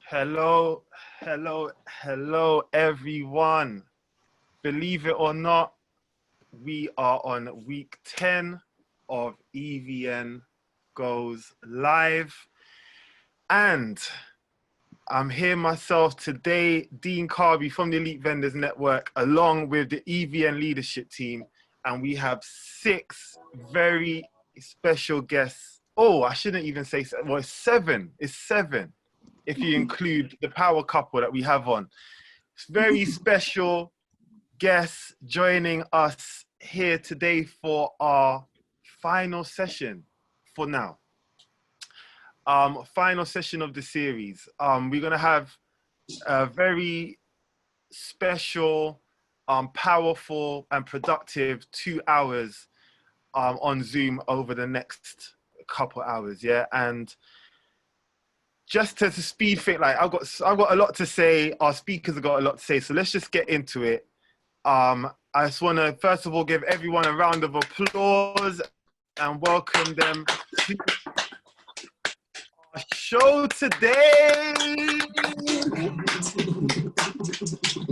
Hello, hello, everyone. Believe it or not, we are on week 10 of EVN Goes Live. And I'm here myself today, Dean Carby from the Elite Vendors Network, along with the EVN leadership team. And we have 6 very special guests. Oh, I shouldn't even say, well, it's 7. It's 7. If you include the power couple that we have on. It's very special guests joining us here today for our final session for now. Final session of the series. We're gonna have a very special, powerful and productive 2 hours on Zoom over the next couple hours, yeah? And just to speed things, like I've got a lot to say. Our speakers have got a lot to say, so let's just get into it. I just want to first of all give everyone a round of applause and welcome them to our show today.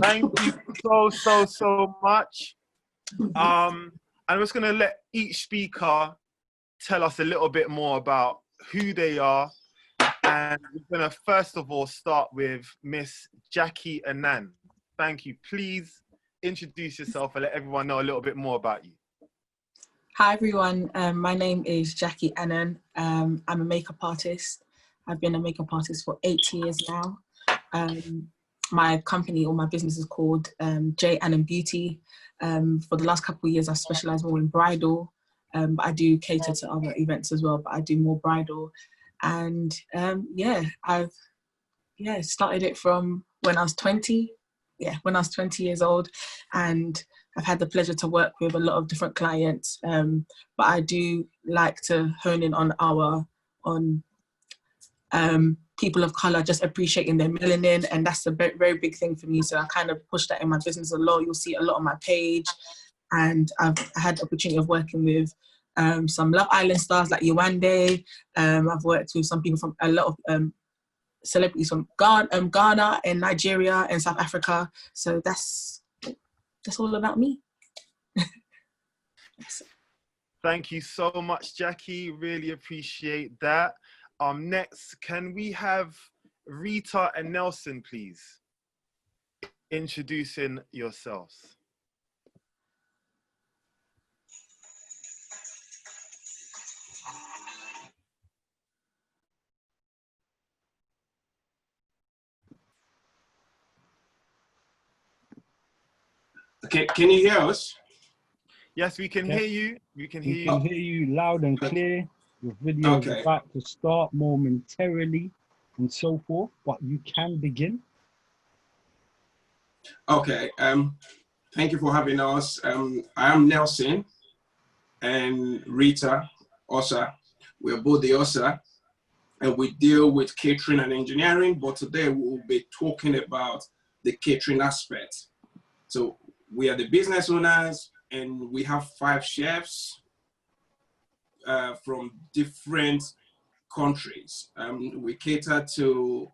Thank you so much. I'm just going to let each speaker tell us a little bit more about who they are. And we're going to first of all start with Miss Jacqui Annan. Thank you. Please introduce yourself and let everyone know a little bit more about you. Hi everyone, my name is Jacqui Annan. I'm a makeup artist. I've been a makeup artist for 8 years now. My company or my business is called J Annan Beauty. For the last couple of years, I specialize more in bridal. But I do cater to other events as well, but I do more bridal. And yeah, I've started it from when I was 20. Yeah, when I was 20 years old, and I've had the pleasure to work with a lot of different clients. But I do like to hone in on people of color just appreciating their melanin, and that's a very, very big thing for me. So I kind of push that in my business a lot. You'll see a lot on my page, and I've had the opportunity of working with some Love Island stars like Yewande. I've worked with some people from a lot of celebrities from Ghana and Nigeria and South Africa. So that's all about me. Thank you so much, Jacqui. Really appreciate that. Next, can we have Rita and Nelson, please? Introducing yourselves. Okay, can you hear us? Yes, we can hear you. We can hear you. We can hear you loud and clear. Your video is about to start momentarily and so forth, but you can begin. Okay, thank you for having us. I am Nelson and Rita DEOSA. We're both DEOSA and we deal with catering and engineering, but today we'll be talking about the catering aspect. So we are the business owners and we have 5 chefs from different countries. We cater to,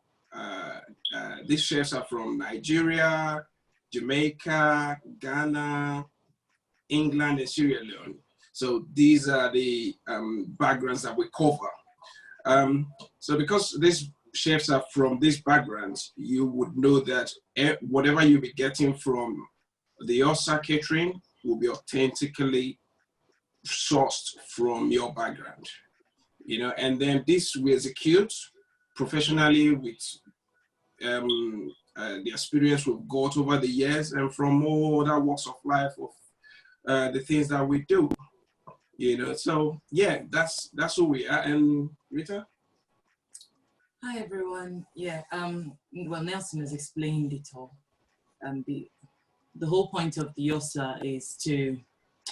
these chefs are from Nigeria, Jamaica, Ghana, England, and Sierra Leone. So these are the backgrounds that we cover. So because these chefs are from these backgrounds, you would know that whatever you'll be getting from the DEOSA catering will be authentically sourced from your background, you know, and then this we execute professionally with the experience we've got over the years and from all other walks of life of the things that we do, you know. So yeah, that's who we are. And Rita? Hi everyone. Yeah, well, Nelson has explained it all. The whole point of the DEOSA is to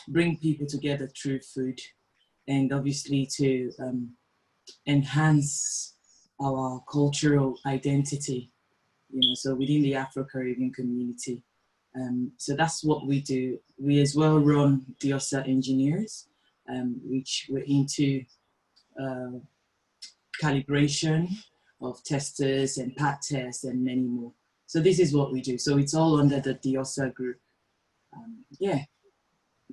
bring people together through food, and obviously to enhance our cultural identity, you know, so within the Afro-Caribbean community. So that's what we do. We as well run DEOSA Engineers, which we're into calibration, of testers and pat tests and many more. So this is what we do. So it's all under the DEOSA group. Yeah,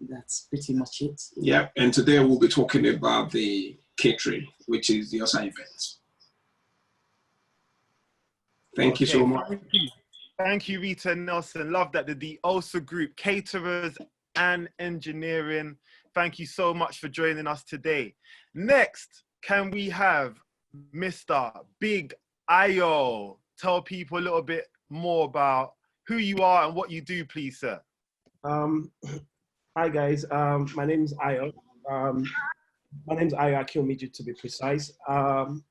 that's pretty much it. Yeah, and today we'll be talking about the catering, which is DEOSA events. Thank you so much. Thank you, Rita and Nelson. Love that the DEOSA group, caterers and engineering. Thank you so much for joining us today. Next, can we have Mr. Bigg Ayo? Tell people a little bit more about who you are and what you do, please, sir. Hi guys, my name is Ayo. My name is Ayo Akiomeji, to be precise. I'm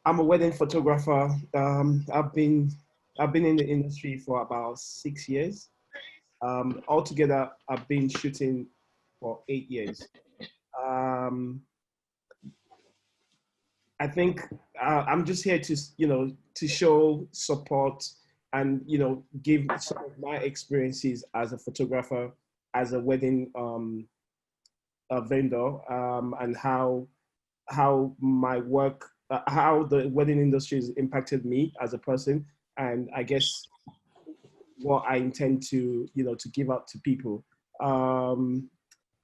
a wedding photographer. I've been in the industry for about 6 years. Altogether, I've been shooting for 8 years. I think I'm just here to, to show support and, give some of my experiences as a photographer, as a wedding vendor, and how my work, how the wedding industry has impacted me as a person, and I guess what I intend to, to give out to people.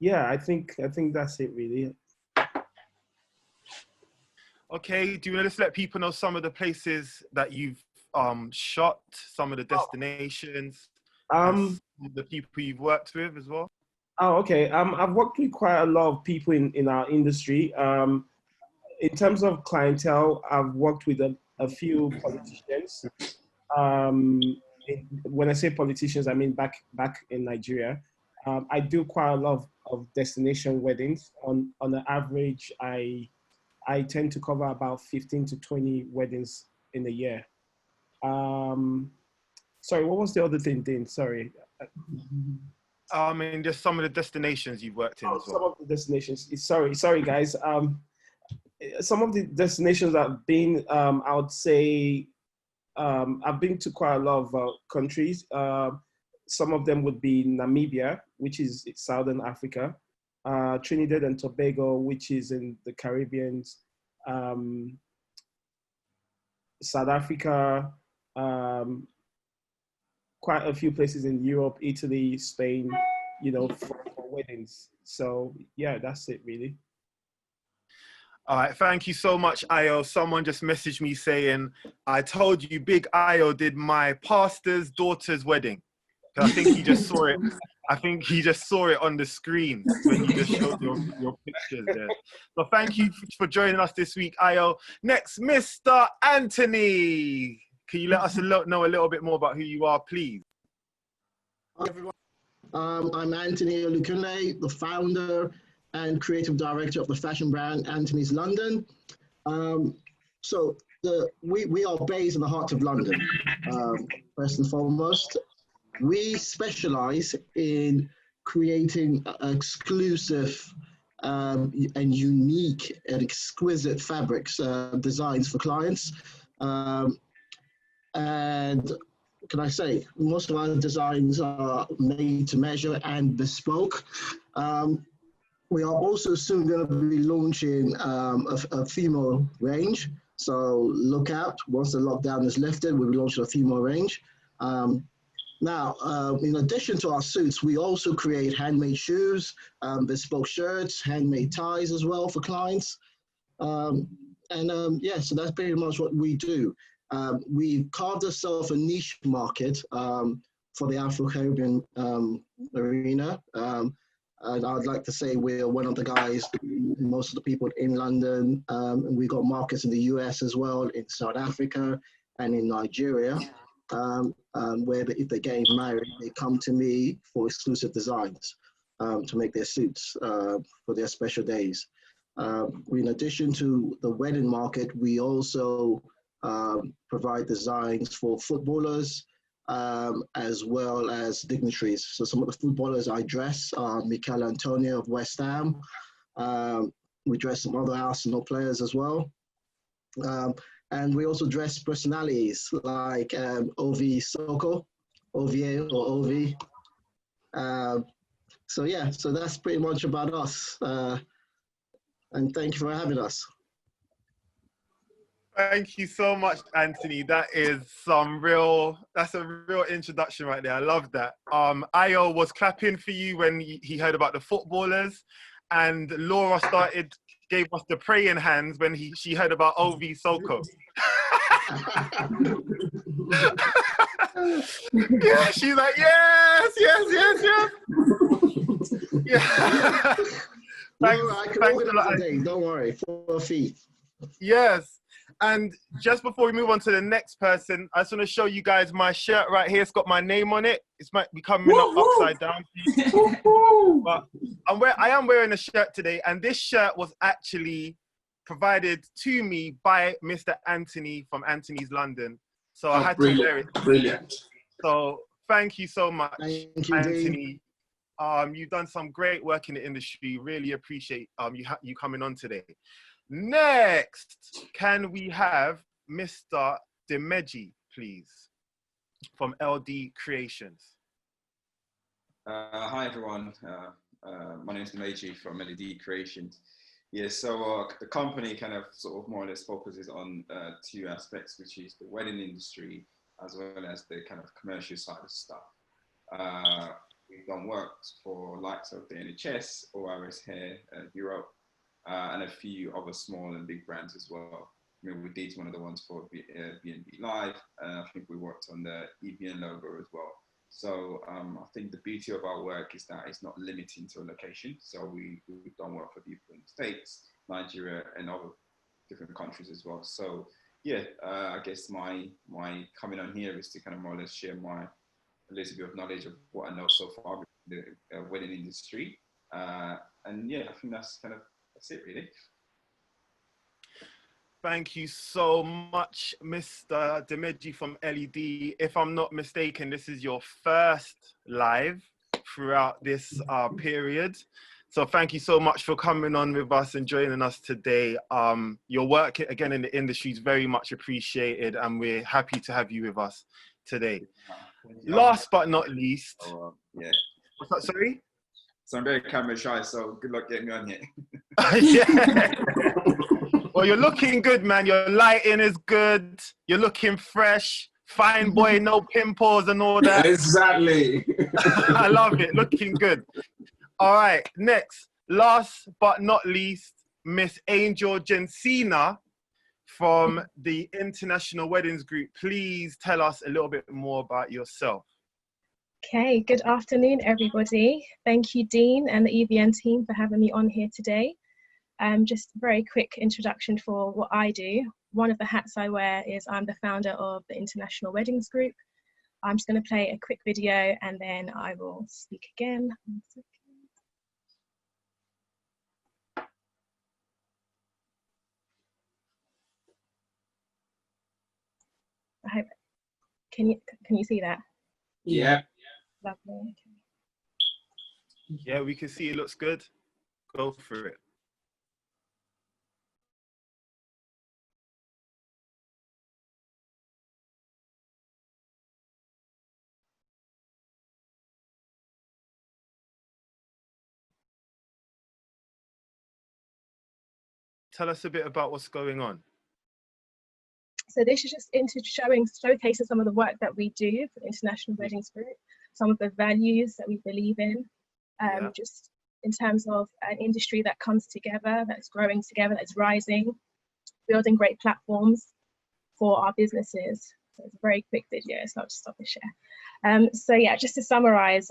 Yeah, I think that's it really. Okay, do you want to just let people know some of the places that you've shot, some of the destinations, the people you've worked with as well? Oh, okay. I've worked with quite a lot of people in our industry. In terms of clientele, I've worked with a few politicians. When I say politicians, I mean back in Nigeria. I do quite a lot of destination weddings. On the average, I tend to cover about 15 to 20 weddings in a year. Sorry, what was the other thing, Dean? Sorry. I mean, just some of the destinations you've worked in as well. Some of the destinations. Sorry, guys. Some of the destinations I've been, I would say, I've been to quite a lot of countries. Some of them would be Namibia, which is Southern Africa. Trinidad and Tobago, which is in the Caribbean, South Africa, quite a few places in Europe, Italy, Spain, for weddings. So yeah, that's it really. All right, thank you so much, Ayo. Someone just messaged me saying, I told you Bigg Ayo did my pastor's daughter's wedding. I think he just saw it. I think he just saw it on the screen when you just showed your pictures there. So thank you for joining us this week, Ayo. Next, Mr. Anthony. Can you let us know a little bit more about who you are, please? Hi, everyone. I'm Anthony Olukunle, the founder and creative director of the fashion brand Anthony's London. So we are based in the heart of London, first and foremost. We specialize in creating exclusive and unique and exquisite fabrics, designs for clients. And can I say, most of our designs are made to measure and bespoke. We are also soon going to be launching a female range. So look out, once the lockdown is lifted, we'll be launching a female range. Now, in addition to our suits, we also create handmade shoes, bespoke shirts, handmade ties as well for clients. Yeah, so that's pretty much what we do. We've carved ourselves a niche market for the Afro-Caribbean arena. And I'd like to say we're one of the guys, most of the people in London, and we've got markets in the US as well, in South Africa and in Nigeria, where if they're getting married, they come to me for exclusive designs to make their suits for their special days. In addition to the wedding market, we also provide designs for footballers, as well as dignitaries. So some of the footballers I dress are Mikel Antonio of West Ham. We dress some other Arsenal players as well. And we also dress personalities like Ovi Soko, OVA or Ovi. So yeah, so that's pretty much about us. And thank you for having us. Thank you so much, Anthony. That's a real introduction right there. I love that. Ayo was clapping for you when he heard about the footballers, and Laura gave us the praying hands when she heard about OV Soko. Yeah, she's like, yes. Yeah. I can organize a day, don't worry, for a fee. Yes. And just before we move on to the next person, I just want to show you guys my shirt right here. It's got my name on it. It might be coming up upside down. But I am wearing a shirt today, and this shirt was actually provided to me by Mr. Anthony from Anthony's London. So I had to wear it. Brilliant. So thank you so much, thank you, Anthony. You've done some great work in the industry. Really appreciate you coming on today. Next, can we have Mr. Dimeji, please, from Elledee Creations? Hi, everyone. My name is Dimeji from Elledee Creations. Yeah, so the company kind of sort of more or less focuses on two aspects, which is the wedding industry as well as the kind of commercial side of stuff. We've done work for likes of the NHS, ORS here, Europe, and a few other small and big brands as well. I mean, we did one of the ones for BNB Live, and I think we worked on the EVN logo as well. So I think the beauty of our work is that it's not limiting to a location. So we've done work for people in the States, Nigeria, and other different countries as well. So yeah, I guess my coming on here is to kind of more or less share a little bit of knowledge of what I know so far in the wedding industry. And yeah, I think that's it really. Thank you so much, Mr. Dimeji from Elledee. If I'm not mistaken, this is your first live throughout this period. So thank you so much for coming on with us and joining us today. Your work, again, in the industry is very much appreciated, and we're happy to have you with us today. Last but not least. Yeah. What's that, sorry? So I'm very camera shy, so good luck getting me on here. Yeah. Well, you're looking good, man. Your lighting is good. You're looking fresh. Fine boy, no pimples and all that. Exactly. I love it. Looking good. All right. Next, last but not least, Miss Angel Jensina from the International Weddings Group. Please tell us a little bit more about yourself. Okay, good afternoon, everybody. Thank you, Dean and the EVN team for having me on here today. Just a very quick introduction for what I do. One of the hats I wear is I'm the founder of the International Weddings Group. I'm just going to play a quick video and then I will speak again. 1 second. I hope, can you see that? Yeah. Lovely. Okay. Yeah, we can see it looks good. Go for it. Tell us a bit about what's going on. So this is just into showcasing some of the work that we do for the International Weddings Group, some of the values that we believe in, just in terms of an industry that comes together, that's growing together, that's rising, building great platforms for our businesses. So it's a very quick video, so I'll just stop the share. So yeah, just to summarize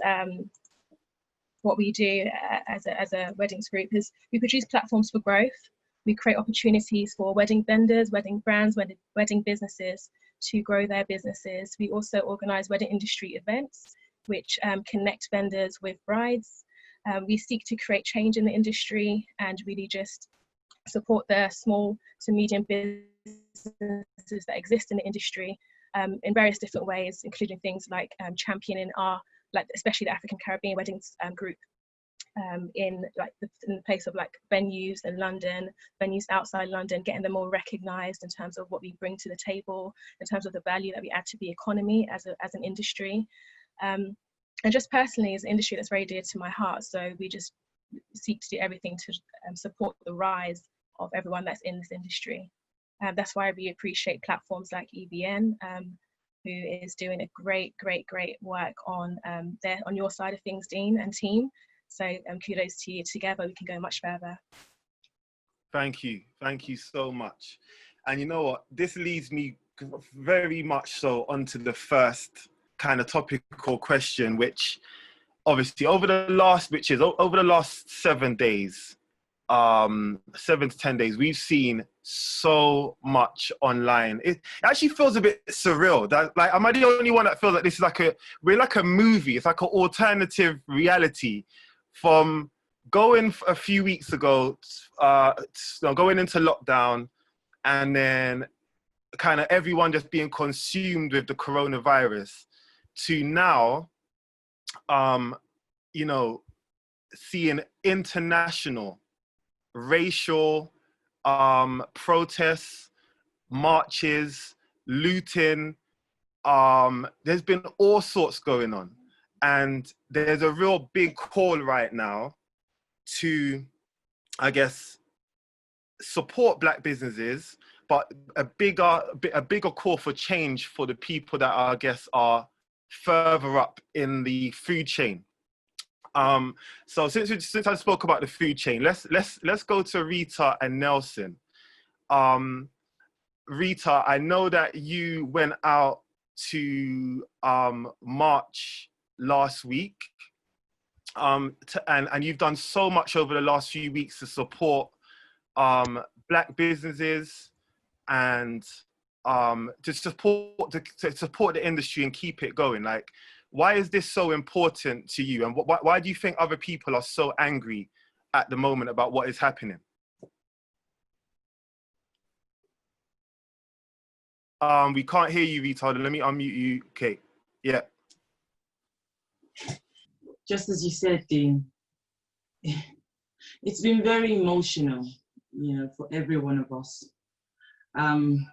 what we do as a weddings group is we produce platforms for growth. We create opportunities for wedding vendors, wedding brands, wedding businesses to grow their businesses. We also organize wedding industry events, which connect vendors with brides. We seek to create change in the industry and really just support the small to medium businesses that exist in the industry in various different ways, including things like championing especially the African Caribbean Weddings Group. In the place of like venues in London, venues outside London, getting them more recognised in terms of what we bring to the table, in terms of the value that we add to the economy as an industry. And just personally, it's an industry that's very dear to my heart. So we just seek to do everything to support the rise of everyone that's in this industry. That's why we appreciate platforms like EVN, who is doing a great work on on your side of things, Dean and team. So kudos to you. Together we can go much further. Thank you so much. And you know what, this leads me very much so onto the first kind of topical question, which obviously over the last 7 days, 7 to 10 days, we've seen so much online. It actually feels a bit surreal. That, like, am I the only one that feels like this is we're like a movie? It's like an alternative reality from going a few weeks ago, going into lockdown, and then kind of everyone just being consumed with the coronavirus, to now, you know, seeing international racial protests, marches, looting. There's been all sorts going on. And there's a real big call right now to, I guess, support Black businesses, but a bigger call for change for the people that I guess are further up in the food chain. So since I spoke about the food chain, let's go to Rita and Nelson. Rita, I know that you went out to march last week, and you've done so much over the last few weeks to support Black businesses and to support the industry and keep it going. Like, why is this so important to you, and why do you think other people are so angry at the moment about what is happening? We can't hear you, Rita. Let me unmute you. Okay, yeah. Just as you said, Dean, it's been very emotional, you know, for every one of us. It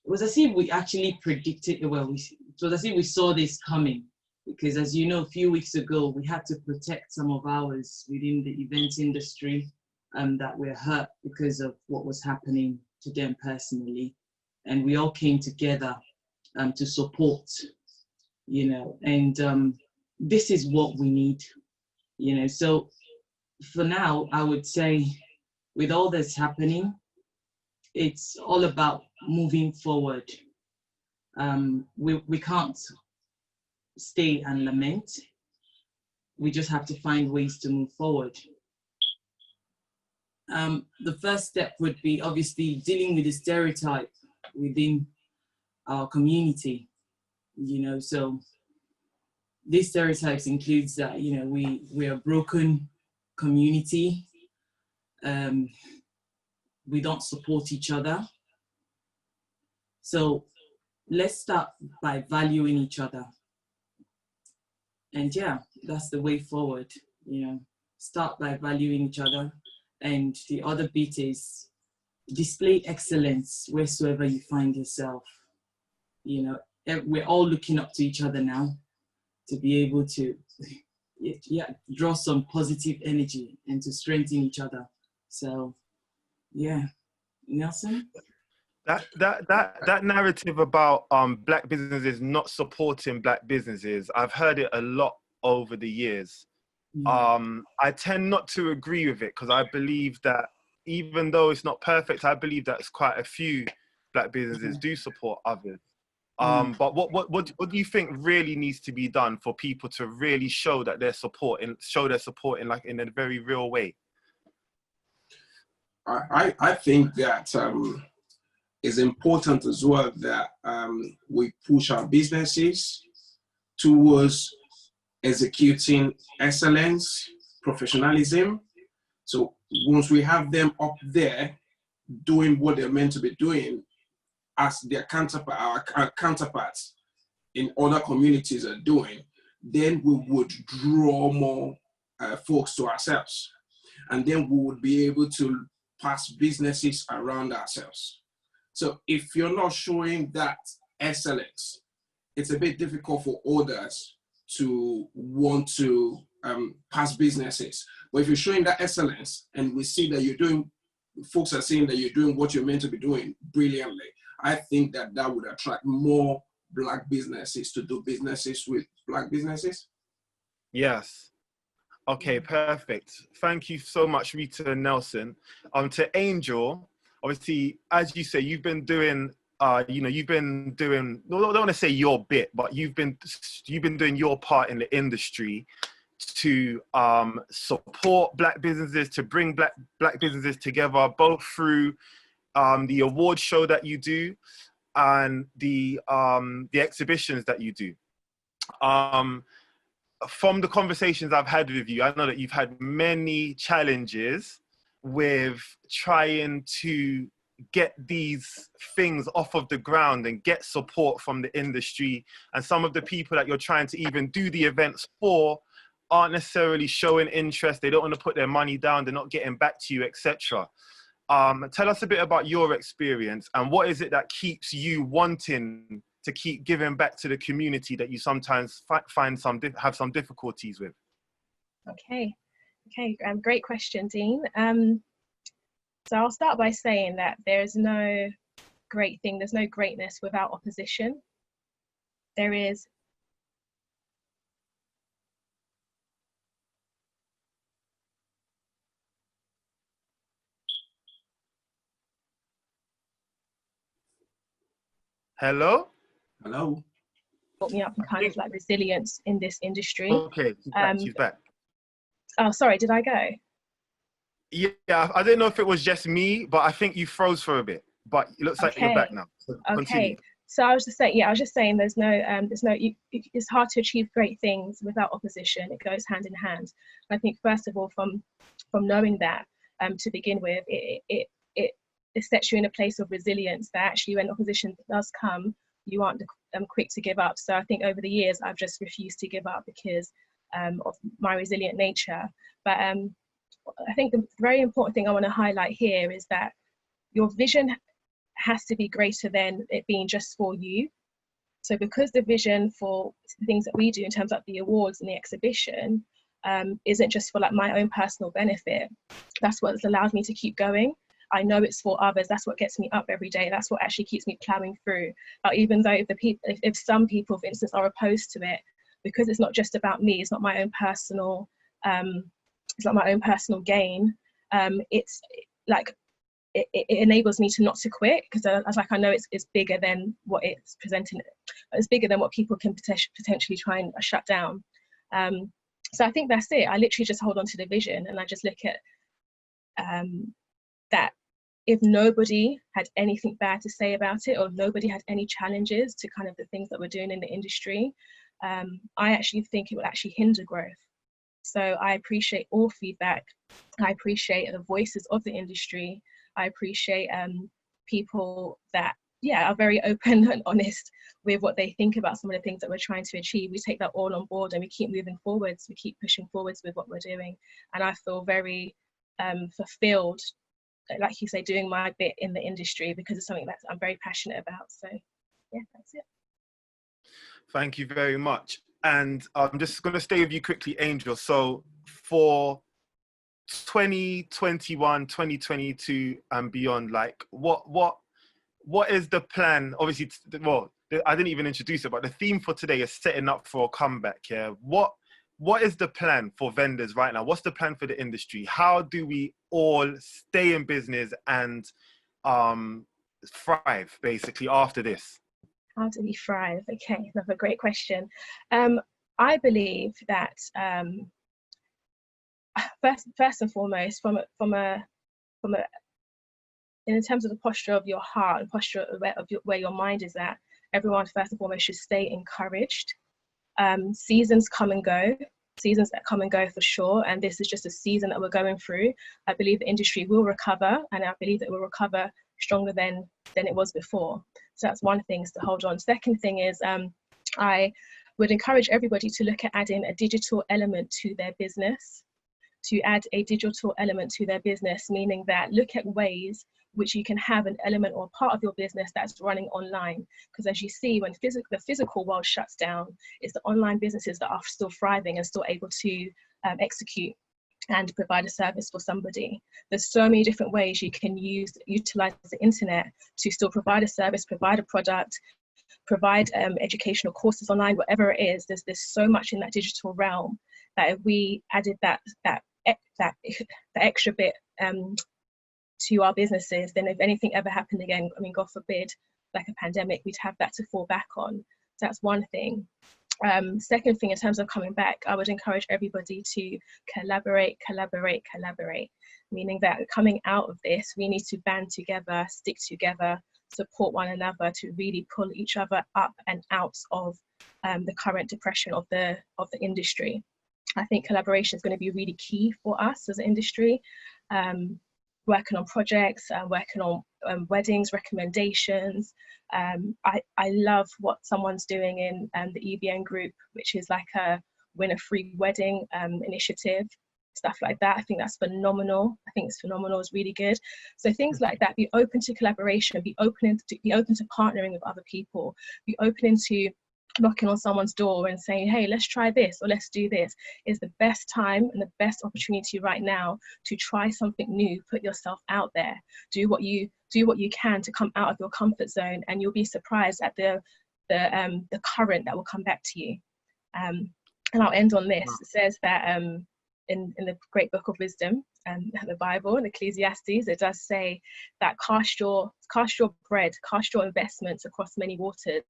was as if we actually predicted, well, it was as if we saw this coming, because as you know, a few weeks ago, we had to protect some of ours within the event industry that were hurt because of what was happening to them personally. And we all came together to support, you know, and this is what we need, you know. So for now, I would say with all that's happening, it's all about moving forward. We can't stay and lament. We just have to find ways to move forward. The first step would be obviously dealing with the stereotype within our community, you know. So these stereotypes includes that, you know, we're a broken community. We don't support each other. So let's start by valuing each other. And yeah, that's the way forward, you know. Start by valuing each other. And the other bit is display excellence wheresoever you find yourself. You know, we're all looking up to each other now to be able to draw some positive energy and to strengthen each other. So yeah, Nelson? That narrative about Black businesses not supporting Black businesses, I've heard it a lot over the years. I tend not to agree with it, because I believe that even though it's not perfect, I believe that quite a few Black businesses do support others. But what do you think really needs to be done for people to really show that they're supporting, like in a very real way? I think that it's important as well that we push our businesses towards executing excellence, professionalism. So once we have them up there doing what they're meant to be doing, as their our counterparts in other communities are doing, then we would draw more folks to ourselves. And then we would be able to pass businesses around ourselves. So if you're not showing that excellence, it's a bit difficult for others to want to pass businesses. But if you're showing that excellence and we see that you're doing folks are saying that you're doing what you're meant to be doing brilliantly. I think that that would attract more Black businesses to do businesses with Black businesses. Yes. Okay, perfect. Thank you so much, Rita and Nelson. To Angel, obviously, as you say, you've been doing, you've been doing, I don't want to say your bit, but you've been doing your part in the industry to support Black businesses, to bring black businesses together, both through the award show that you do and the exhibitions that you do. From the conversations I've had with you, I know that you've had many challenges with trying to get these things off of the ground and get support from the industry. And some of the people that you're trying to even do the events for aren't necessarily showing interest. They don't want to put their money down. They're not getting back to you, etc. Tell us a bit about your experience and what is it that keeps you wanting to keep giving back to the community that you sometimes have some difficulties with? Okay, great question, Dean. So I'll start by saying that there's no great thing, there's no greatness without opposition. There is Hello? brought me up in kind of like resilience in this industry. Okay, she's back. Oh, sorry, did I go? Yeah, I didn't know if it was just me, but I think you froze for a bit. But it looks like you're back now. So continue. So I was just saying, there's no, it's hard to achieve great things without opposition. It goes hand in hand. I think first of all, from knowing that, to begin with, it sets you in a place of resilience that actually when opposition does come, you aren't quick to give up. So I think over the years, I've just refused to give up because of my resilient nature. But I think the very important thing I want to highlight here is that your vision has to be greater than it being just for you. So because the vision for the things that we do in terms of the awards and the exhibition isn't just for like my own personal benefit, that's what's allowed me to keep going. I know it's for others. That's what gets me up every day. That's what actually keeps me plowing through. Even though if some people, for instance, are opposed to it, because it's not just about me, it's not my own personal, gain. It's like it enables me to not to quit because I know it's bigger than what it's presenting. It's bigger than what people can potentially try and shut down. So I think that's it. I literally just hold on to the vision and I just look at that. If nobody had anything bad to say about it, or nobody had any challenges to kind of the things that we're doing in the industry, I actually think it will actually hinder growth. So I appreciate all feedback. I appreciate the voices of the industry. I appreciate people that, are very open and honest with what they think about some of the things that we're trying to achieve. We take that all on board and we keep moving forwards. We keep pushing forwards with what we're doing. And I feel very fulfilled, like you say, doing my bit in the industry because it's something that I'm very passionate about. So yeah, that's it. Thank you very much. And I'm just going to stay with you quickly, Angel. So for 2021, 2022 and beyond, like what is the plan? Obviously, well, I didn't even introduce it, but the theme for today is setting up for a comeback. Yeah. What is the plan for vendors right now? What's the plan for the industry? How do we all stay in business and thrive basically after this? How do we thrive? Okay, another great question. I believe that first and foremost, in terms of the posture of your heart and posture of where your mind is at, everyone first and foremost should stay encouraged. Seasons come and go. Seasons that come and go for sure, and this is just a season that we're going through. I believe the industry will recover, and I believe that it will recover stronger than it was before. So that's one thing, is to hold on. Second thing is I would encourage everybody to look at adding a digital element to their business, meaning that look at ways which you can have an element or part of your business that's running online. Because as you see, when the physical world shuts down, it's the online businesses that are still thriving and still able to execute. and provide a service for somebody. There's so many different ways you can utilize the internet to still provide a service, provide a product, provide educational courses online, whatever it is. There's so much in that digital realm that if we added that extra bit to our businesses, then if anything ever happened again, I mean, God forbid, like a pandemic, we'd have that to fall back on. So that's one thing. Second thing, in terms of coming back, I would encourage everybody to collaborate, meaning that coming out of this, we need to band together, stick together, support one another to really pull each other up and out of the current depression of the industry. I think collaboration is going to be really key for us as an industry. Working on projects, working on weddings, recommendations. I love what someone's doing in the EVN group, which is like a win a free wedding initiative, stuff like that. I think that's phenomenal. I think it's phenomenal, it's really good. So things like that, be open to collaboration, be open to partnering with other people, be open to knocking on someone's door and saying, hey, let's try this or let's do this. Is the best time and the best opportunity right now to try something new, put yourself out there, do what you can to come out of your comfort zone, and you'll be surprised at the current that will come back to you. And I'll end on this. It says that in the great book of wisdom, the Bible, in Ecclesiastes, it does say that cast your bread, cast your investments across many waters.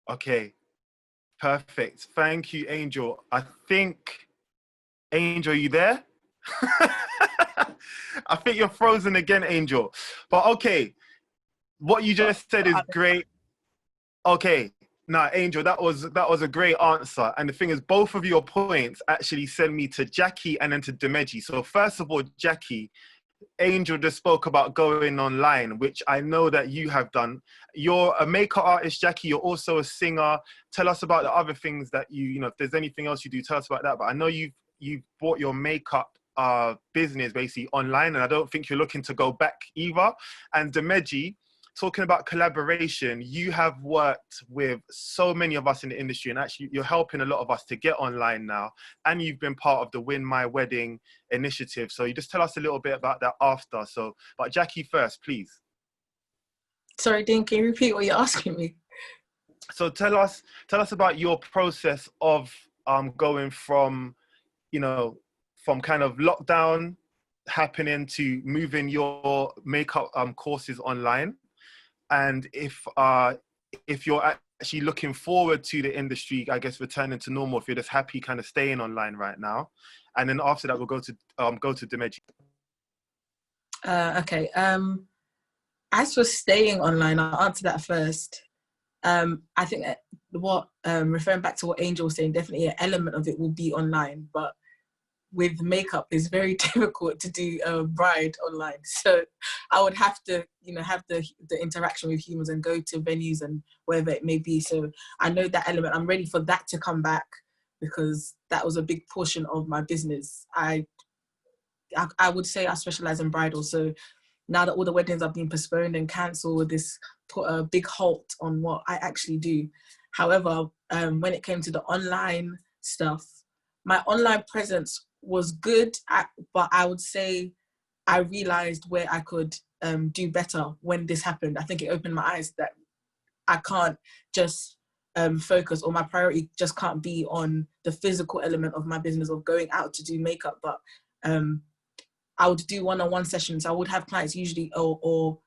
Okay, perfect. Thank you, Angel. I think, Angel, are you there? I think you're frozen again, Angel. But okay, what you just said is great. Okay, now, Angel, that was a great answer. And the thing is, both of your points actually send me to Jacqui and then to Dimeji. So first of all, Jacqui, Angel just spoke about going online, which I know that you have done. You're a makeup artist, Jacqui. You're also a singer. Tell us about the other things that you know, if there's anything else you do, tell us about that. But I know you've brought your makeup business basically online, and I don't think you're looking to go back either. And Dimeji, talking about collaboration, you have worked with so many of us in the industry, and actually you're helping a lot of us to get online now, and you've been part of the Win My Wedding initiative. So you just tell us a little bit about that after. So, but Jacqui first, please. Sorry, Dean, can you repeat what you're asking me? So tell us about your process of going from, you know, from kind of lockdown happening to moving your makeup courses online. And if you're actually looking forward to the industry, I guess, returning to normal, if you're just happy kind of staying online right now. And then after that, we'll go to Dimeji. Okay. As for staying online, I'll answer that first. I think that referring back to what Angel was saying, definitely an element of it will be online, but with makeup, it's very difficult to do a bride online. So I would have to, you know, have the interaction with humans and go to venues and wherever it may be. So I know that element. I'm ready for that to come back because that was a big portion of my business. I would say I specialize in bridal. So now that all the weddings are being postponed and cancelled, this put a big halt on what I actually do. However, when it came to the online stuff, my online presence was good, but I would say I realized where I could do better when this happened. I think it opened my eyes that I can't just focus, or my priority just can't be on the physical element of my business of going out to do makeup, but I would do one-on-one sessions. I would have clients usually, or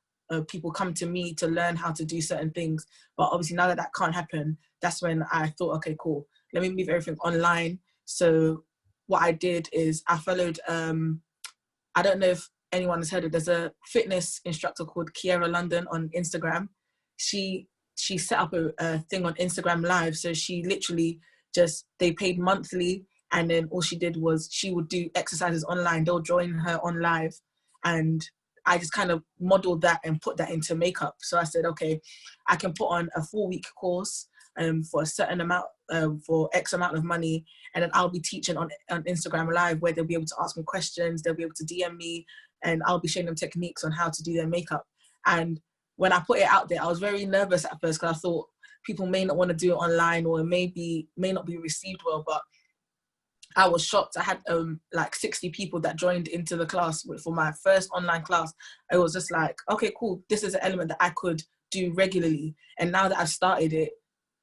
people come to me to learn how to do certain things. But obviously now that that can't happen, that's when I thought, okay, cool, let me move everything online. So what I did is I followed, I don't know if anyone has heard of, there's a fitness instructor called Kiera London on Instagram. She set up a thing on Instagram Live. So she literally they paid monthly, and then all she did was she would do exercises online. They'll join her on live, and I just kind of modeled that and put that into makeup. So I said, okay, I can put on a 4-week course for a certain amount, for X amount of money, and then I'll be teaching on Instagram Live, where they'll be able to ask me questions, they'll be able to DM me, and I'll be showing them techniques on how to do their makeup. And when I put it out there, I was very nervous at first because I thought people may not want to do it online, or it may not be received well, but I was shocked. I had like 60 people that joined into the class for my first online class. I was just like, okay, cool. This is an element that I could do regularly. And now that I've started it,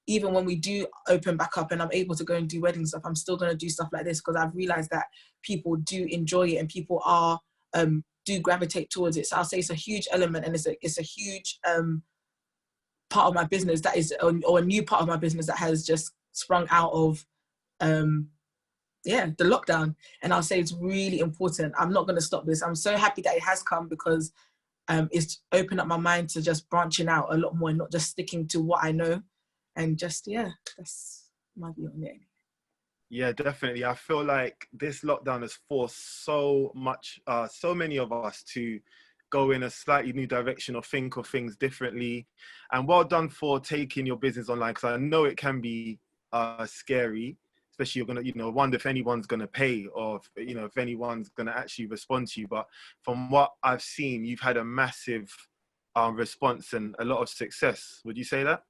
even when we do open back up and I'm able to go and do wedding stuff, I'm still going to do stuff like this because I've realized that people do enjoy it and people are do gravitate towards it. So I'll say it's a huge element, and it's a huge part of my business that is, or a new part of my business that has just sprung out of the lockdown. And I'll say it's really important. I'm not going to stop this. I'm so happy that it has come because it's opened up my mind to just branching out a lot more and not just sticking to what I know. And just, that's my view on it. Yeah, definitely. I feel like this lockdown has forced so many of us to go in a slightly new direction or think of things differently. And well done for taking your business online, because I know it can be scary, especially you're going to, wonder if anyone's going to pay or, if anyone's going to actually respond to you. But from what I've seen, you've had a massive response and a lot of success. Would you say that?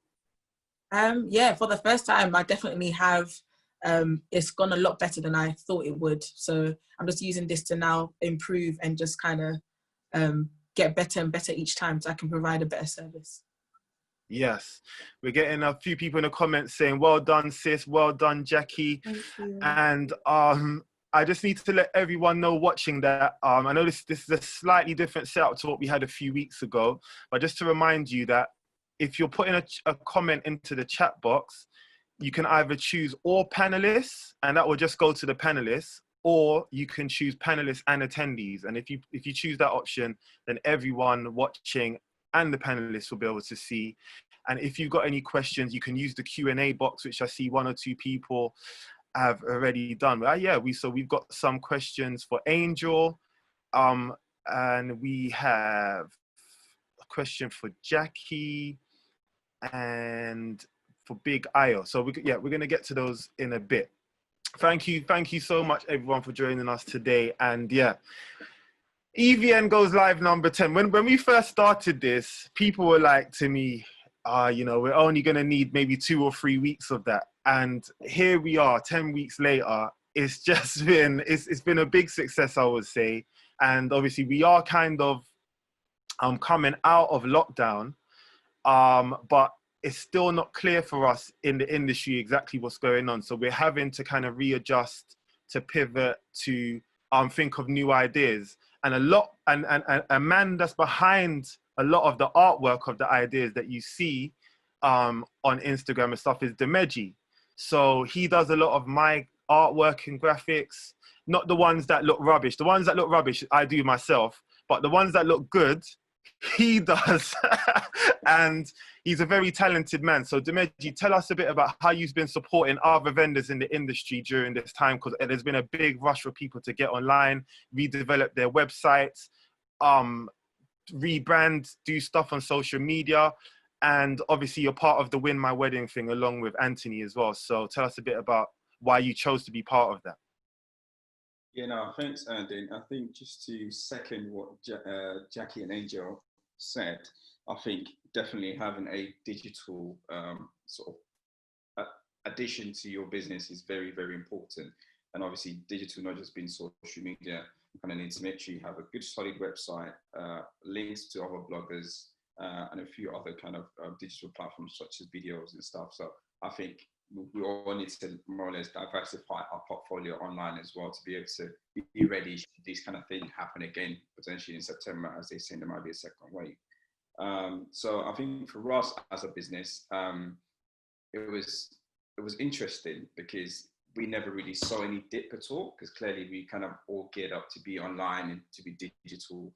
For the first time, I definitely have. It's gone a lot better than I thought it would. So I'm just using this to now improve and just kind of get better and better each time so I can provide a better service. Yes, we're getting a few people in the comments saying, well done, sis, well done, Jacqui. Thank you. And I just need to let everyone know watching that I know this is a slightly different setup to what we had a few weeks ago, but just to remind you that if you're putting a comment into the chat box, you can either choose all panelists, and that will just go to the panelists, or you can choose panelists and attendees. And if you choose that option, then everyone watching and the panelists will be able to see. And if you've got any questions, you can use the Q&A box, which I see one or two people have already done. But we've got some questions for Angel, and we have a question for Jacqui and for Bigg Ayo. So we're going to get to those in a bit. Thank you so much, everyone, for joining us today. And EVN goes live number 10. When we first started this, people were like to me, we're only going to need maybe 2 or 3 weeks of that. And here we are, 10 weeks later. It's just been, it's been a big success, I would say. And obviously we are kind of coming out of lockdown, but it's still not clear for us in the industry exactly what's going on. So we're having to kind of readjust, to pivot, to think of new ideas. And a man that's behind a lot of the artwork of the ideas that you see on Instagram and stuff is Dimeji. So he does a lot of my artwork and graphics, not the ones that look rubbish. The ones that look rubbish, I do myself, but the ones that look good, he does. And he's a very talented man. So Dimeji, tell us a bit about how you've been supporting other vendors in the industry during this time, because there's been a big rush for people to get online, redevelop their websites, rebrand, do stuff on social media. And obviously you're part of the Win My Wedding thing along with Anthony as well. So tell us a bit about why you chose to be part of that. Thanks, Andy. I think just to second what Jacqui and Angel said, I think definitely having a digital sort of addition to your business is very, very important. And obviously digital, not just being social media, kind of need to make sure you have a good solid website, links to other bloggers, and a few other kind of digital platforms such as videos and stuff. So I think we all need to more or less diversify our portfolio online as well to be able to be ready should these kind of things happen again, potentially in September, as they say there might be a second wave. So I think for us as a business, it was interesting because we never really saw any dip at all, because clearly we kind of all geared up to be online and to be digital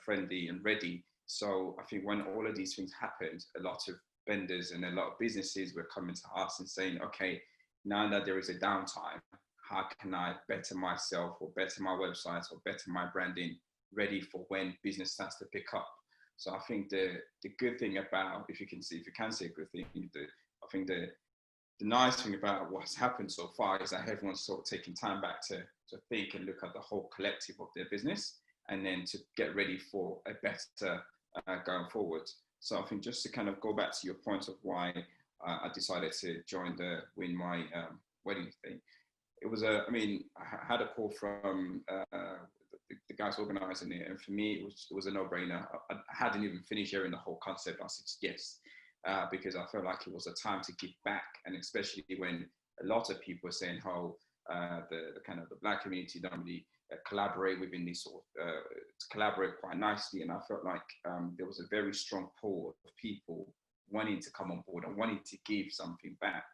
friendly and ready. So I think when all of these things happened, a lot of vendors and a lot of businesses were coming to us and saying, okay, now that there is a downtime, how can I better myself or better my website or better my branding ready for when business starts to pick up? So I think the good thing about, if you can say a good thing, I think the nice thing about what's happened so far is that everyone's sort of taking time back to think and look at the whole collective of their business and then to get ready for a better going forward. So I think just to kind of go back to your point of why I decided to join the Win My Wedding thing, it was I mean, I had a call from the guys organising it, and for me, it was a no-brainer. I hadn't even finished hearing the whole concept. I said yes, because I felt like it was a time to give back, and especially when a lot of people are saying how the kind of the Black community don't really collaborate within these sort of collaborate quite nicely, and I felt like there was a very strong pull of people wanting to come on board and wanting to give something back.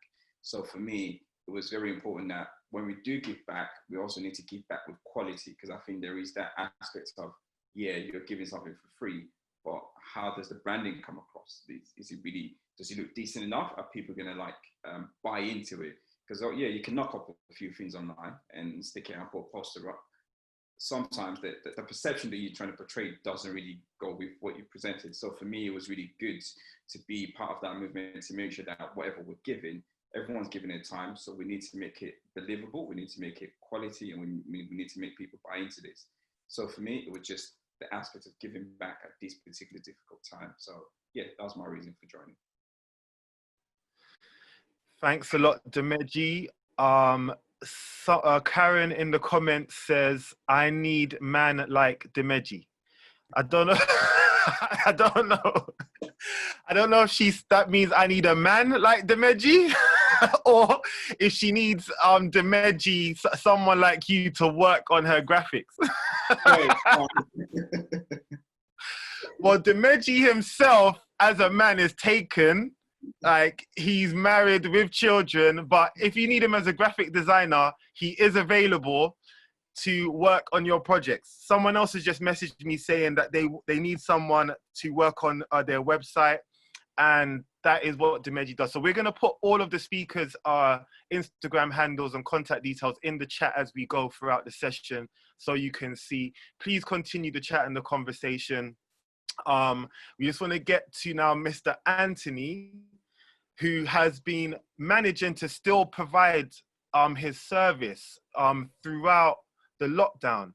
So for me, it was very important that when we do give back, we also need to give back with quality, because I think there is that aspect of, yeah, you're giving something for free, but how does the branding come across? Is it really, does it look decent enough? Are people going to like buy into it? Because yeah, you can knock up a few things online and stick it up or poster up. Sometimes the perception that you're trying to portray doesn't really go with what you presented. So for me, it was really good to be part of that movement, to make sure that whatever we're giving, everyone's giving it time. So we need to make it believable, we need to make it quality, and we need to make people buy into this. So for me, it was just the aspect of giving back at this particular difficult time. So yeah, that was my reason for joining. Thanks a lot, Dimeji. Karen in the comments says, I need man like Dimeji. I don't know. I don't know. I don't know if that means I need a man like Dimeji, or if she needs Dimeji, someone like you, to work on her graphics. Well, Dimeji himself as a man is taken. Like, he's married with children, but if you need him as a graphic designer, he is available to work on your projects. Someone else has just messaged me saying that they need someone to work on their website, and that is what Dimeji does. So we're going to put all of the speakers' Instagram handles and contact details in the chat as we go throughout the session, so you can see. Please continue the chat and the conversation. We just want to get to now Mr. Anthony, who has been managing to still provide his service throughout the lockdown.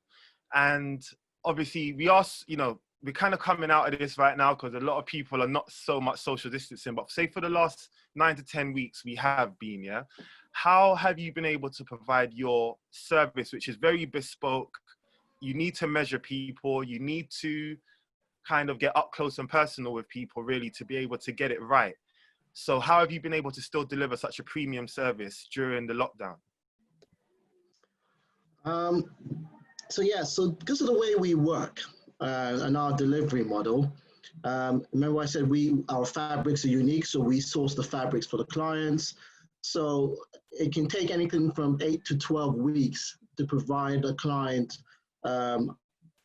And obviously we're kind of coming out of this right now because a lot of people are not so much social distancing, but say for the last 9 to 10 weeks we have been, yeah? How have you been able to provide your service, which is very bespoke? You need to measure people, you need to kind of get up close and personal with people really to be able to get it right. So how have you been able to still deliver such a premium service during the lockdown? So because of the way we work and our delivery model, remember I said our fabrics are unique, so we source the fabrics for the clients. So it can take anything from 8 to 12 weeks to provide a client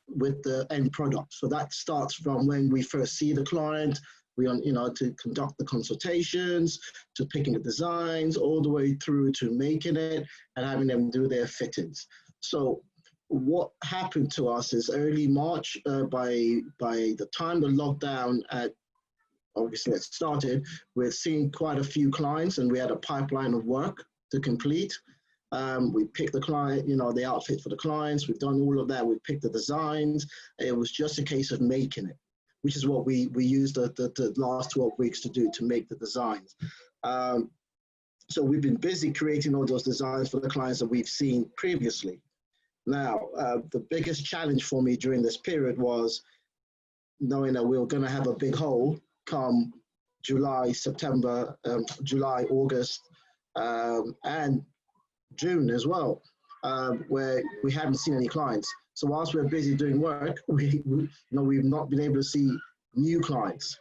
with the end product. So that starts from when we first see the client, to conduct the consultations, to picking the designs, all the way through to making it and having them do their fittings. So what happened to us is early March, by the time the lockdown obviously it started, we're seeing quite a few clients and we had a pipeline of work to complete. We picked the client, the outfit for the clients. We've done all of that. We picked the designs. It was just a case of making it, which is what we used the last 12 weeks to do, to make the designs. So we've been busy creating all those designs for the clients that we've seen previously. Now, the biggest challenge for me during this period was knowing that we were going to have a big hole come July, September, July, August, and June as well, where we haven't seen any clients. So whilst we're busy doing work, we've not been able to see new clients.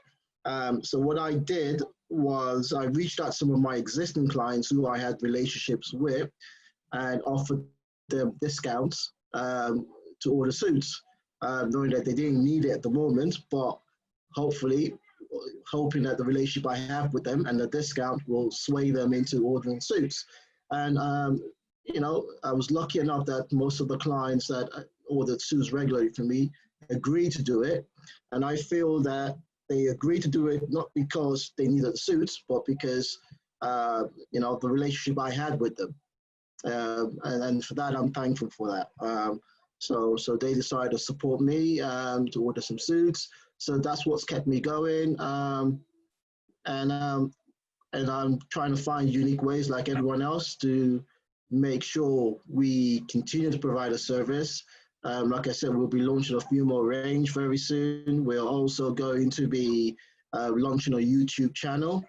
So what I did was I reached out to some of my existing clients who I had relationships with and offered them discounts to order suits, knowing that they didn't need it at the moment, but hoping that the relationship I have with them and the discount will sway them into ordering suits. And I was lucky enough that most of the clients that ordered suits regularly from me agreed to do it. And I feel that they agreed to do it not because they needed the suits, but because, the relationship I had with them. And for that, I'm thankful for that. So they decided to support me to order some suits. So that's what's kept me going. And I'm trying to find unique ways, like everyone else, to make sure we continue to provide a service. Like I said, we'll be launching a few more range very soon. We're also going to be launching a YouTube channel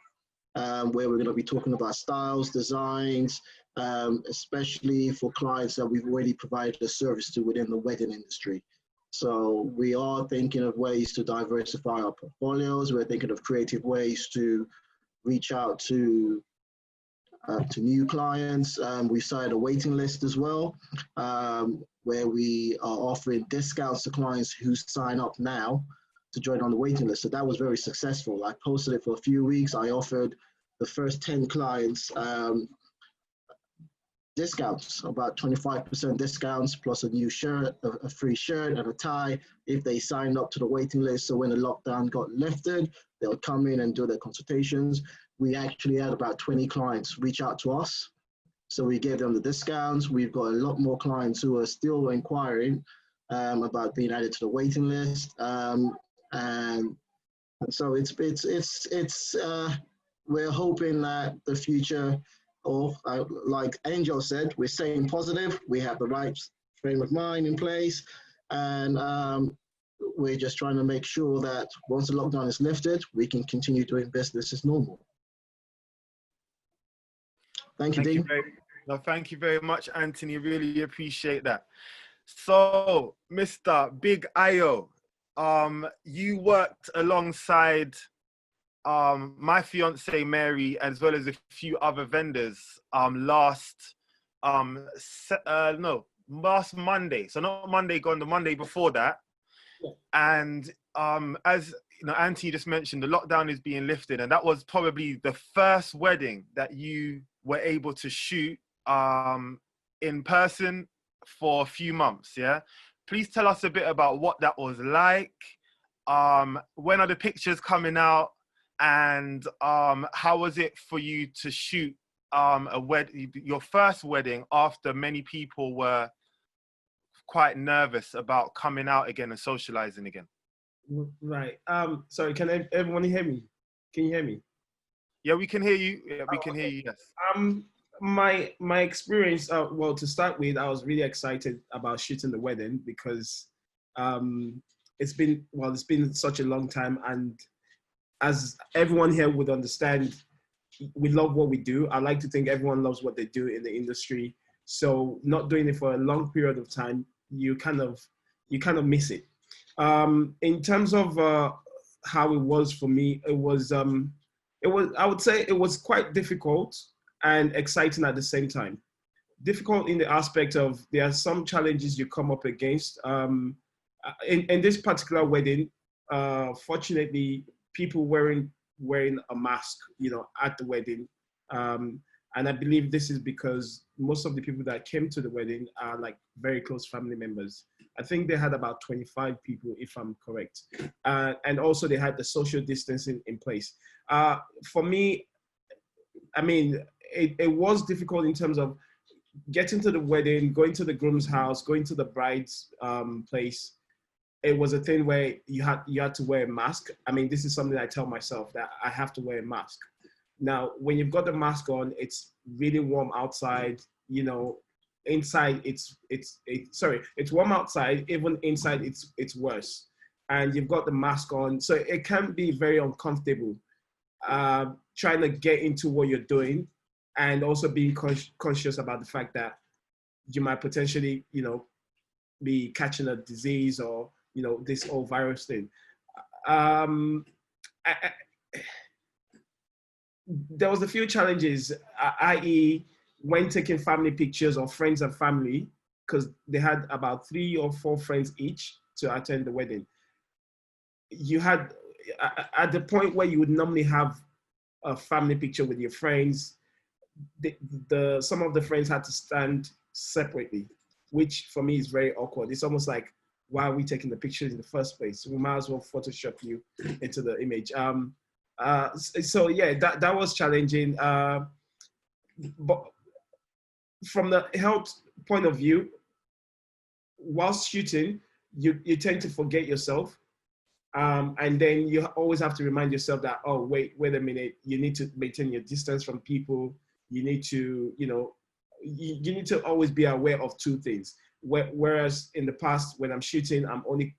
where we're going to be talking about styles, designs, especially for clients that we've already provided a service to within the wedding industry. So we are thinking of ways to diversify our portfolios. We're thinking of creative ways to reach out to new clients. We started a waiting list as well, where we are offering discounts to clients who sign up now to join on the waiting list. So that was very successful. I posted it for a few weeks. I offered the first 10 clients discounts, about 25% discounts, plus a new shirt, a free shirt and a tie if they signed up to the waiting list. So when the lockdown got lifted, they'll come in and do their consultations. We actually had about 20 clients reach out to us. So we gave them the discounts. We've got a lot more clients who are still inquiring about being added to the waiting list. And so we're hoping that the future, or like Angel said, we're staying positive. We have the right frame of mind in place. And we're just trying to make sure that once the lockdown is lifted, we can continue doing business as normal. Thank you, Dean. Thank you very much, Anthony. Really appreciate that. So, Mr. Bigg Ayo, you worked alongside my fiance Mary, as well as a few other vendors last Monday. So not Monday gone, the Monday before that. Yeah. And as you know, Anthony just mentioned, the lockdown is being lifted, and that was probably the first wedding that you were able to shoot in person for a few months. Yeah, please tell us a bit about what that was like. When are the pictures coming out? And how was it for you to shoot your first wedding after many people were quite nervous about coming out again and socializing again? Right. Sorry, can everyone hear me? Can you hear me? Yeah, we can hear you. Yeah, we can hear you, yes. My experience, well, to start with, I was really excited about shooting the wedding because it's been such a long time, and as everyone here would understand, we love what we do. I like to think everyone loves what they do in the industry. So not doing it for a long period of time, you kind of miss it. In terms of how it was for me, I would say it was quite difficult and exciting at the same time. Difficult in the aspect of there are some challenges you come up against. In this particular wedding, fortunately, people wearing a mask, at the wedding. And I believe this is because most of the people that came to the wedding are like very close family members. I think they had about 25 people, if I'm correct. And also they had the social distancing in place. For me, I mean, it was difficult in terms of getting to the wedding, going to the groom's house, going to the bride's place. It was a thing where you had to wear a mask. I mean, this is something I tell myself, that I have to wear a mask. Now, when you've got the mask on, it's really warm outside. Inside it's warm outside. Even inside, it's worse. And you've got the mask on, so it can be very uncomfortable. Trying to get into what you're doing, and also being conscious about the fact that you might potentially, be catching a disease or this whole virus thing. There was a few challenges, i.e. when taking family pictures of friends and family, because they had about 3 or 4 friends each to attend the wedding. You had, at the point where you would normally have a family picture with your friends, some of the friends had to stand separately, which for me is very awkward. It's almost like, why are we taking the pictures in the first place? We might as well Photoshop you into the image. So yeah, that was challenging. But from the health point of view, whilst shooting, you tend to forget yourself. And then you always have to remind yourself that, oh, wait a minute, you need to maintain your distance from people. You need to, you need to always be aware of two things. Whereas in the past, when I'm shooting, I'm only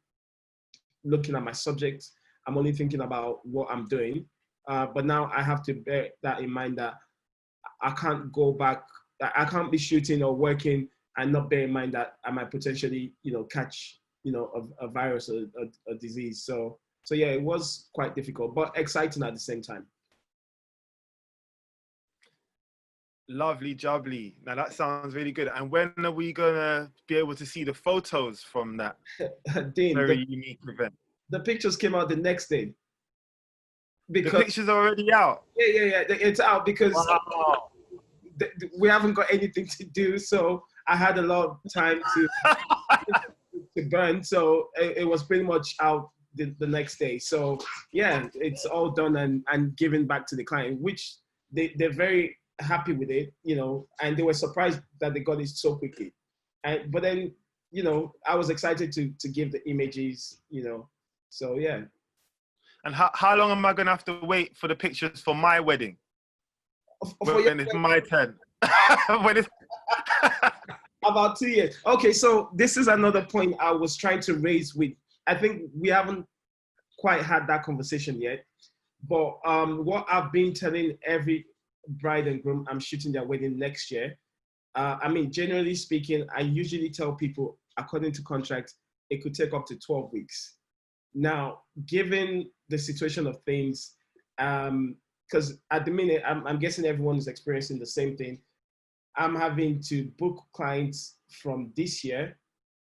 looking at my subject. I'm only thinking about what I'm doing. But now I have to bear that in mind that I can't go back. I can't be shooting or working and not bear in mind that I might potentially, catch, a virus or a disease. So yeah, it was quite difficult, but exciting at the same time. Lovely jubbly. Now that sounds really good. And when are we gonna be able to see the photos from that Dean, very unique event? The pictures came out the next day. Because the pictures are already out. Yeah. It's out because wow. We haven't got anything to do. So I had a lot of time to burn. So it was pretty much out the next day. So yeah, it's all done and given back to the client, which they're very happy with it, and they were surprised that they got it so quickly. But then, I was excited to give the images, so yeah. And how long am I going to have to wait for the pictures for my wedding? When it's my turn. When it's About 2 years. Okay, so this is another point I was trying to raise with, I think we haven't quite had that conversation yet, but what I've been telling every bride and groom I'm shooting their wedding next year, generally speaking, I usually tell people, according to contract, it could take up to 12 weeks. Now, given the situation of things, because at the minute, I'm guessing everyone is experiencing the same thing. I'm having to book clients from this year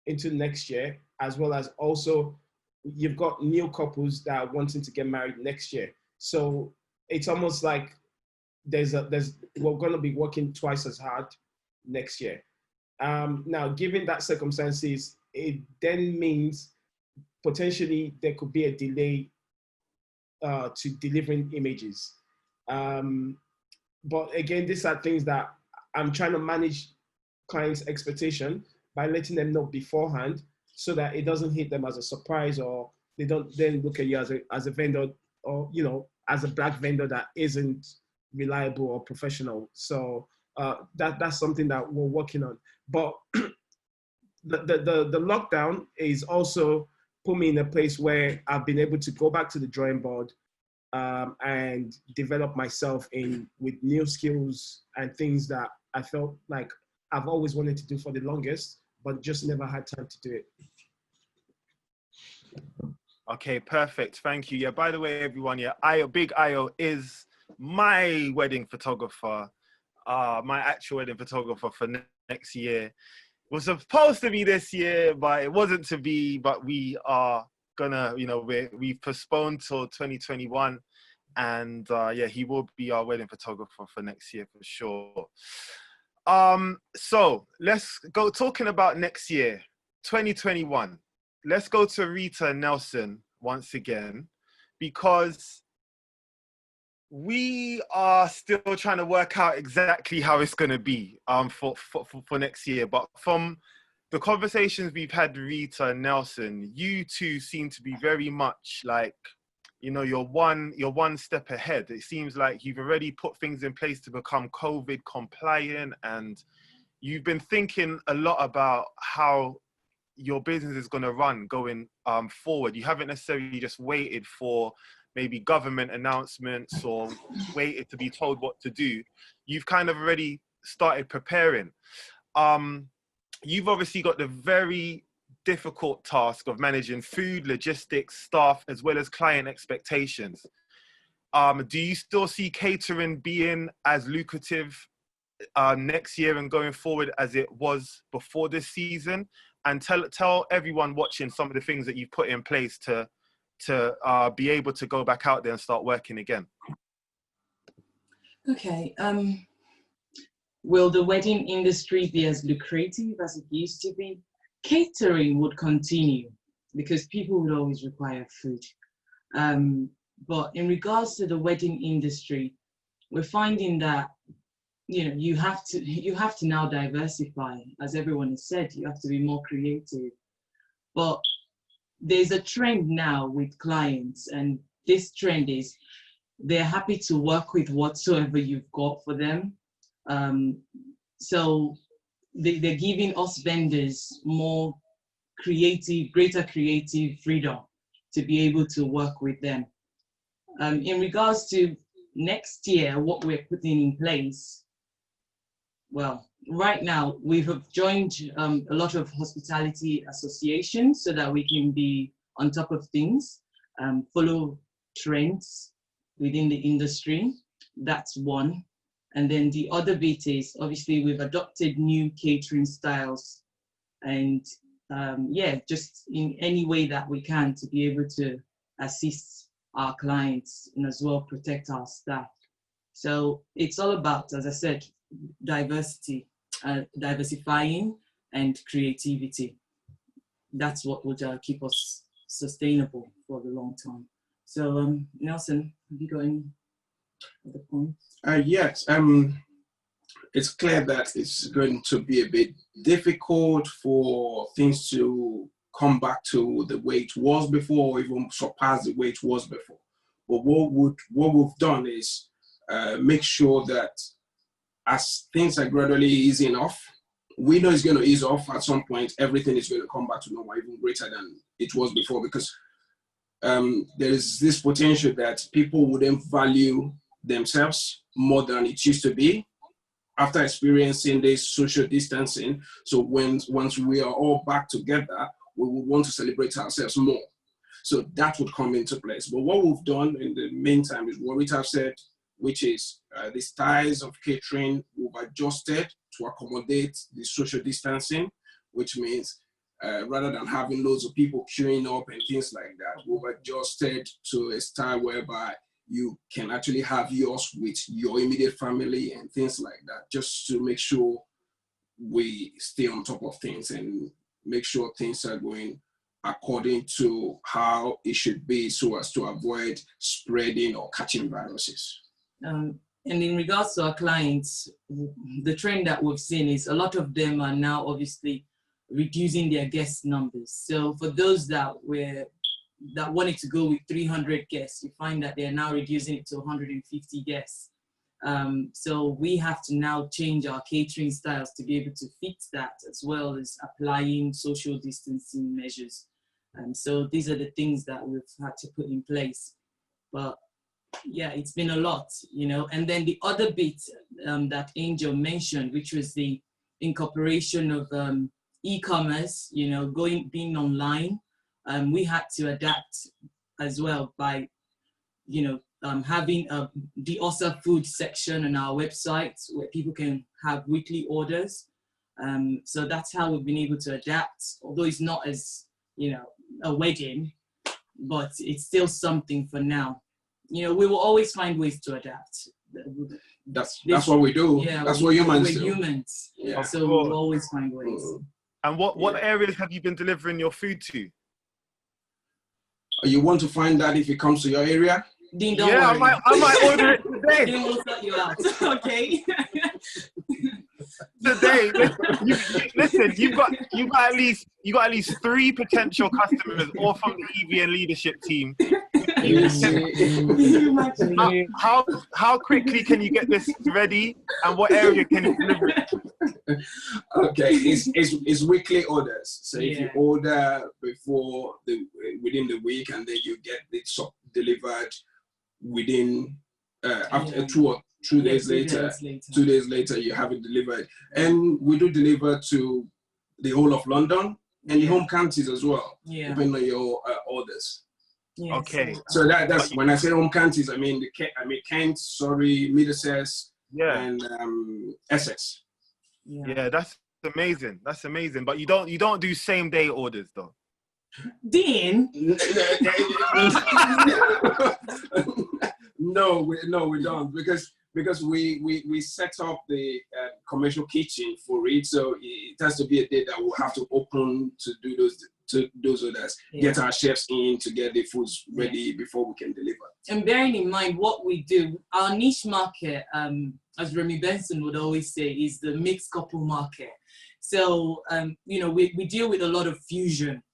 into next year, as well as also you've got new couples that are wanting to get married next year. So it's almost like we're going to be working twice as hard next year. Now, given that circumstances, it then means potentially there could be a delay to delivering images. But again, these are things that I'm trying to manage clients' expectation by letting them know beforehand so that it doesn't hit them as a surprise, or they don't then look at you as a vendor, or, as a black vendor that isn't reliable or professional. So that's something that we're working on. But the lockdown is also put me in a place where I've been able to go back to the drawing board and develop myself with new skills and things that I felt like I've always wanted to do for the longest, but just never had time to do it. Okay, perfect. Thank you. Yeah, by the way, everyone, Bigg Ayo is my wedding photographer, my actual wedding photographer for next year. It was supposed to be this year, but it wasn't to be, but we are gonna, we've postponed till 2021. And he will be our wedding photographer for next year for sure. So let's go talking about next year, 2021. Let's go to Rita and Nelson once again, because we are still trying to work out exactly how it's going to be for next year. But from the conversations we've had, Rita and Nelson, you two seem to be very much like, you're one step ahead. It seems like you've already put things in place to become COVID compliant, and you've been thinking a lot about how your business is going to run going forward. You haven't necessarily just waited for maybe government announcements or waited to be told what to do. You've kind of already started preparing. You've obviously got the very difficult task of managing food, logistics, staff, as well as client expectations. Do you still see catering being as lucrative next year and going forward as it was before this season? And tell everyone watching some of the things that you've put in place to be able to go back out there and start working again. Okay. Will the wedding industry be as lucrative as it used to be? Catering would continue because people would always require food. But in regards to the wedding industry, we're finding that, you have to now diversify. As everyone has said, you have to be more creative. But there's a trend now with clients, and this trend is they're happy to work with whatsoever you've got for them. So they're giving us vendors more greater creative freedom to be able to work with them. In regards to next year, what we're putting in place, well, right now we have joined a lot of hospitality associations so that we can be on top of things, follow trends within the industry. That's one. And then the other bit is, obviously, we've adopted new catering styles, and just in any way that we can to be able to assist our clients and as well protect our staff. So it's all about, as I said, diversifying and creativity. That's what would keep us sustainable for the long term. So Nelson, have you got any other points? Yes, it's clear that it's going to be a bit difficult for things to come back to the way it was before, or even surpass the way it was before. But what we've done is make sure that as things are gradually easing off, we know it's going to ease off at some point. Everything is going to come back to normal, even greater than it was before, because there is this potential that people wouldn't value themselves more than it used to be after experiencing this social distancing. So once we are all back together, we would want to celebrate ourselves more. So that would come into place. But what we've done in the meantime is what Rita said, which is the styles of catering we've adjusted to accommodate the social distancing, which means rather than having loads of people queuing up and things like that, we've adjusted to a style whereby you can actually have yours with your immediate family and things like that, just to make sure we stay on top of things and make sure things are going according to how it should be, so as to avoid spreading or catching viruses. And in regards to our clients, the trend that we've seen is a lot of them are now obviously reducing their guest numbers. So for those that wanted to go with 300 guests, you find that they're now reducing it to 150 guests. So we have to now change our catering styles to be able to fit that, as well as applying social distancing measures. So these are the things that we've had to put in place. But yeah, it's been a lot, you know. And then the other bit that Angel mentioned, which was the incorporation of e-commerce, you know, being online. We had to adapt as well by, you know, having a DEOSA food section on our website where people can have weekly orders. So that's how we've been able to adapt, although it's not as, you know, a wedding, but it's still something for now. You know, we will always find ways to adapt. That's what we do. Yeah, that's what humans do. We're humans, yeah. So we'll always find ways. And what areas have you been delivering your food to? You want to find out if it comes to your area? Dean, don't yeah, worry. I might order it today. Dean will sort you out. Okay. Today, listen. You've got at least 3 potential customers, all from the EVN leadership team. How quickly can you get this ready, and what area can you deliver it? Okay, it's weekly orders. So if you order within the week, and then you get it delivered within after 2 days later. 2 days later, you have it delivered. And we do deliver to the whole of London and the home counties as well, depending on your orders. Yes. Okay. So that's when I say home counties, I mean Kent, Surrey, Middlesex, and Essex. Yeah, that's amazing. That's amazing. But you don't do same day orders though. Dean. No, we don't, because we set up the commercial kitchen for it, so it has to be a day that we'll have to open to do those orders, get our chefs in to get the foods ready before we can deliver. And bearing in mind what we do, our niche market, as Remy Benson would always say, is the mixed couple market. So you know, we deal with a lot of fusion.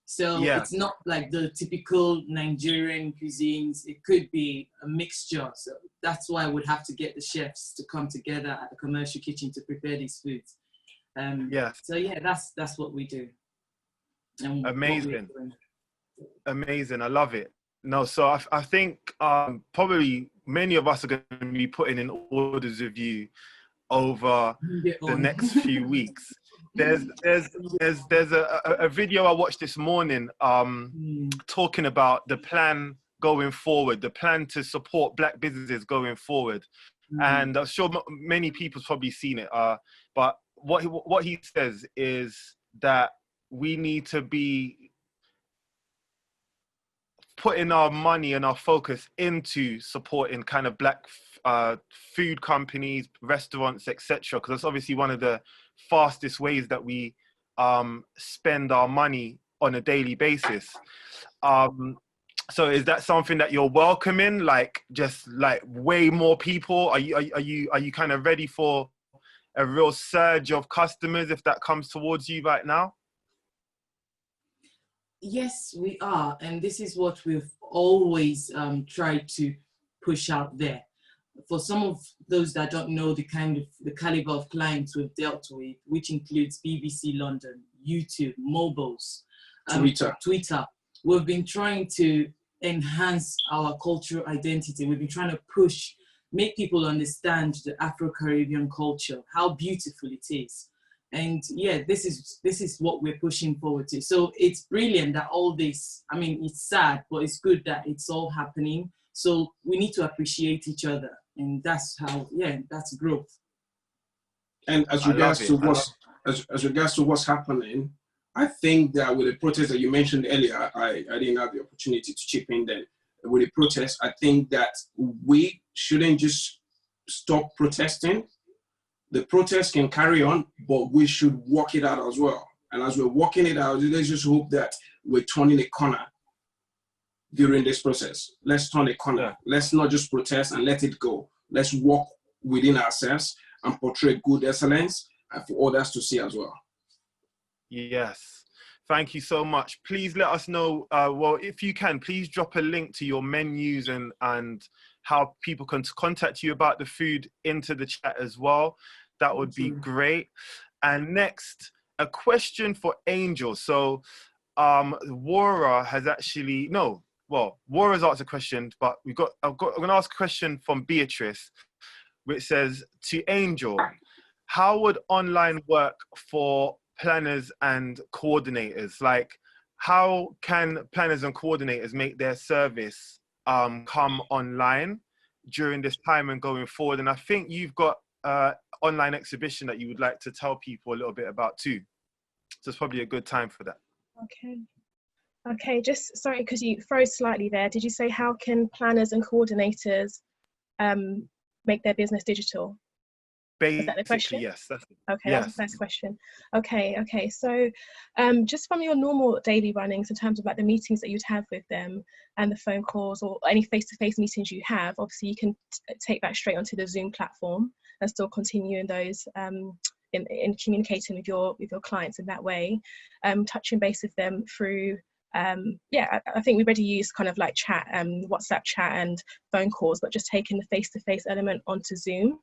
So it's not like the typical Nigerian cuisines. It could be a mixture. So that's why I would have to get the chefs to come together at the commercial kitchen to prepare these foods. So yeah, that's what we do. And amazing. Amazing. I love it. No, so I think probably many of us are going to be putting in orders with you over the next few weeks. There's a video I watched this morning talking about the plan going forward, the plan to support Black businesses going forward. And I'm sure many people's probably seen it. But what he says is that we need to be putting our money and our focus into supporting kind of Black food companies, restaurants, etc. Because that's obviously one of the fastest ways that we spend our money on a daily basis. So is that something that you're welcoming? Like just like way more people? Are you kind of ready for a real surge of customers if that comes towards you right now? Yes, we are. And this is what we've always tried to push out there. For some of those that don't know the caliber of clients we've dealt with, which includes BBC London, YouTube, mobiles, Twitter, we've been trying to enhance our cultural identity. We've been trying to make people understand the Afro-Caribbean culture, how beautiful it is. And yeah, this is what we're pushing forward to. So it's brilliant that all this, I mean, it's sad, but it's good that it's all happening. So we need to appreciate each other. And that's how, that's growth. And as regards to what's happening, I think that with the protest that you mentioned earlier, I didn't have the opportunity to chip in then. With the protest, I think that we shouldn't just stop protesting. The protest can carry on, but we should walk it out as well. And as we're walking it out, let's just hope that we're turning a corner during this process. Let's turn a corner. Yeah. Let's not just protest and let it go. Let's walk within ourselves and portray good excellence and for others to see as well. Yes. Thank you so much. Please let us know, well, if you can, please drop a link to your menus and how people can contact you about the food into the chat as well. That would be great. And next, a question for Angel. So Wara has actually, Wara's asked a question, but I'm going to ask a question from Beatrice, which says, to Angel, how would online work for planners and coordinators? Like, how can planners and coordinators make their service come online during this time and going forward? And I think you've got online exhibition that you would like to tell people a little bit about too. So it's probably a good time for that. Okay, just sorry, because you froze slightly there. Did you say how can planners and coordinators make their business digital? Is that the question? Yes. Okay, yes. That's the first question. Okay. So just from your normal daily runnings in terms of like the meetings that you'd have with them and the phone calls or any face-to-face meetings you have, obviously you can take that straight onto the Zoom platform and still continue in those in communicating with your clients in that way, touching base with them through I think we already use kind of like chat, WhatsApp chat and phone calls, but just taking the face-to-face element onto Zoom.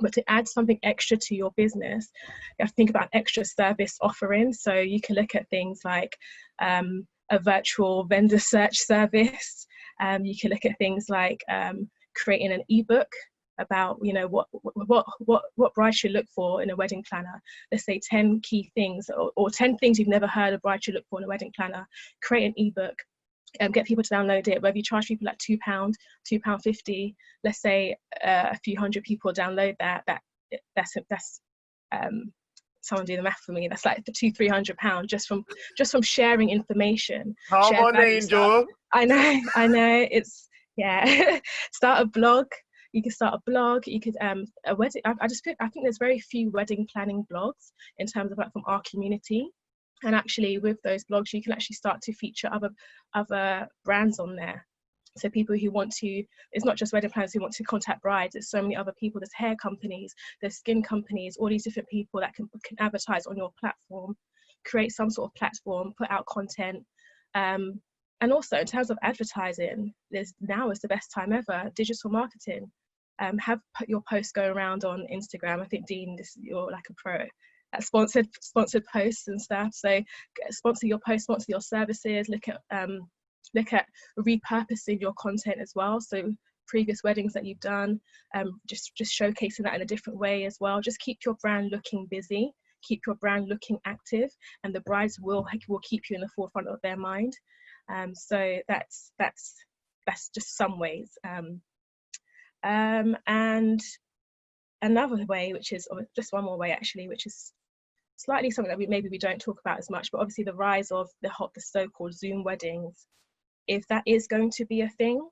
But to add something extra to your business, you have to think about extra service offering. So you can look at things like a virtual vendor search service. You can look at things like creating an ebook about, you know, what bride should look for in a wedding planner. Let's say 10 key things or 10 things you've never heard a bride should look for in a wedding planner. Create an ebook. Get people to download it. Whether you charge people like £2, £2.50, let's say a few hundred people download that's someone do the math for me. That's like for £200-300 just from sharing information. Come on, Angel. I know. It's start a blog. You can start a blog. You could a wedding. I think there's very few wedding planning blogs in terms of like from our community. And actually with those blogs, you can actually start to feature other brands on there. So people who want to, it's not just wedding planners who want to contact brides, there's so many other people, there's hair companies, there's skin companies, all these different people that can advertise on your platform, create some sort of platform, put out content, And also in terms of advertising, now is the best time ever. Digital marketing. Have put your posts go around on Instagram. I think Dean, you're like a pro at sponsored posts and stuff. So sponsor your posts, sponsor your services. Look at repurposing your content as well. So previous weddings that you've done, just showcasing that in a different way as well. Just keep your brand looking busy, keep your brand looking active, and the brides will keep you in the forefront of their mind. So that's just some ways. And another way, which is just one more way actually, which is slightly something that maybe we don't talk about as much, but obviously the rise of the so-called Zoom weddings. If that is going to be a thing,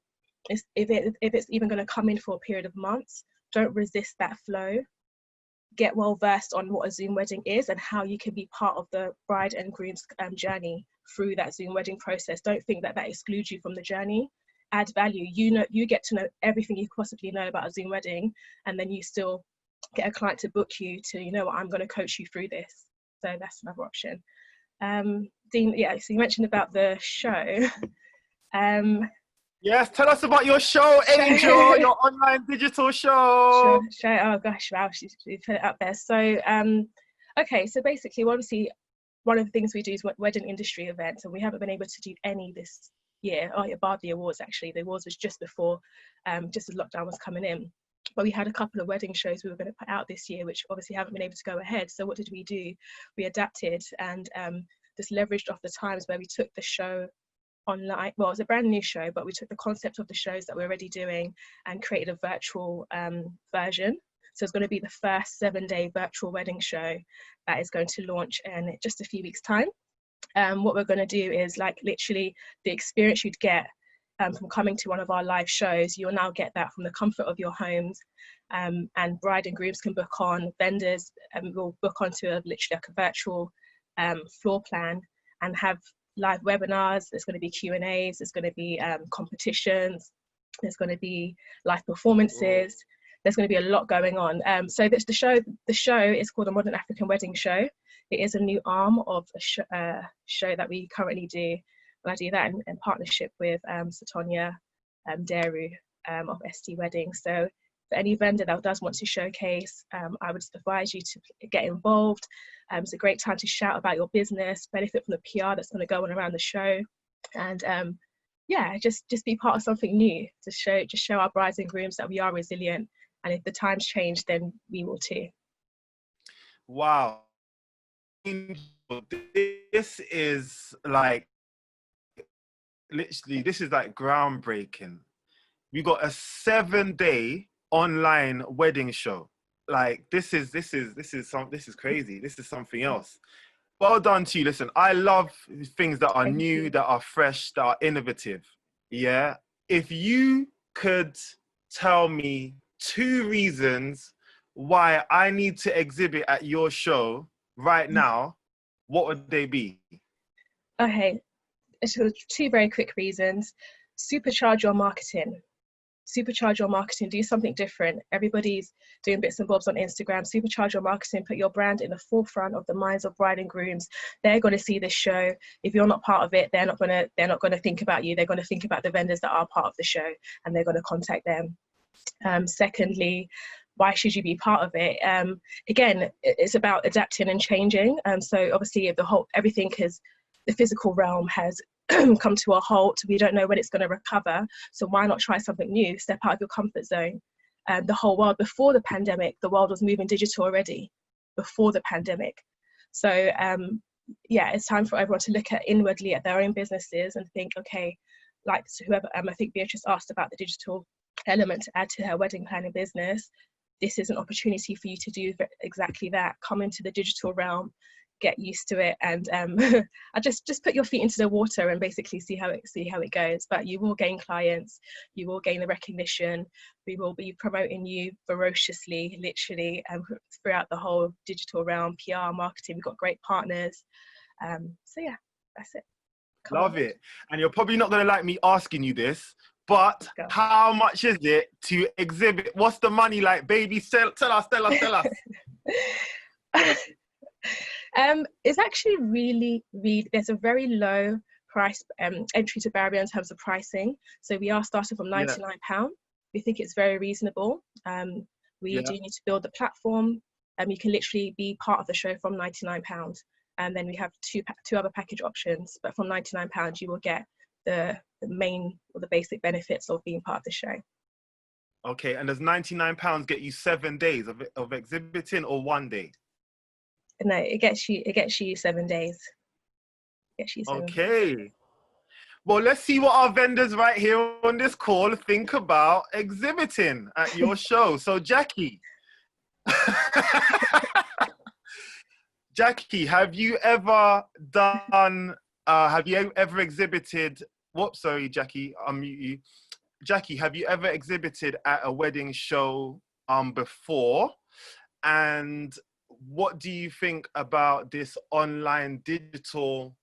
if it's even going to come in for a period of months, don't resist that flow. Get well versed on what a Zoom wedding is and how you can be part of the bride and groom's journey through that Zoom wedding process. Don't think that excludes you from the journey. Add value. You get to know everything you possibly know about a Zoom wedding, and then you still get a client to book you to, you know what, I'm going to coach you through this. So that's another option. Dean, yeah, so you mentioned about the show. Yes, tell us about your show, Angel, your online digital show. Show. Oh gosh, wow, she put it up there. So, okay, so basically, obviously, one of the things we do is wedding industry events, and we haven't been able to do any this year. Oh yeah, bar the awards actually. The awards was just before, just as lockdown was coming in. But we had a couple of wedding shows we were going to put out this year, which obviously haven't been able to go ahead. So what did we do? We adapted and just leveraged off the times where we took the show online. Well, it's a brand new show, but we took the concept of the shows that we're already doing and created a virtual version. So it's going to be the first 7-day virtual wedding show that is going to launch in just a few weeks' time. What we're going to do is like literally the experience you'd get from coming to one of our live shows, you'll now get that from the comfort of your homes, and bride and grooms can book on, vendors will book onto literally like a virtual floor plan and have live webinars. There's going to be Q&As, there's going to be competitions, there's going to be live performances. There's going to be a lot going on. So that's the show is called a Modern African Wedding Show. It is a new arm of a show that we currently do. And I do that in partnership with Satonya Deru of ST Weddings. So for any vendor that does want to showcase, I would advise you to get involved. It's a great time to shout about your business, benefit from the PR that's going to go on around the show, and yeah, just be part of something new to show our brides and grooms that we are resilient, and if the times change, then we will too. Wow, this is like literally, this is like groundbreaking. We got a 7-day online wedding show. Like this is crazy. This is something else. Well done to you. Listen, I love things that are new, that are fresh, that are innovative. Yeah. If you could tell me 2 reasons why I need to exhibit at your show right now, what would they be? Okay, so 2 very quick reasons. Supercharge your marketing. Supercharge your marketing, do something different. Everybody's doing bits and bobs on Instagram. Supercharge your marketing, put your brand in the forefront of the minds of bride and grooms. They're going to see this show. If you're not part of it, they're not going to think about you. They're going to think about the vendors that are part of the show, and they're going to contact them. Secondly, why should you be part of it? Again, it's about adapting and changing. So obviously, if everything is, the physical realm has come to a halt, we don't know when it's going to recover. So why not try something new? Step out of your comfort zone. The whole world, before the pandemic, the world was moving digital already, before the pandemic. So yeah, it's time for everyone to look inwardly at their own businesses and think, okay, like whoever, I think Beatrice asked about the digital element to add to her wedding planning business. This is an opportunity for you to do exactly that. Come into the digital realm, get used to it, and I just put your feet into the water and basically see how it goes. But you will gain clients, you will gain the recognition. We will be promoting you ferociously, literally, throughout the whole digital realm, PR, marketing. We've got great partners. So yeah, that's it. Love it. And you're probably not going to like me asking you this, but how much is it to exhibit? What's the money like, baby? Tell us. It's actually really, there's a very low price entry to barrier in terms of pricing. So we are starting from £99. We think it's very reasonable. We do need to build the platform. You can literally be part of the show from £99. And then we have two other package options, but from £99 you will get the main or the basic benefits of being part of the show. Okay, and does £99 get you 7 days of exhibiting or 1 day? No, it gets you 7 days. Okay. Well, let's see what our vendors right here on this call think about exhibiting at your show. So, Jacqui. Jacqui, have you ever exhibited, sorry, Jacqui, unmute you. Jacqui, have you ever exhibited at a wedding show before? And what do you think about this online digital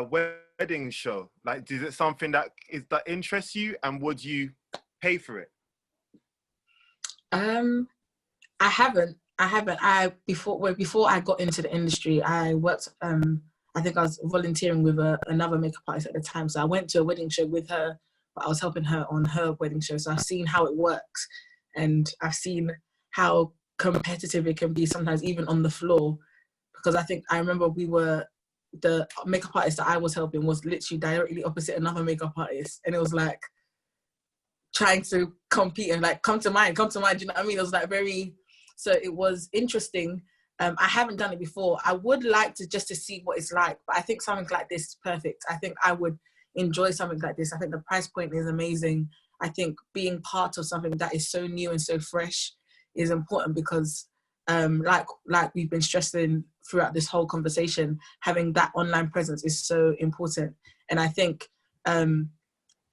wedding show? Like, is it something that interests you, and would you pay for it? I haven't. Before I got into the industry, I worked. I think I was volunteering with another makeup artist at the time. So I went to a wedding show with her, but I was helping her on her wedding show. So I've seen how it works, and I've seen how competitive it can be sometimes, even on the floor. Because I remember the makeup artist that I was helping was literally directly opposite another makeup artist, and it was like trying to compete and like come to mind. You know what I mean? It was like so it was interesting. I haven't done it before. I would like to just to see what it's like, but I think something like this is perfect. I think I would enjoy something like this. I think the price point is amazing. I think being part of something that is so new and so fresh is important because like we've been stressing throughout this whole conversation, having that online presence is so important. And I think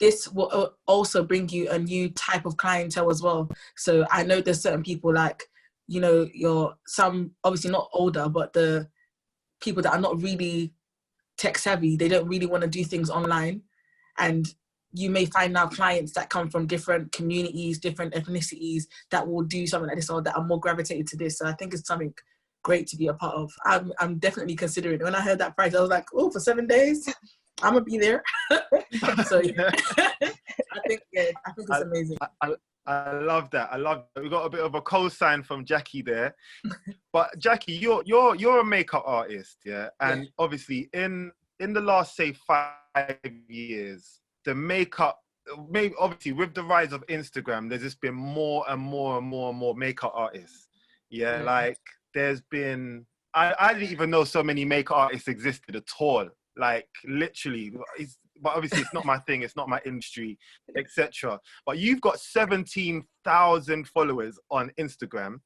this will also bring you a new type of clientele as well. So I know there's certain people like, you know, some obviously not older, but the people that are not really tech savvy, they don't really want to do things online. And you may find now clients that come from different communities, different ethnicities that will do something like this or that are more gravitated to this. So I think it's something great to be a part of. I'm definitely considering it. When I heard that price, I was like, oh, for 7 days, I'm gonna be there. So yeah. I think it's amazing. I love that. We got a bit of a co-sign from Jacqui there. But Jacqui, you're a makeup artist, yeah? And obviously in the last, say, 5 years, the makeup, maybe obviously with the rise of Instagram, there's just been more and more and more and more makeup artists. Yeah, like there's been, I didn't even know so many makeup artists existed at all. Like literally, but obviously it's not my thing, it's not my industry, etc. But you've got 17,000 followers on Instagram,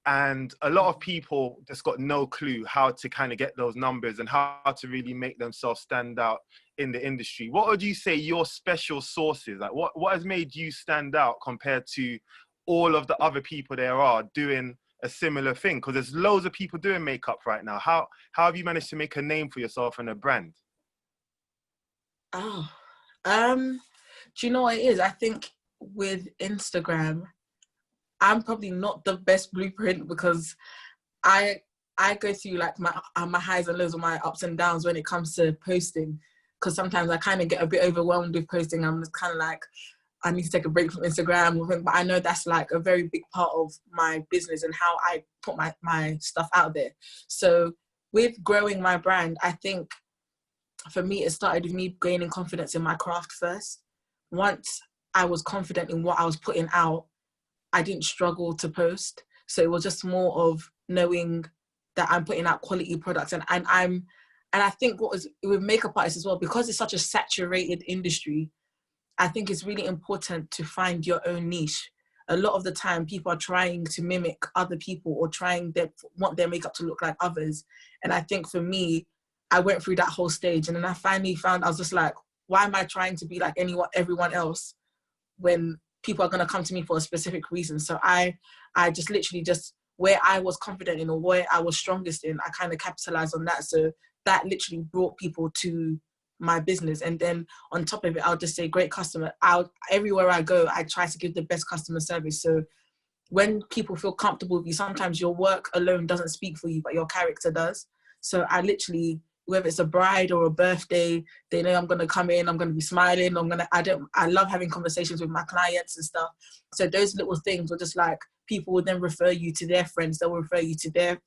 and a lot of people just got no clue how to kind of get those numbers and how to really make themselves stand out in the industry. What would you say your special sauce is? Like what has made you stand out compared to all of the other people there are doing a similar thing? Because there's loads of people doing makeup right now. How have you managed to make a name for yourself and a brand? Do you know what it is? I think with Instagram, I'm probably not the best blueprint because I go through like my highs and lows and my ups and downs when it comes to posting. Because sometimes I kind of get a bit overwhelmed with posting. I'm just kind of like, I need to take a break from Instagram. But I know that's like a very big part of my business and how I put my stuff out there. So with growing my brand, I think for me, it started with me gaining confidence in my craft first. Once I was confident in what I was putting out, I didn't struggle to post. So it was just more of knowing that I'm putting out quality products. And I think what was with makeup artists as well, because it's such a saturated industry, I think it's really important to find your own niche. A lot of the time people are trying to mimic other people or want their makeup to look like others. And I think for me, I went through that whole stage and then I finally found, I was just like, why am I trying to be like everyone else when people are going to come to me for a specific reason? So I just literally where I was confident in or where I was strongest in, I kind of capitalized on that. So that literally brought people to my business. And then on top of it, I'll just say great customer. Everywhere I go, I try to give the best customer service. So when people feel comfortable with you, sometimes your work alone doesn't speak for you, but your character does. So I literally whether it's a bride or a birthday, they know I'm going to come in, I'm going to be smiling, I love having conversations with my clients and stuff. So those little things were just like, people would then refer you to their friends, they'll refer you to their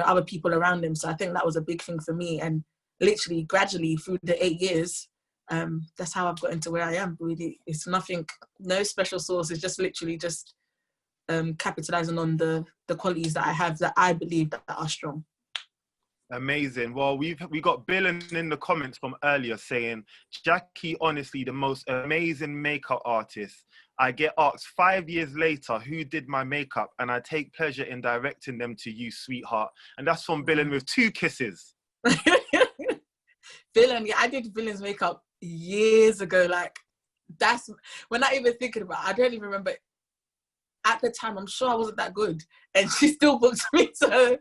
other people around them. So I think that was a big thing for me. And literally, gradually, through the 8 years, that's how I've got into where I am. Really, it's nothing, no special sauce. It's just literally just capitalizing on the qualities that I have that I believe that are strong. Amazing. Well, we got Bill in the comments from earlier saying, Jacqui, honestly, the most amazing makeup artist. I get asked 5 years later who did my makeup, and I take pleasure in directing them to you, sweetheart. And that's from Bill with 2 kisses. Villain, yeah, I did Villain's makeup years ago. Like, that's, when I even thinking about it, I don't even remember. At the time, I'm sure I wasn't that good, and she still booked me. So,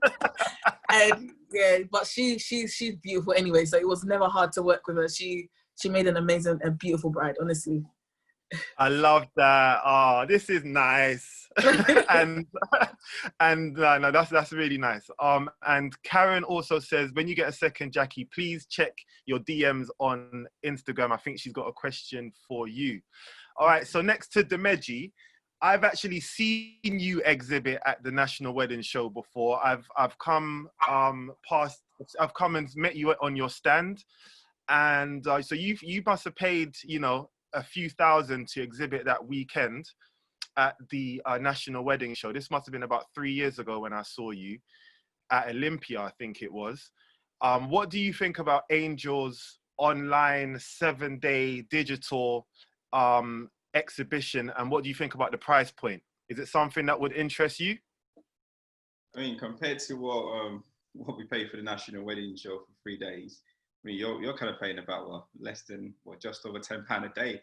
and yeah, but she's beautiful anyway. So it was never hard to work with her. She made an amazing, a beautiful bride, honestly. I love that. Oh, this is nice. and no, that's really nice. And Karen also says, when you get a second, Jacqui, please check your DMs on Instagram. I think she's got a question for you. All right. So next to Dimeji, I've actually seen you exhibit at the National Wedding Show before. I've come and met you on your stand, and so you must have paid, a few thousand to exhibit that weekend at the National Wedding Show. This must have been about 3 years ago when I saw you at Olympia, I think it was. What do you think about Angel's online 7-day digital exhibition, and what do you think about the price point? Is it something that would interest you? I mean, compared to what we pay for the National Wedding Show for 3 days, I mean, you're kind of paying about less than just over £10 a day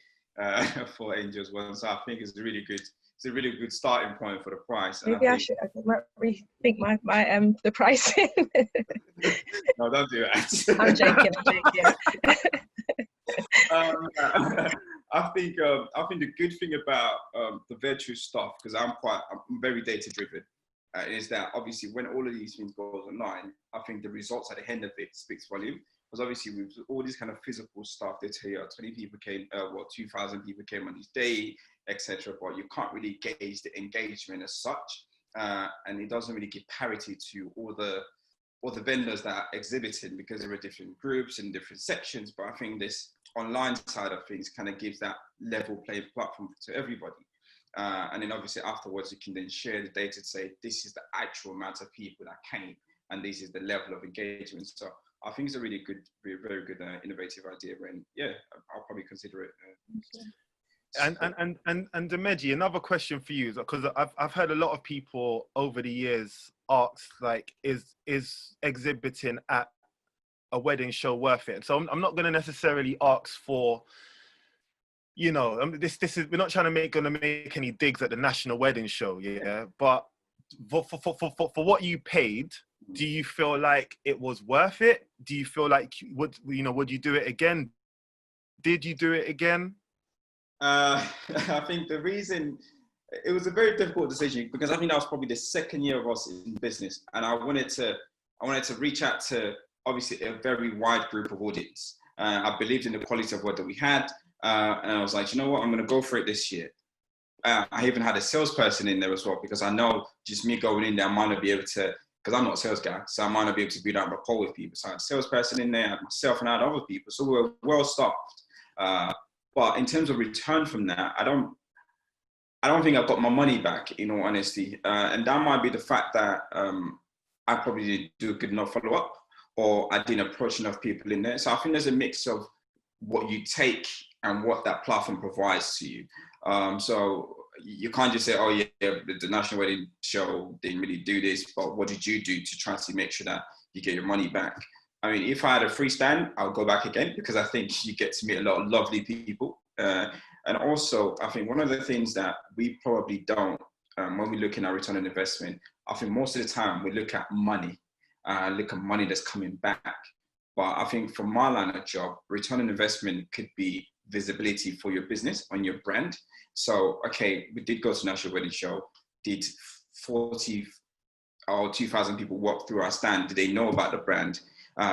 for Angel's one. So I think it's a really good starting point for the price. And maybe I might rethink my the pricing. No, don't do that. I'm joking. I think the good thing about the virtual stuff, because I'm very data driven, is that obviously when all of these things go online, I think the results at the end of it speaks volume. Because obviously with all these kind of physical stuff, they tell you 20 people came, 2,000 people came on this day, etc. But you can't really gauge the engagement as such, and it doesn't really give parity to all the vendors that are exhibiting, because there are different groups and different sections. But I think this online side of things kind of gives that level playing platform to everybody. And then obviously afterwards, you can then share the data to say, this is the actual amount of people that came, and this is the level of engagement. So I think it's a really good, very good, innovative idea. And yeah, I'll probably consider it. And Dimeji, another question for you, because I've heard a lot of people over the years ask, like, is exhibiting at a wedding show worth it? So I'm not going to necessarily ask for, this is, we're not trying to make any digs at the National Wedding Show, yeah. But for what you paid, do you feel like it was worth it? Do you feel like would you do it again? Did you do it again? I think the reason, it was a very difficult decision, because I think that was probably the second year of us in business, and I wanted to reach out to obviously a very wide group of audience. I believed in the quality of work that we had, and I was like, you know what, I'm going to go for it this year. I even had a salesperson in there as well, because I know just me going in there, I might not be able to, because I'm not a sales guy, so I might not be able to build out rapport with people. So I had a salesperson in there, I had myself, and I had other people. So we were well staffed. But in terms of return from that, I don't think I've got my money back, in all honesty. And that might be the fact that I probably didn't do a good enough follow-up, or I didn't approach enough people in there. So I think there's a mix of what you take and what that platform provides to you. So you can't just say, oh yeah, the National Wedding Show didn't really do this, but what did you do to try to make sure that you get your money back? I mean, if I had a free stand, I'll go back again, because I think you get to meet a lot of lovely people. And also, I think one of the things that we probably don't, when we look at our return on investment, I think most of the time we look at money that's coming back. But I think for my line of job, return on investment could be visibility for your business on your brand. So, okay, we did go to National Wedding Show, did 40 or 2,000 people walk through our stand. Did they know about the brand?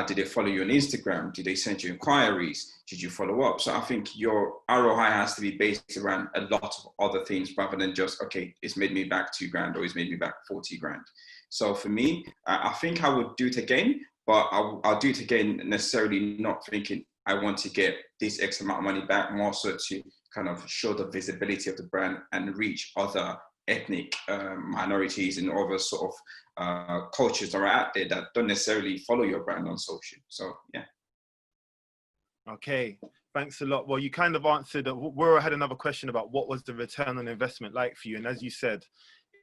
Did they follow you on Instagram? Did they send you inquiries? Did you follow up? So I think your ROI has to be based around a lot of other things rather than just, okay, it's made me back $2,000 or it's made me back 40 grand. So for me, I think I would do it again, but I'll do it again necessarily not thinking I want to get this X amount of money back, more so to kind of show the visibility of the brand and reach other ethnic minorities and other sort of cultures that are out there that don't necessarily follow your brand on social. So yeah. Okay, thanks a lot. Well, you kind of answered. We had another question about what was the return on investment like for you, and as you said,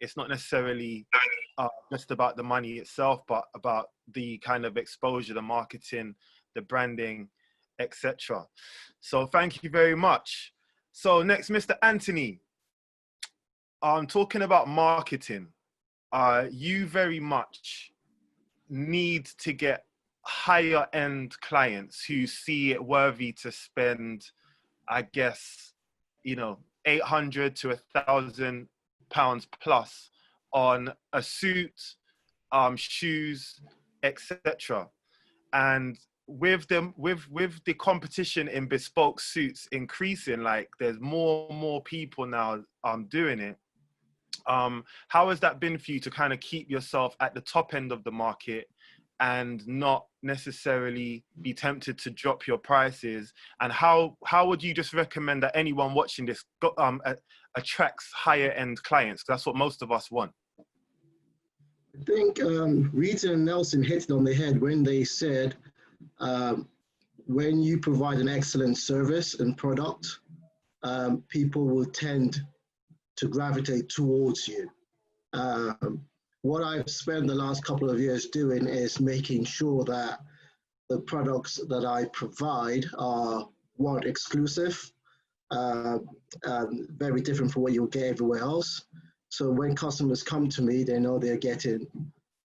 it's not necessarily just about the money itself, but about the kind of exposure, the marketing, the branding, etc. So thank you very much. So next, Mr. Anthony. Talking about marketing, you very much need to get higher end clients who see it worthy to spend, I guess, you know, 800 to £1,000 plus on a suit, shoes, etc. And with the competition in bespoke suits increasing, like there's more and more people now doing it. How has that been for you to kind of keep yourself at the top end of the market and not necessarily be tempted to drop your prices? And how would you just recommend that anyone watching this attracts higher end clients? 'Cause that's what most of us want. I think Rita and Nelson hit it on the head when they said, when you provide an excellent service and product, people will tend to gravitate towards you. What I've spent the last couple of years doing is making sure that the products that I provide are, one, exclusive, very different from what you'll get everywhere else. So when customers come to me, they know they're getting,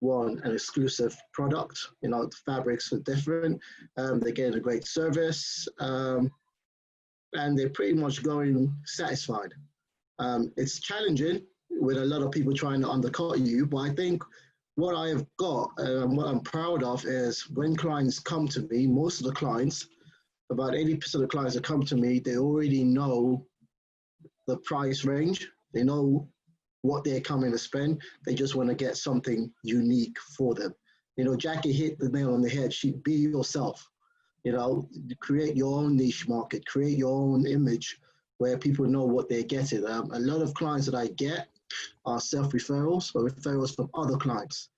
one, an exclusive product, you know, the fabrics are different, they're getting a great service, and they're pretty much going satisfied. It's challenging with a lot of people trying to undercut you, but I think what I have got and what I'm proud of is when clients come to me, most of the clients, about 80% of the clients that come to me, they already know the price range. They know what they're coming to spend. They just want to get something unique for them. You know, Jacqui hit the nail on the head. Be yourself. You know, create your own niche market, create your own image where people know what they're getting. A lot of clients that I get are self-referrals or referrals from other clients.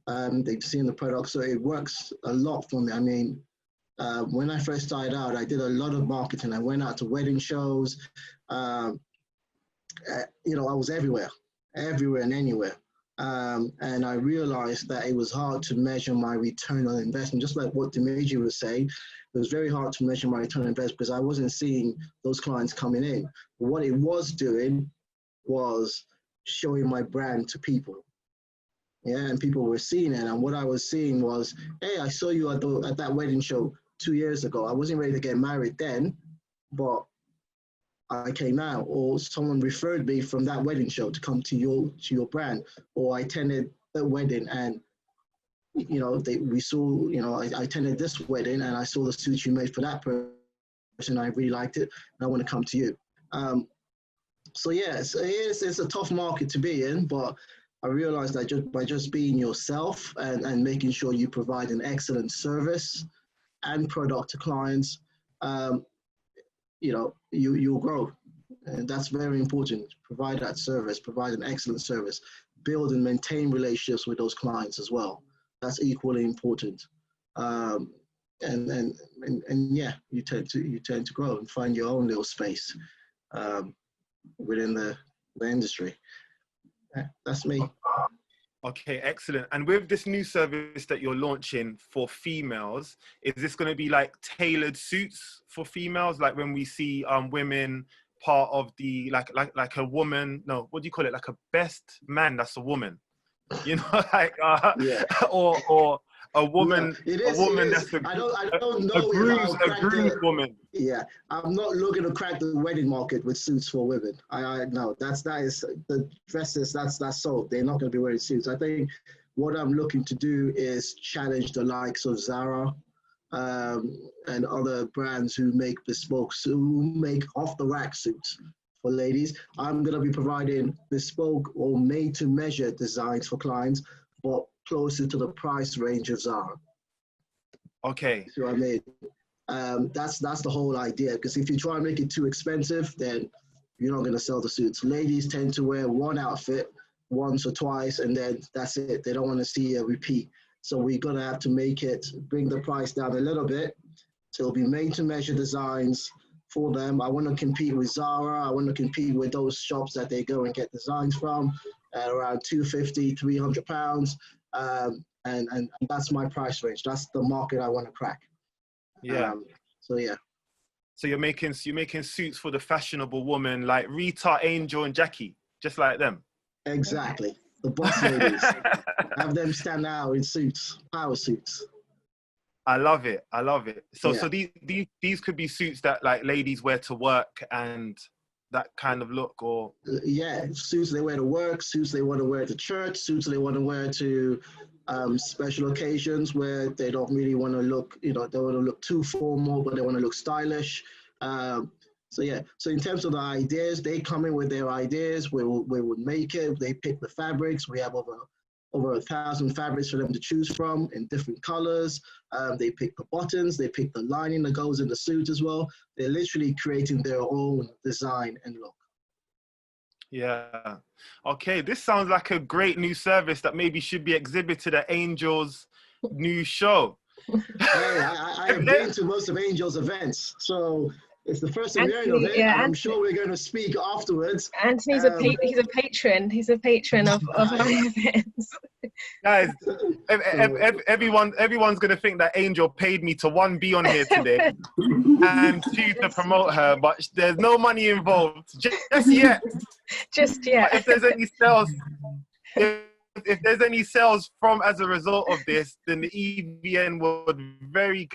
They've seen the product, so it works a lot for me. I mean, when I first started out, I did a lot of marketing. I went out to wedding shows. You know, I was everywhere and anywhere. And I realized that it was hard to measure my return on investment, just like what Dimeji was saying. It was very hard to measure my return on investment because I wasn't seeing those clients coming in. But what it was doing was showing my brand to people. Yeah, and people were seeing it. And what I was seeing was, hey, I saw you at that wedding show 2 years ago. I wasn't ready to get married then, but I came out, or someone referred me from that wedding show to come to your brand, or I attended the wedding and, you know, we saw, you know, I attended this wedding and I saw the suit you made for that person. I really liked it and I want to come to you. So yes, it's a tough market to be in, but I realized that by just being yourself and making sure you provide an excellent service and product to clients, you know, you'll grow. And that's very important. Provide that service, provide an excellent service, build and maintain relationships with those clients as well. That's equally important. And yeah, you tend to grow and find your own little space within the industry. That's me. Okay, excellent. And with this new service that you're launching for females, is this going to be like tailored suits for females? Like when we see women part of the, like a woman, no, what do you call it? Like a best man, that's a woman, you know, like, yeah. or a woman, yeah, it is, a woman that's a, I don't know a groom's woman. Yeah, I'm not looking to crack the wedding market with suits for women. I know that is the dresses, that's sold. They're not going to be wearing suits. I think what I'm looking to do is challenge the likes of Zara and other brands who make bespoke, who make off-the-rack suits for ladies. I'm going to be providing bespoke or made-to-measure designs for clients, but closer to the price range of Zara. Okay. See what I mean? That's the whole idea, because if you try and make it too expensive, then you're not going to sell the suits. Ladies tend to wear one outfit once or twice, and then that's it. They don't want to see a repeat. So we're going to have to make it, bring the price down a little bit. So it'll be made-to-measure designs for them. I want to compete with Zara. I want to compete with those shops that they go and get designs from at around £250, £300. And that's my price range. That's the market I want to crack. Yeah. So yeah. So you're making suits for the fashionable woman like Rita, Angel, and Jacqui, just like them. Exactly. The boss ladies. Have them stand out in suits, power suits. I love it. I love it. So Yeah. so these could be suits that like ladies wear to work and that kind of look, or yeah, suits they wear to work, suits they want to wear to church, suits they want to wear to special occasions where they don't really want to look, they want to look too formal, but they want to look stylish. So yeah, so in terms of the ideas, they come in with their ideas. We would make it. They pick the fabrics. We have over 1,000 fabrics for them to choose from in different colors. They pick the buttons. They pick the lining that goes in the suit as well. They're literally creating their own design and look. yeah. Okay, this sounds like a great new service that maybe should be exhibited at Angel's new show. Hey, I have been to most of Angel's events, so it's the first time hearing of it. Yeah, and I'm sure we're going to speak afterwards. Anthony's he's a patron. He's a patron of our events. Guys, everyone's gonna think that Angel paid me to one, be on here today, and two, to promote her, but there's no money involved just yet. Just yet. But if there's any sales, if there's any sales from as a result of this, then the EVN would very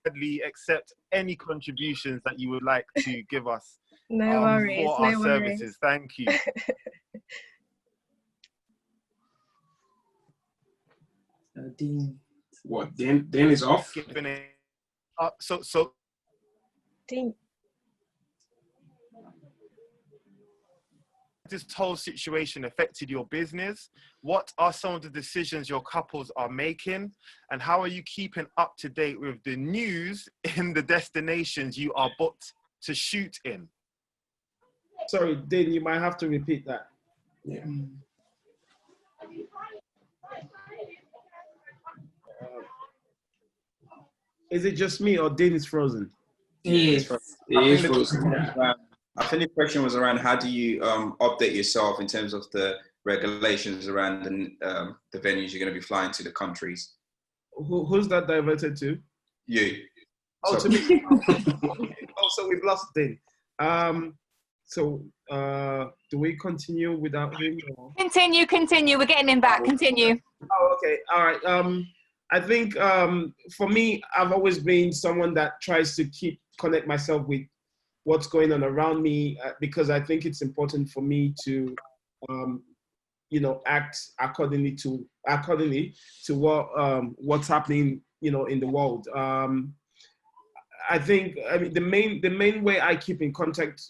gladly accept any contributions that you would like to give us. No worries. For our no services. worries. Thank you. Dean. What? Dean is off. So Dean. this whole situation affected your business? What are some of the decisions your couples are making? And how are you keeping up to date with the news in the destinations you are booked to shoot in? Sorry, Dean, you might have to repeat that. Yeah. Is it just me or Dean is frozen? Yes. I think the question was around how do you update yourself in terms of the regulations around the venues you're going to be flying to, the countries. Who's that diverted to? You. Oh, so, to me. Oh, so we've lost Dean. Do we continue without him? Or? Continue. We're getting him back. Continue. Oh, okay. All right. I think for me, I've always been someone that tries to connect myself with what's going on around me because I think it's important for me to, act accordingly to what's happening, in the world. I think the main way I keep in contact,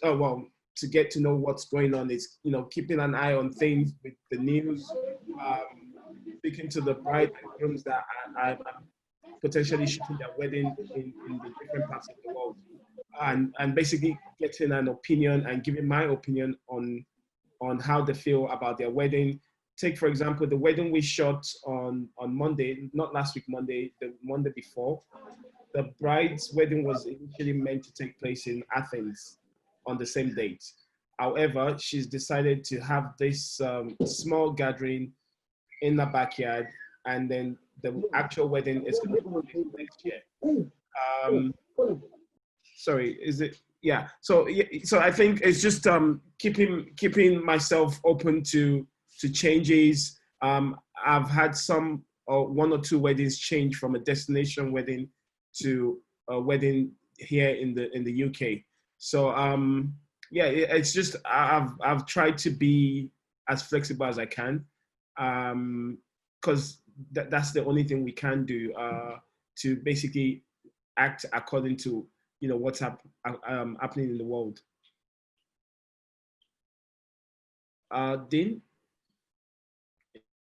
to get to know what's going on is, keeping an eye on things with the news, speaking to the bride and grooms that are potentially shooting their wedding in the different parts of the world, and basically getting an opinion and giving my opinion on how they feel about their wedding. Take, for example, the wedding we shot on Monday, not last week Monday, the Monday before. The bride's wedding was initially meant to take place in Athens on the same date. However, she's decided to have this small gathering in the backyard, and then the actual wedding is going to be next year. Sorry, is it? Yeah. So I think it's just keeping myself open to changes. I've had one or two weddings change from a destination wedding to a wedding here in the UK. So it's just I've tried to be as flexible as I can. because that's the only thing we can do to basically act according to what's happening in the world. Dean?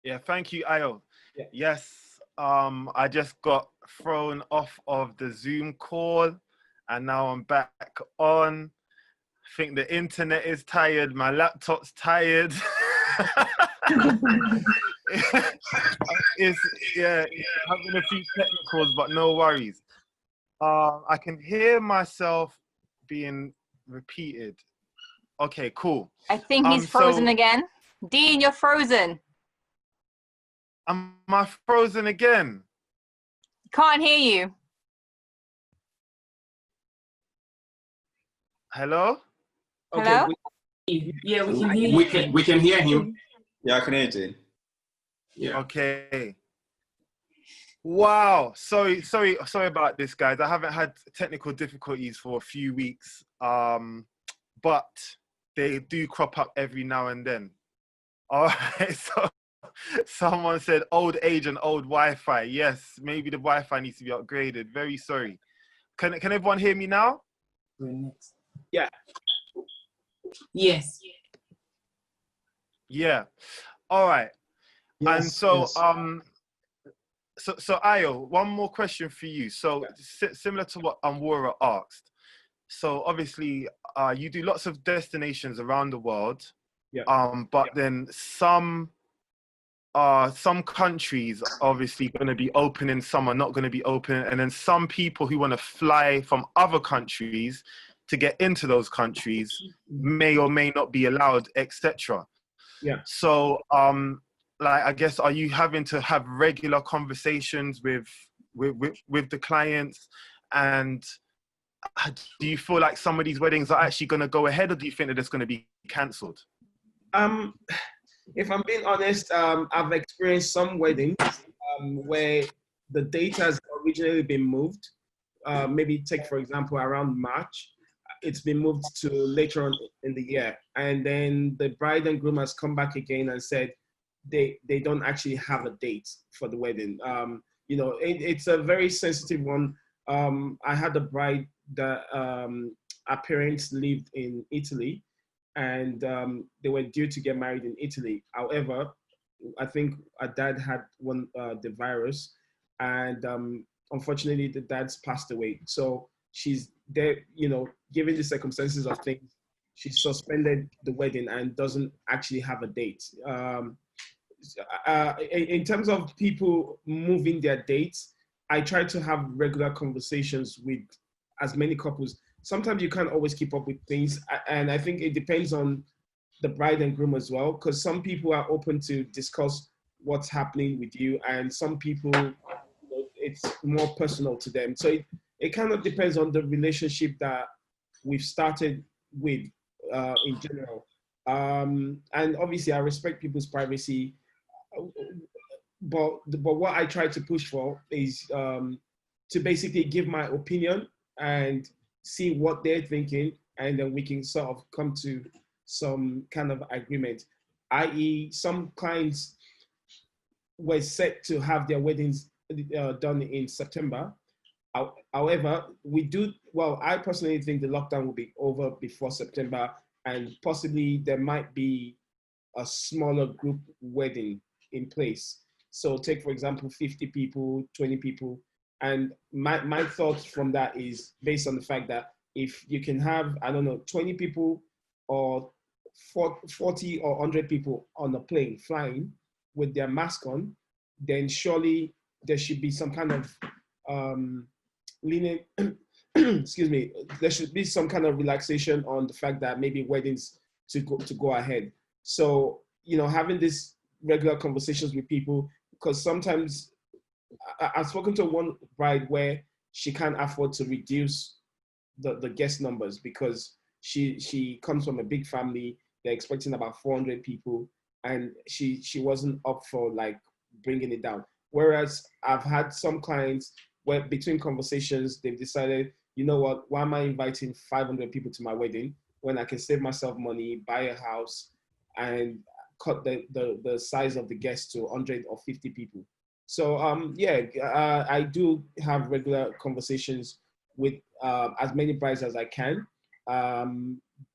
Yeah, thank you, Ayo. Yeah. Yes, I just got thrown off of the Zoom call and now I'm back on. I think the internet is tired, my laptop's tired. it's having a few technicals, but no worries. I can hear myself being repeated. Okay, cool. I think he's frozen again. Dean, you're frozen. Am I frozen again? Can't hear you. Hello? Hello? Okay, Yeah, we can hear you. We can hear him. Yeah, I can hear you, Dean. Yeah. Okay. Wow. Sorry about this, guys. I haven't had technical difficulties for a few weeks, but they do crop up every now and then. All right. So someone said old age and old Wi-Fi. Yes, maybe the Wi-Fi needs to be upgraded. Very sorry. Can everyone hear me now? Yeah. Yes. Yeah. All right. Yes, And so, yes. so Ayo, one more question for you. So similar to what Amwara asked. So obviously, you do lots of destinations around the world. Yeah. But then some countries obviously going to be open and some are not going to be open, and then some people who want to fly from other countries to get into those countries may or may not be allowed, etc. Yeah. So like, I guess, are you having to have regular conversations with the clients, and do you feel like some of these weddings are actually going to go ahead, or do you think that it's going to be cancelled? If I'm being honest, I've experienced some weddings where the date has originally been moved. Maybe take, for example, around March. It's been moved to later on in the year. And then the bride and groom has come back again and said they don't actually have a date for the wedding. It's a very sensitive one. I had a bride that our parents lived in Italy, and they were due to get married in Italy. However, I think our dad had the virus, and unfortunately the dad's passed away. So she's there, given the circumstances of things, she suspended the wedding and doesn't actually have a date. In terms of people moving their dates, I try to have regular conversations with as many couples. Sometimes you can't always keep up with things, and I think it depends on the bride and groom as well, because some people are open to discuss what's happening with you, and some people, it's more personal to them. So it kind of depends on the relationship that we've started with in general. And obviously I respect people's privacy, but what I try to push for is to basically give my opinion and see what they're thinking, and then we can sort of come to some kind of agreement, i.e. some clients were set to have their weddings done in September. However, I personally think the lockdown will be over before September, and possibly there might be a smaller group wedding in place. So take, for example, 50 people, 20 people. And my thoughts from that is based on the fact that if you can have, 20 people or 40 or 100 people on a plane flying with their mask on, then surely there should be some kind of lenient, excuse me, there should be some kind of relaxation on the fact that maybe weddings to go ahead. So, having these regular conversations with people, because sometimes I've spoken to one bride where she can't afford to reduce the guest numbers because she comes from a big family. They're expecting about 400 people, and she wasn't up for like bringing it down. Whereas I've had some clients where between conversations, they've decided, you know what, why am I inviting 500 people to my wedding when I can save myself money, buy a house, and cut the size of the guests to 100 or 50 people. So I do have regular conversations with as many brides as I can,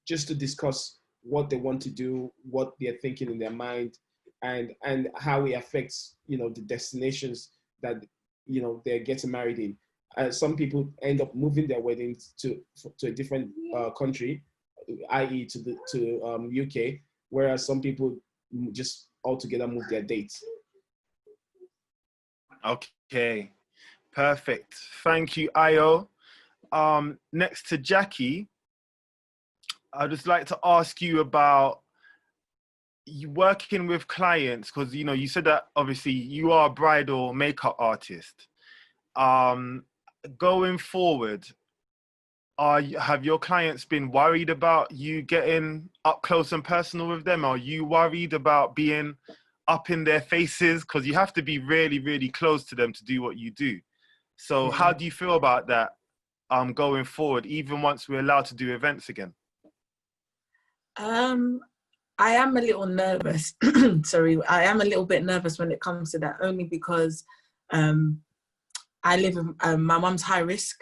just to discuss what they want to do, what they're thinking in their mind, and how it affects, you know, the destinations that, you know, they're getting married in. Some people end up moving their weddings to a different country, i.e. to UK, whereas some people just altogether move their dates. Okay, perfect. Thank you, Ayo. Next to Jacqui, I'd just like to ask you about you working with clients, because, you know, you said that obviously you are a bridal makeup artist. Going forward, have your clients been worried about you getting up close and personal with them? Are you worried about being up in their faces? Because you have to be really, really close to them to do what you do. So how do you feel about that going forward, even once we're allowed to do events again? I am a little nervous. Sorry, I am a little bit nervous when it comes to that, only because I live with my mum's high risk,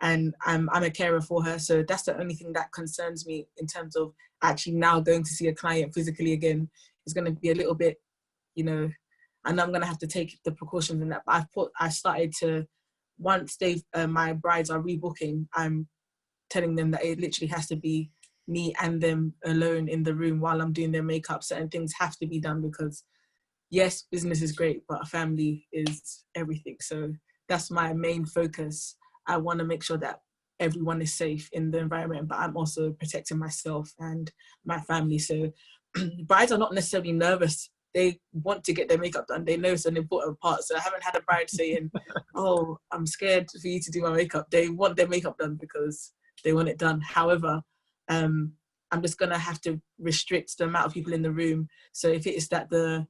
and I'm a carer for her. So that's the only thing that concerns me in terms of actually now going to see a client physically again. It's going to be a little bit, you know, and I'm going to have to take the precautions in that. But I started to, once my brides are rebooking, I'm telling them that it literally has to be me and them alone in the room while I'm doing their makeup. Certain things have to be done because, yes, business is great, but a family is everything. So that's my main focus. I want to make sure that everyone is safe in the environment, but I'm also protecting myself and my family. So brides are not necessarily nervous. They want to get their makeup done. They know it's an important part. So I haven't had a bride saying, oh, I'm scared for you to do my makeup. They want their makeup done because they want it done. However, I'm just going to have to restrict the amount of people in the room. So if it is that the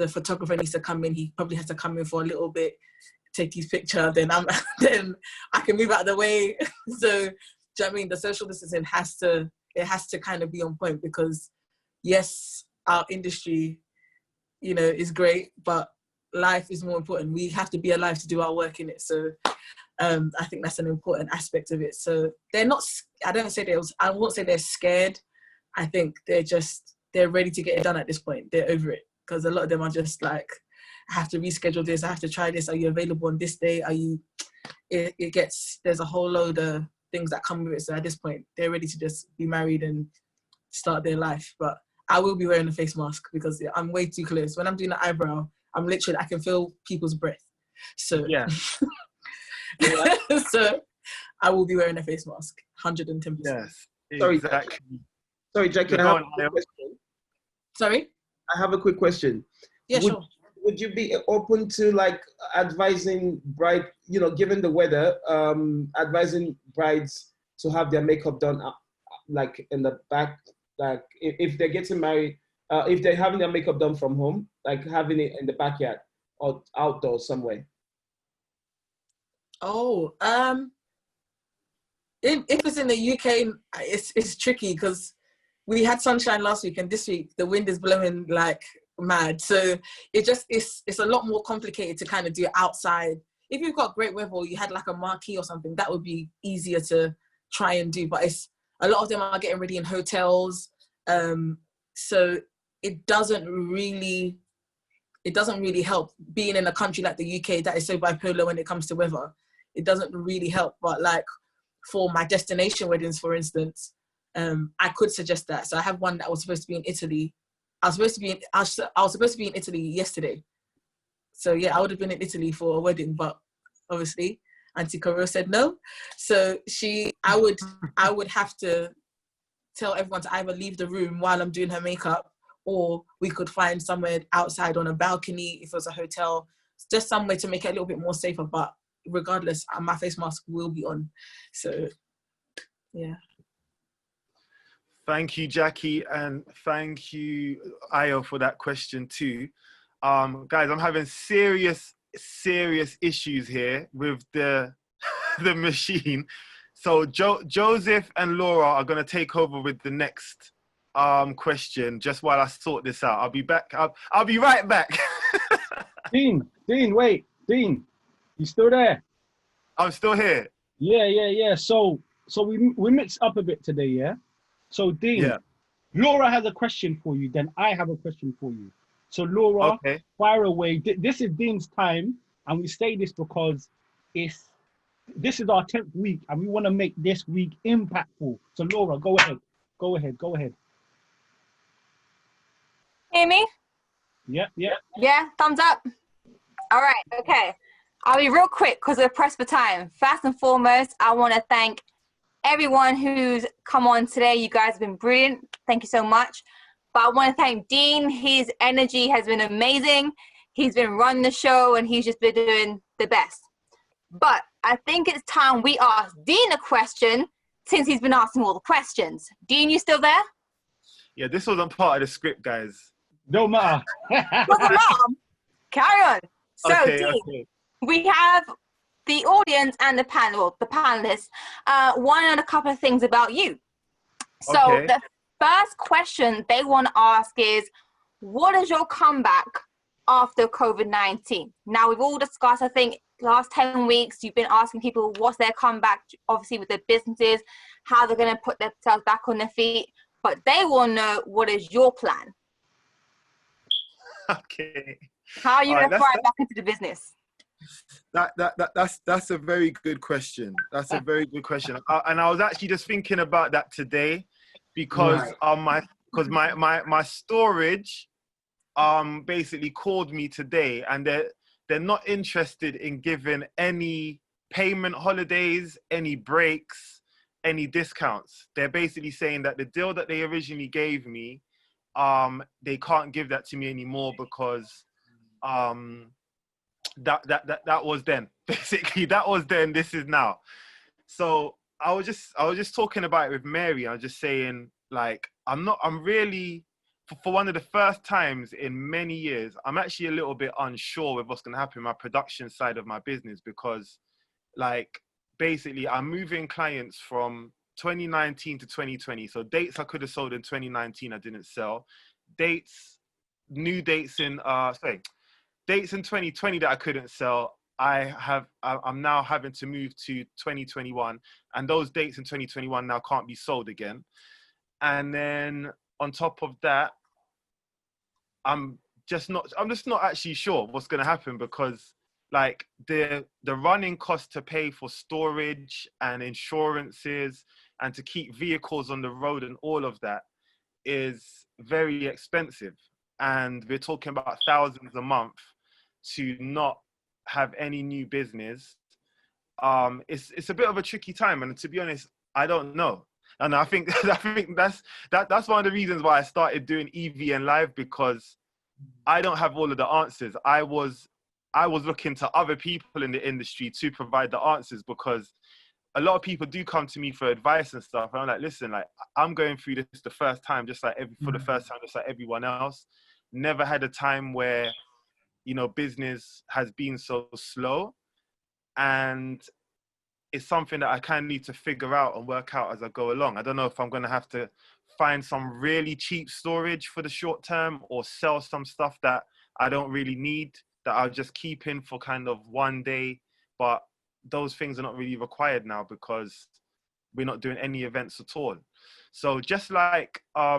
photographer needs to come in, he probably has to come in for a little bit, take his picture, then I can move out of the way. So, do you know what I mean? The social distancing has to kind of be on point, because yes, our industry, you know, is great, but life is more important. We have to be alive to do our work in it. So I think that's an important aspect of it. So they're not, I won't say they're scared. I think they're ready to get it done at this point. They're over it, because a lot of them are just like, I have to reschedule this, I have to try this, are you available on this day? There's a whole load of things that come with it. So at this point, they're ready to just be married and start their life. But I will be wearing a face mask because I'm way too close. When I'm doing the eyebrow, I can feel people's breath. So yeah. So I will be wearing a face mask, 110%. Yes, exactly. Sorry, Jacqui, I have a quick question. Sorry? I have a quick question. Yeah, sure. Would you be open to like advising given the weather, advising brides to have their makeup done like in the back, like if they're getting married, if they're having their makeup done from home, like having it in the backyard or outdoors somewhere? Oh, if it's in the UK, it's tricky because we had sunshine last week, and this week the wind is blowing like mad. So it's a lot more complicated to kind of do it outside. If you've got great weather or you had like a marquee or something, that would be easier to try and do. But a lot of them are getting ready in hotels. So it doesn't really help being in a country like the UK that is so bipolar when it comes to weather. It doesn't really help. But like for my destination weddings, for instance, I could suggest that. So I have one that was supposed to be in Italy. I was supposed to be in Italy yesterday. So yeah, I would have been in Italy for a wedding, but obviously Auntie Caro said no. So I would have to tell everyone to either leave the room while I'm doing her makeup, or we could find somewhere outside on a balcony if it was a hotel, just somewhere to make it a little bit more safer. But regardless, my face mask will be on. So yeah. Thank you, Jacqui, and thank you, Ayo, for that question too. Guys, I'm having serious issues here with the machine. So Joseph and Laura are going to take over with the next question just while I sort this out. I'll be back. I'll be right back. Dean, wait. Dean, you still there? I'm still here. Yeah. So we mixed up a bit today, yeah? So Dean, Laura has a question for you, then I have a question for you. So Laura, fire away. This is Dean's time, and we say this because this is our 10th week, and we want to make this week impactful. So Laura, go ahead. Hear me? Yeah. Yeah, thumbs up. All right, okay. I'll be real quick because we're pressed for time. First and foremost, I want to thank everyone who's come on today. You guys have been brilliant. Thank you so much. But I want to thank Dean. His energy has been amazing. He's been running the show and he's just been doing the best. But I think it's time we ask Dean a question since he's been asking all the questions. Dean, you still there? Yeah, this wasn't part of the script, guys. No matter. Doesn't matter. Carry on. So, Dean, we have the audience and the panel, the panelists, want to know a couple of things about you. So the first question they want to ask is, what is your comeback after COVID-19? Now, we've all discussed, I think, last 10 weeks, you've been asking people what's their comeback, obviously with their businesses, how they're going to put themselves back on their feet. But they want to know, what is your plan? Okay. How are you going to thrive back into the business? That's a very good question. That's a very good question. And I was actually just thinking about that today because my storage basically called me today, and they're not interested in giving any payment holidays, any breaks, any discounts. They're basically saying that the deal that they originally gave me, they can't give that to me anymore because that was then. Basically, that was then, this is now. So I was just talking about it with Mary. I was just saying, like, I'm really, for one of the first times in many years, I'm actually a little bit unsure with what's going to happen in my production side of my business because, like, basically I'm moving clients from 2019 to 2020. So dates I could have sold in 2019, I didn't sell. New dates in 2020 that I couldn't sell, I'm now having to move to 2021, and those dates in 2021 now can't be sold again. And then on top of that, I'm just not actually sure what's going to happen because, like, the running cost to pay for storage and insurances and to keep vehicles on the road and all of that is very expensive. And we're talking about thousands a month to not have any new business. It's a bit of a tricky time, and to be honest, I don't know. And I think that's one of the reasons why I started doing EVN Live, because I don't have all of the answers. I was looking to other people in the industry to provide the answers, because a lot of people do come to me for advice and stuff. And I'm like, listen, like, I'm going through this the first time, just like everyone else. Never had a time where, you know, business has been so slow, and it's something that I kind of need to figure out and work out as I go along. I don't know if I'm going to have to find some really cheap storage for the short term or sell some stuff that I don't really need, that I'll just keep in for kind of one day. But those things are not really required now because we're not doing any events at all. So just like, I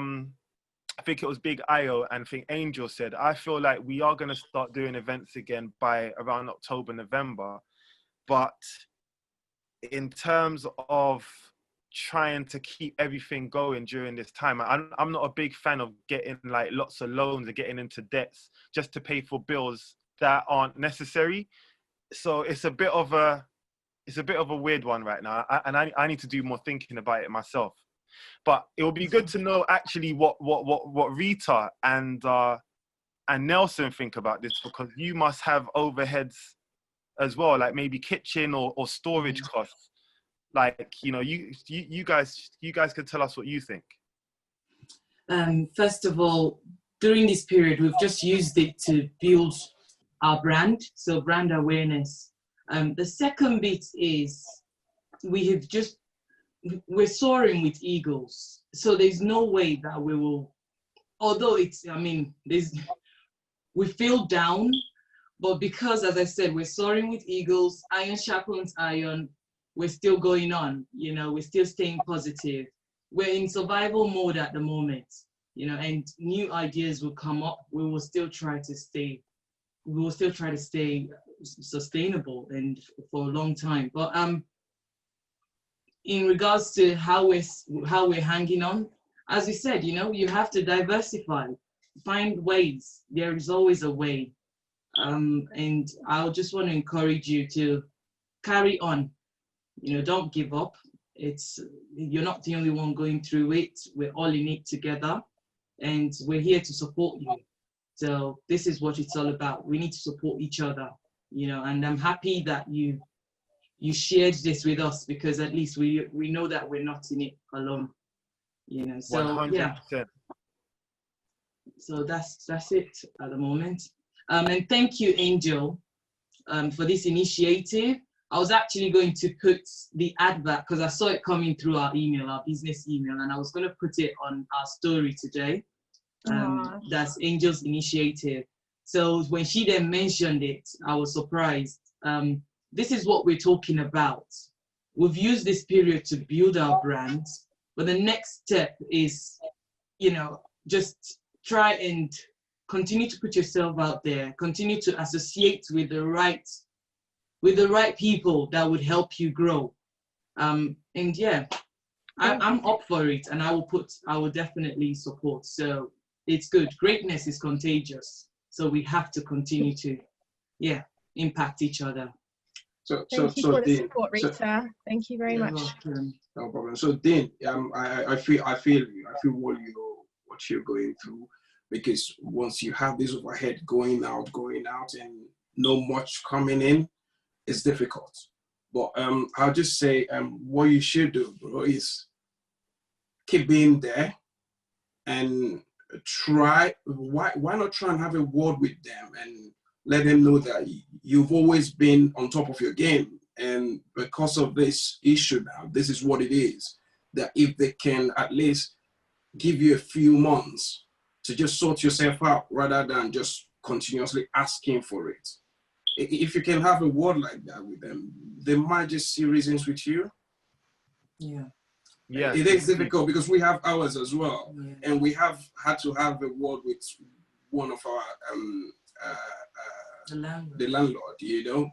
think it was Bigg Ayo and I think Angel said, I feel like we are going to start doing events again by around October, November. But in terms of trying to keep everything going during this time, I'm not a big fan of getting like lots of loans and getting into debts just to pay for bills that aren't necessary. So it's a bit of a weird one right now, and I need to do more thinking about it myself. But it will be good to know actually what Rita and Nelson think about this, because you must have overheads as well, like maybe kitchen or storage costs. Like, you know, you guys can tell us what you think. First of all, during this period, we've just used it to build our brand, so brand awareness. The second bit is we have just we're soaring with eagles. So there's no way that we will, although it's, I mean, we feel down, but because, as I said, we're soaring with eagles, iron sharpens iron, we're still going on, you know, we're still staying positive. We're in survival mode at the moment, you know, and new ideas will come up. We will still try to stay sustainable and for a long time. But in regards to how we're hanging on, as we said, you know, you have to diversify, find ways. There is always a way. And I just want to encourage you to carry on. You know, don't give up. You're not the only one going through it. We're all in it together, and we're here to support you. So this is what it's all about. We need to support each other, you know, and I'm happy that you shared this with us, because at least we know that we're not in it alone, you know. So 100%. Yeah. So that's it at the moment. And thank you, Angel, for this initiative. I was actually going to put the advert, because I saw it coming through our email, our business email, and I was going to put it on our story today. That's Angel's initiative. So when she then mentioned it, I was surprised. This is what we're talking about. We've used this period to build our brand, but the next step is, you know, just try and continue to put yourself out there, continue to associate with the right people that would help you grow. And yeah, I'm up for it, and I will definitely support. So it's good. Greatness is contagious. So we have to continue to, yeah, impact each other. Thank you for the support, Rita. Thank you very much. No problem. So Dean, I feel what you're going through, because once you have this overhead going out, and not much coming in, it's difficult. But I'll just say, what you should do, bro, is keep being there and try. Why not try and have a word with them and let them know that you've always been on top of your game, and because of this issue now, this is what it is. That if they can at least give you a few months to just sort yourself out, rather than just continuously asking for it. If you can have a word like that with them, they might just see reasons with you. Yeah. Yeah. It is difficult because we have ours as well. Yeah. And we have had to have a word with one of our the landlord, you know.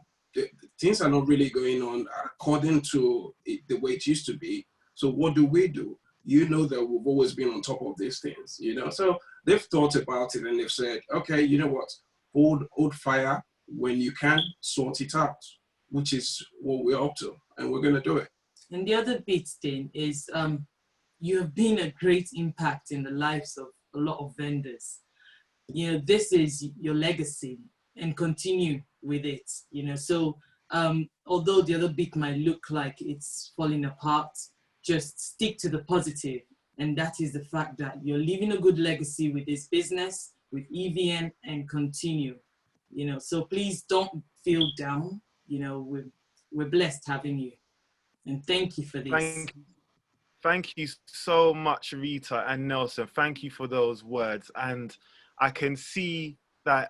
Things are not really going on according to the way it used to be. So what do? You know that we've always been on top of these things, you know. So they've thought about it and they've said, okay, you know what, hold fire. When you can, sort it out, which is what we're up to, and we're going to do it. And the other bit thing is you have been a great impact in the lives of a lot of vendors. You know, this is your legacy, and continue with it, you know. So although the other bit might look like it's falling apart, just stick to the positive. And that is the fact that you're leaving a good legacy with this business, with EVN, and continue. You know, so please don't feel down. You know, we're blessed having you, and thank you for this. Thank you so much, Rita and Nelson. Thank you for those words, and I can see that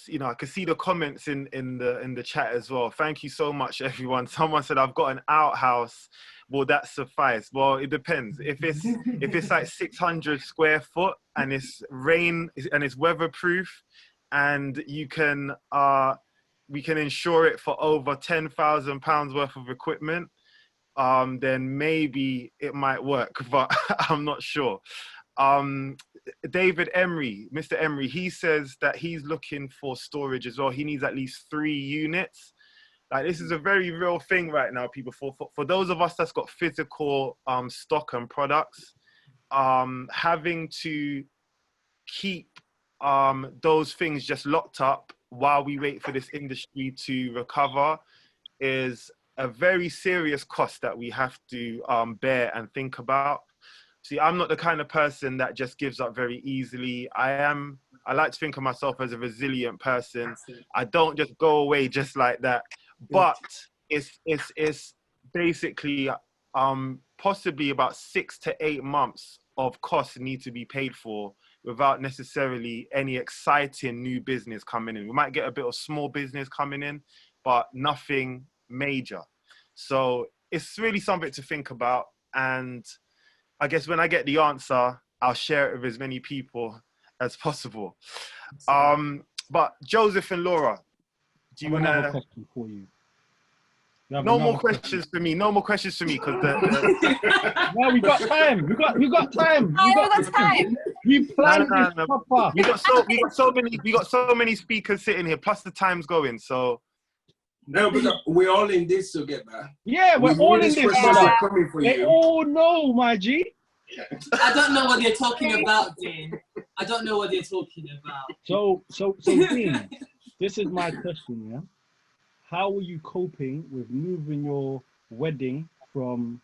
you know, I can see the comments in the chat as well. Thank you so much, everyone. Someone said I've got an outhouse. Will that suffice? Well, it depends. If it's like 600 square foot and it's rain and it's weatherproof, and you can we can insure it for over £10,000 worth of equipment, then maybe it might work, but I'm not sure. David Emery, Mr. Emery, he says that he's looking for storage as well. He needs at least 3 units. Like, this is a very real thing right now, people. For those of us that's got physical stock and products, having to keep those things just locked up while we wait for this industry to recover is a very serious cost that we have to bear and think about. See, I'm not the kind of person that just gives up very easily. I like to think of myself as a resilient person. I don't just go away just like that. But it's basically possibly about 6 to 8 months of costs need to be paid for without necessarily any exciting new business coming in. We might get a bit of small business coming in, but nothing major. So it's really something to think about. And I guess when I get the answer, I'll share it with as many people as possible. But Joseph and Laura, do you want to... another question for you? No more questions for me. No more questions for me, because no, we got time. We got time. We got time. We planned this proper. We got so many speakers sitting here, plus the time's going. So no, but we're all in this together. Yeah, we're all in this. Coming for they you. all know, my G. I don't know what they're talking about, Dean. I don't know what they're talking about. So Dean, this is my question, yeah? How are you coping with moving your wedding from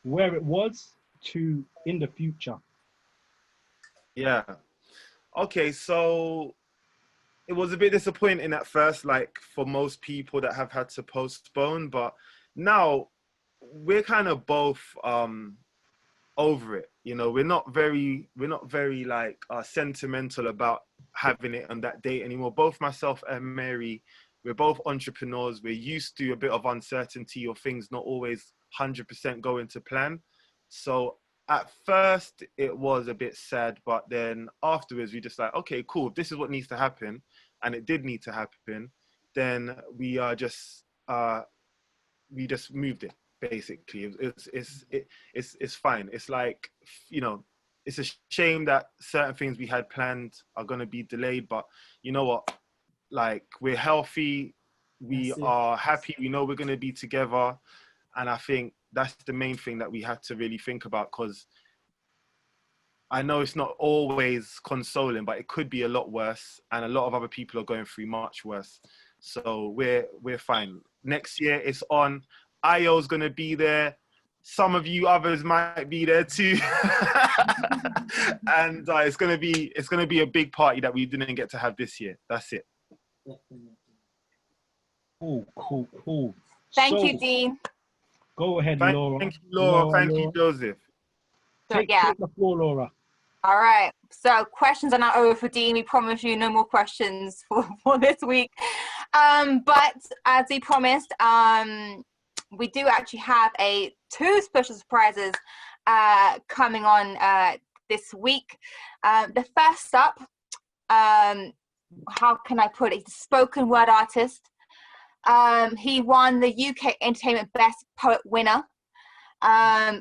where it was to in the future? Yeah. Okay, so it was a bit disappointing at first, like for most people that have had to postpone, but now we're kind of both over it. You know, we're not very like sentimental about having it on that date anymore. Both myself and Mary, we're both entrepreneurs. We're used to a bit of uncertainty or things not always 100% going to plan. So at first it was a bit sad, but then afterwards we just like, okay, cool, if this is what needs to happen, and it did need to happen, then we just moved it. Basically, it's fine. It's like, you know, it's a shame that certain things we had planned are going to be delayed, but you know what? Like, we're healthy, we are happy, we know we're going to be together, and I think that's the main thing that we have to really think about, because I know it's not always consoling, but it could be a lot worse, and a lot of other people are going through much worse. So we're fine. Next year it's on. Ayo's gonna be there. Some of you others might be there too, and it's gonna be a big party that we didn't get to have this year. That's it. Cool. Thank you, Dean. Go ahead, Laura. Thank you, Laura. Thank you, Joseph. So, yeah. Take the floor, Laura. All right. So questions are now over for Dean. We promise you no more questions for this week. But as we promised, we do actually have two special surprises coming on this week. The first up, how can I put it? He's a spoken word artist. He won the UK Entertainment Best Poet winner.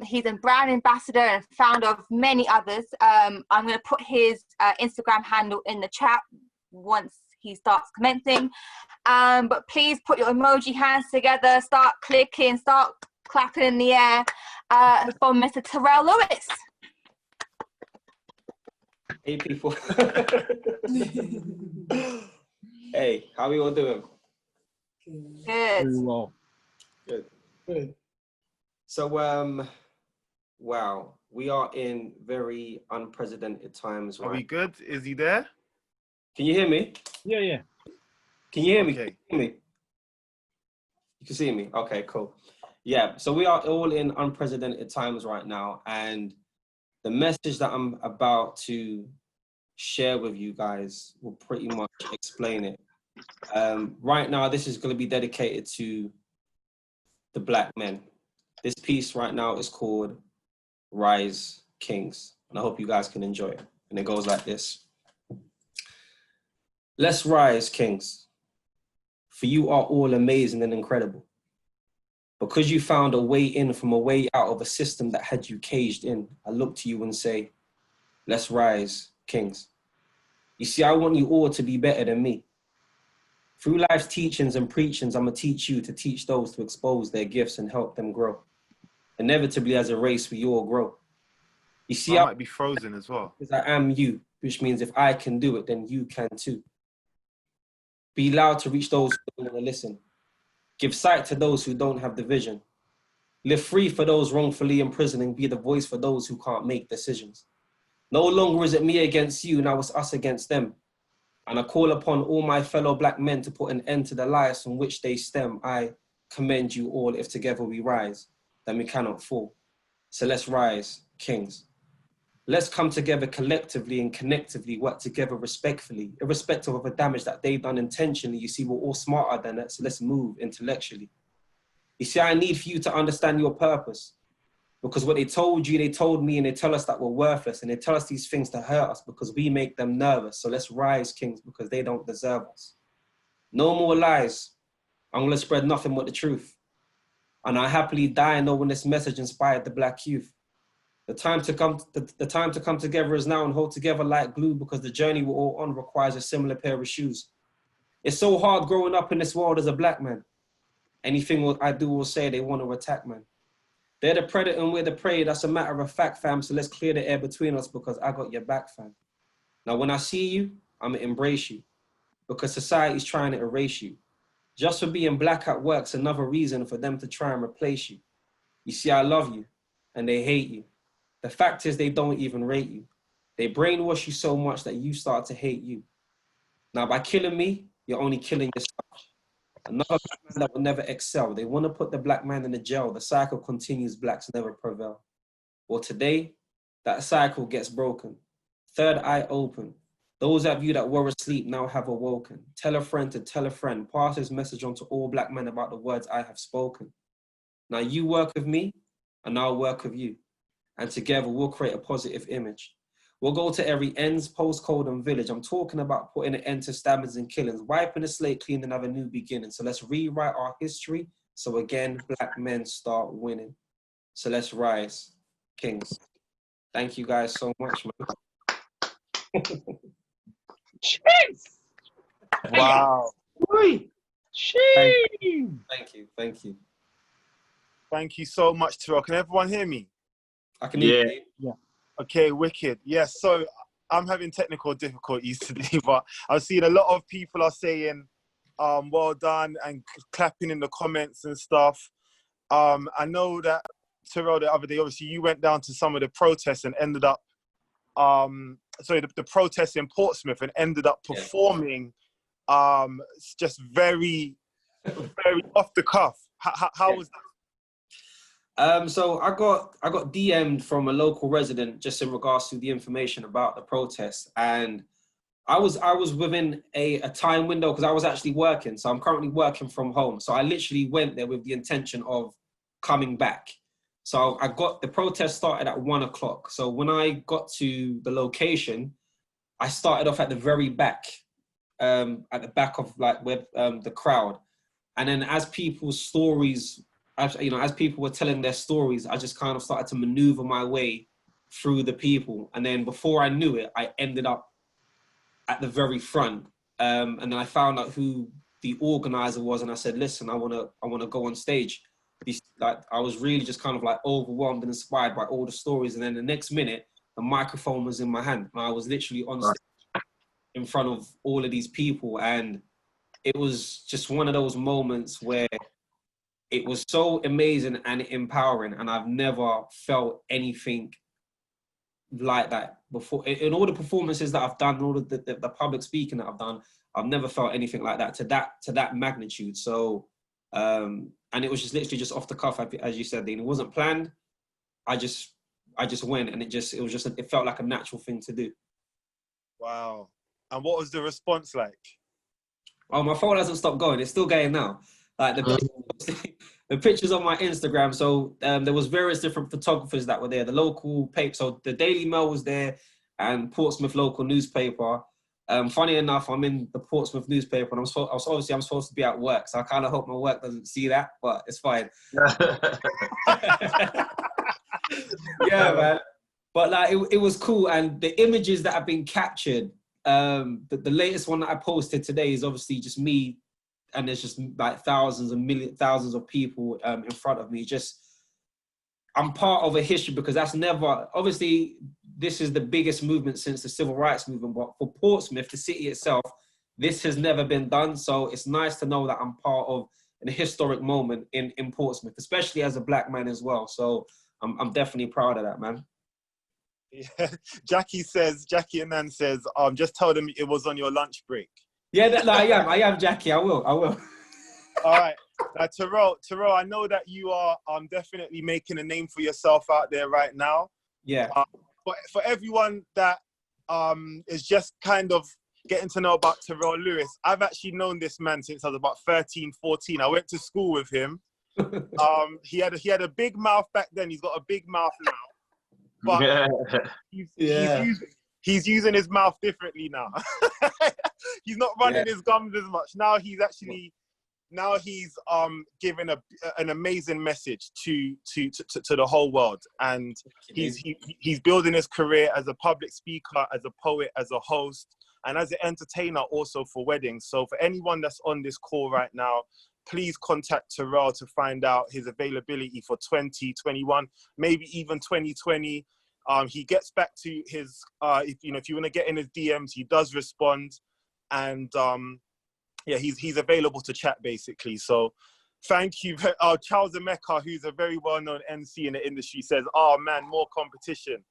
He's a brand ambassador and founder of many others. I'm going to put his Instagram handle in the chat once he starts commenting. But please put your emoji hands together, start clicking, start clapping in the air for Mr. Terrell Lewis. Hey, people. Hey, how are you all doing? Good. Very well. Good. So, wow, we are in very unprecedented times, right? Are we good? Is he there? Can you hear me? Yeah. Can you hear me? Okay. Can you hear me? You can see me? Okay, cool. Yeah, so we are all in unprecedented times right now, and the message that I'm about to share with you guys will pretty much explain it. Right now, this is going to be dedicated to the Black men. This piece right now is called Rise Kings, and I hope you guys can enjoy it. And it goes like this. Let's rise, kings, for you are all amazing and incredible. Because you found a way in from a way out of a system that had you caged in, I look to you and say, let's rise, kings. You see, I want you all to be better than me. Through life's teachings and preachings, I'm going to teach you to teach those to expose their gifts and help them grow. Inevitably, as a race, we all grow. You see, I might be frozen as well. Because I am you, which means if I can do it, then you can too. Be loud to reach those who don't want to listen. Give sight to those who don't have the vision. Live free for those wrongfully imprisoned and be the voice for those who can't make decisions. No longer is it me against you, now it's us against them. And I call upon all my fellow Black men to put an end to the lies from which they stem. I commend you all if together we rise. then we cannot fall. So let's rise, kings. Let's come together collectively and connectively, work together respectfully, irrespective of the damage that they've done intentionally. You see, we're all smarter than that, so let's move intellectually. You see, I need for you to understand your purpose, because what they told you, they told me, and they tell us that we're worthless, and they tell us these things to hurt us because we make them nervous. So let's rise, kings, because they don't deserve us. No more lies. I'm gonna spread nothing but the truth. And I happily die knowing this message inspired the Black youth. The time to come together is now and hold together like glue, because the journey we're all on requires a similar pair of shoes. It's so hard growing up in this world as a Black man. Anything I do will say they want to attack, man. They're the predator and we're the prey. That's a matter of fact, fam. So let's clear the air between us, because I got your back, fam. Now, when I see you, I'm gonna embrace you, because society's trying to erase you. Just for being Black at work's another reason for them to try and replace you. You see, I love you and they hate you. The fact is they don't even rate you. They brainwash you so much that you start to hate you. Now, by killing me, you're only killing yourself. Another Black man that will never excel. They want to put the Black man in the jail. The cycle continues, Blacks never prevail. Well, today, that cycle gets broken. Third eye open. Those of you that were asleep now have awoken. Tell a friend to tell a friend. Pass this message on to all Black men about the words I have spoken. Now you work with me and I'll work with you. And together we'll create a positive image. We'll go to every ends, postcode and village. I'm talking about putting an end to stabbings and killings, wiping the slate clean and have a new beginning. So let's rewrite our history. So again, Black men start winning. So let's rise, kings. Thank you guys so much, man. Cheers! Wow. Thank you. Thank you. Thank you so much, Terrell. Can everyone hear me? I can hear you. Yeah. Okay, wicked. Yes, so I'm having technical difficulties today, but I've seen a lot of people are saying, well done, and clapping in the comments and stuff. I know that, Terrell, the other day, obviously you went down to some of the protests and ended up, the protests in Portsmouth, and ended up performing just very, very off the cuff. How was that? So I got DM'd from a local resident just in regards to the information about the protest, and I was within a time window because I was actually working. So I'm currently working from home. So I literally went there with the intention of coming back. So I got the protest started at 1 o'clock. So when I got to the location, I started off at the very back, at the back of like where the crowd, and then as people's stories. As people were telling their stories, I just kind of started to maneuver my way through the people. And then before I knew it, I ended up at the very front. And then I found out who the organizer was, and I said, listen, I wanna go on stage. I was really just kind of like overwhelmed and inspired by all the stories. And then the next minute, the microphone was in my hand. And I was literally on stage in front of all of these people. And it was just one of those moments where it was so amazing and empowering, and I've never felt anything like that before. In all the performances that I've done, all the public speaking that I've done, I've never felt anything like that to that magnitude. So, and it was just literally just off the cuff, as you said, Dean. It wasn't planned. I just went, and it felt like a natural thing to do. Wow. And what was the response like? Oh, my phone hasn't stopped going. It's still going now. Like the pictures on my Instagram. So there was various different photographers that were there. The local paper, so the Daily Mail was there, and Portsmouth local newspaper. Funny enough, I'm in the Portsmouth newspaper, and I'm supposed to be at work. So I kind of hope my work doesn't see that, but it's fine. Yeah, man. But like it was cool, and the images that have been captured. The latest one that I posted today is obviously just me. And there's just like thousands of people in front of me. I'm part of a history, because that's never, obviously this is the biggest movement since the civil rights movement, but for Portsmouth, the city itself, this has never been done. So it's nice to know that I'm part of an historic moment in Portsmouth, especially as a Black man as well. So I'm definitely proud of that, man. Yeah. Jacqui Annan says, just tell them it was on your lunch break. Yeah, I am, Jacqui. I will. All right. Terrell, I know that you are definitely making a name for yourself out there right now. Yeah. But for everyone that is just kind of getting to know about Terrell Lewis, I've actually known this man since I was about 13, 14. I went to school with him. He had a big mouth back then. He's got a big mouth now. But he's using his mouth differently now. He's not running his gums as much. Now he's giving an amazing message to the whole world, and he's building his career as a public speaker, as a poet, as a host, and as an entertainer also for weddings. So for anyone that's on this call right now, please contact Terrell to find out his availability for 2021, maybe even 2020. He gets back to his, if you want to get in his DMs, he does respond, and he's available to chat basically. So thank you. Charles Emeka, who's a very well-known MC in the industry, says, "Oh man, more competition."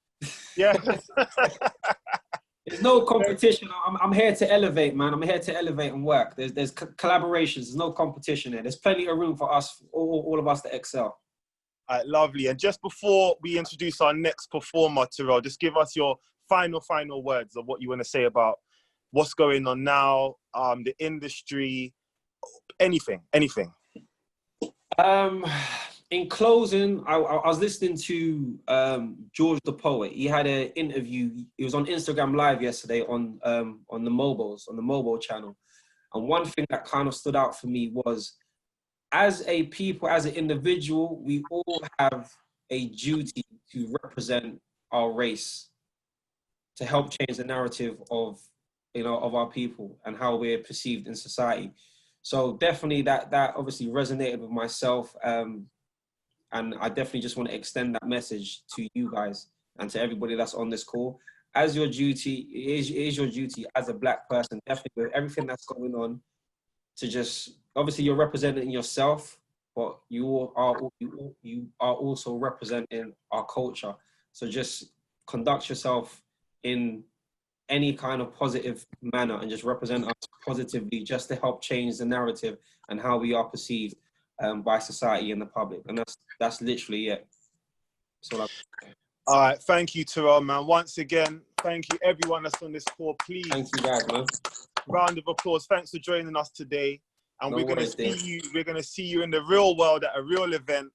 Yeah. There's no competition. I'm here to elevate, man. I'm here to elevate and work. There's collaborations. There's no competition here. There's plenty of room for us, all of us, to excel. All right, lovely. And just before we introduce our next performer, Terrell, just give us your final words of what you want to say about what's going on now, the industry, anything. In closing, I was listening to George the Poet. He had an interview. He was on Instagram Live yesterday on the mobile channel. And one thing that kind of stood out for me was, as a people, as an individual, we all have a duty to represent our race, to help change the narrative of our people and how we're perceived in society. So definitely that obviously resonated with myself. And I definitely just want to extend that message to you guys and to everybody that's on this call. As your duty, it is your duty as a Black person, definitely with everything that's going on, to just, obviously you're representing yourself, but you are also representing our culture. So just conduct yourself in any kind of positive manner and just represent us positively, just to help change the narrative and how we are perceived by society and the public. And that's literally it. So all right, thank you, Terrell, man. Once again, thank you everyone that's on this call. Please, thank you guys, man. Round of applause. Thanks for joining us today. And we're gonna see you in the real world at a real event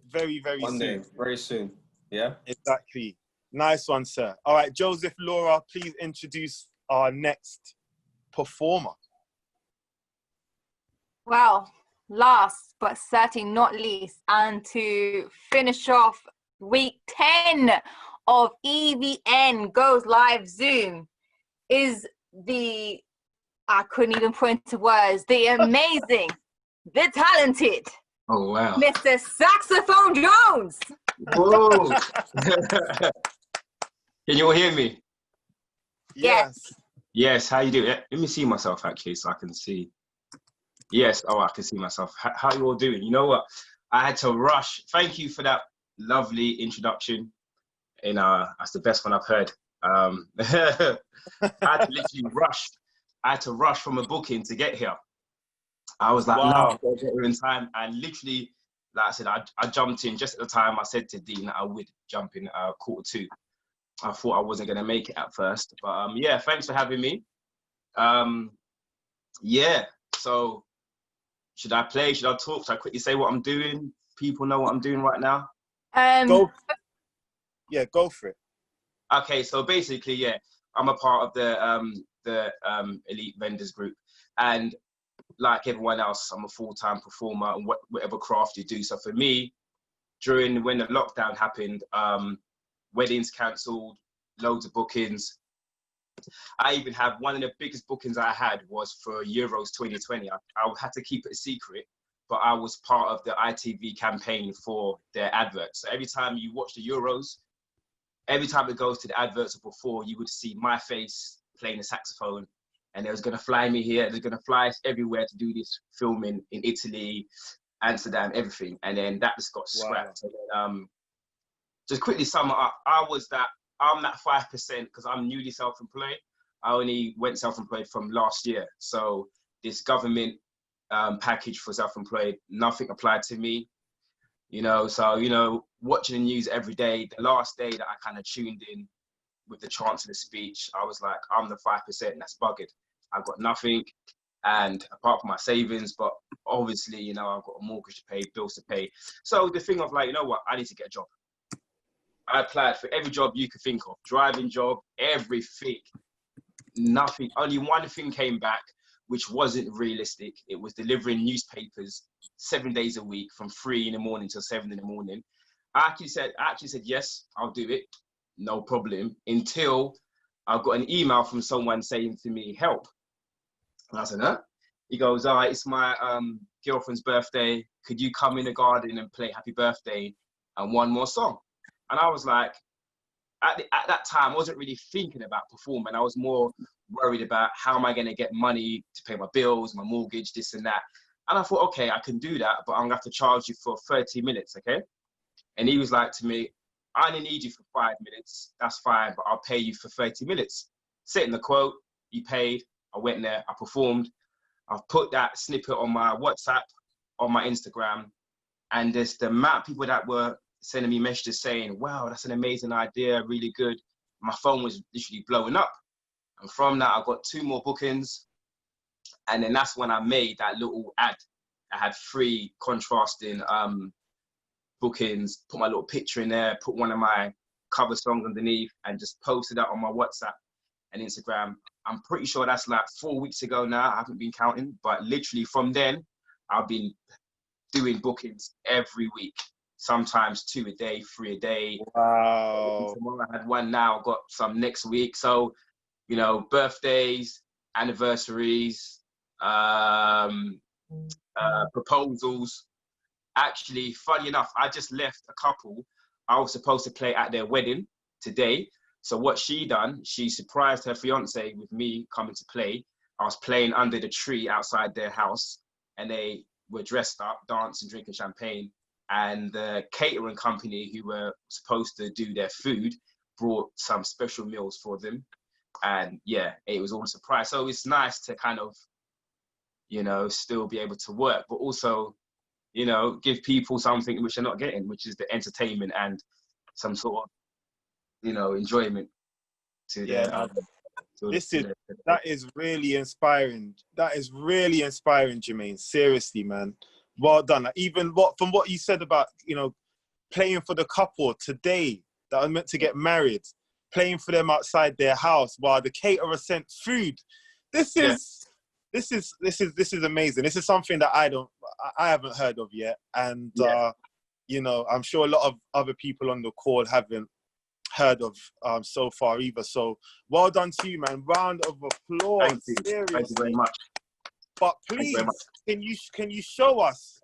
very, very soon. One day, very soon. Yeah. Exactly. Nice one, sir. All right, Joseph, Laura, please introduce our next performer. Well, last but certainly not least, and to finish off week 10 of EVN Goes Live Zoom, is the, I couldn't even put into words, the amazing, the talented, oh wow, Mr. Saxophone Jones. Whoa. Can you all hear me? Yes. Yes, how you doing? Let me see myself actually so I can see. Yes, oh, I can see myself. How you all doing? You know what? I had to rush. Thank you for that lovely introduction. And that's the best one I've heard. I had to literally rush. I had to rush from a booking to get here. I was like, no, I've got to get here in time. And literally, like I said, I jumped in just at the time I said to Dean that I would jump in 1:45. I thought I wasn't going to make it at first. But yeah, thanks for having me. Yeah, so should I play? Should I talk? Should I quickly say what I'm doing? People know what I'm doing right now? Go for it. Okay, so basically, yeah, I'm a part of the elite vendors group, and like everyone else, I'm a full-time performer and whatever craft you do. So for me, when the lockdown happened, weddings cancelled, loads of bookings. I even have one of the biggest bookings I had was for Euros 2020. I had to keep it a secret, but I was part of the ITV campaign for their adverts. So every time you watch the Euros, every time it goes to the adverts or before, you would see my face playing the saxophone, and they was gonna fly me here. They're gonna fly us everywhere to do this filming in Italy, Amsterdam, everything. And then that just got scrapped. Wow. And then, just quickly sum it up, I'm that 5% because I'm newly self-employed. I only went self-employed from last year. So this government package for self-employed. Nothing applied to me, you know. So, you know, watching the news every day, the last day that I kind of tuned in with the Chancellor's speech, I was like, I'm the 5%, that's buggered. I've got nothing, and apart from my savings, but obviously, you know, I've got a mortgage to pay, bills to pay. So the thing of like, you know what, I need to get a job. I applied for every job you could think of, driving job, everything, nothing. Only one thing came back, which wasn't realistic. It was delivering newspapers 7 days a week from 3 in the morning till 7 in the morning. I actually said, yes, I'll do it. No problem. Until I got an email from someone saying to me, help. And I said, huh? He goes, all right, it's my girlfriend's birthday. Could you come in the garden and play Happy Birthday and one more song? And I was like, at that time, I wasn't really thinking about performing. I was more worried about how am I going to get money to pay my bills, my mortgage, this and that. And I thought, okay, I can do that, but I'm going to have to charge you for 30 minutes, okay? And he was like to me, I only need you for 5 minutes. That's fine, but I'll pay you for 30 minutes. Set in the quote, he paid, I went there, I performed. I've put that snippet on my WhatsApp, on my Instagram, and there's the amount of people that were sending me messages saying, wow, that's an amazing idea, really good. My phone was literally blowing up. And from that, I got 2 more bookings. And then that's when I made that little ad. I had 3 contrasting bookings, put my little picture in there, put one of my cover songs underneath, and just posted that on my WhatsApp and Instagram. I'm pretty sure that's like 4 weeks ago now. I haven't been counting, but literally from then, I've been doing bookings every week. Sometimes 2 a day, 3 a day. Wow. Tomorrow I had one now, got some next week. So, you know, birthdays, anniversaries, proposals. Actually, funny enough, I just left a couple. I was supposed to play at their wedding today. So what she done, she surprised her fiance with me coming to play. I was playing under the tree outside their house, and they were dressed up, dancing, drinking champagne. And the catering company who were supposed to do their food brought some special meals for them. And yeah, it was all a surprise. So it's nice to kind of, you know, still be able to work, but also, you know, give people something which they're not getting, which is the entertainment and some sort of, you know, enjoyment to their. That is really inspiring. That is really inspiring, Jermaine. Seriously, man. Well done. Even from what you said about, you know, playing for the couple today that are meant to get married, playing for them outside their house while the caterer sent food. This is amazing. This is something that I haven't heard of yet, and you know, I'm sure a lot of other people on the call haven't heard of so far either. So well done to you, man. Round of applause. Thank you. Seriously. Thank you very much. But please, can you show us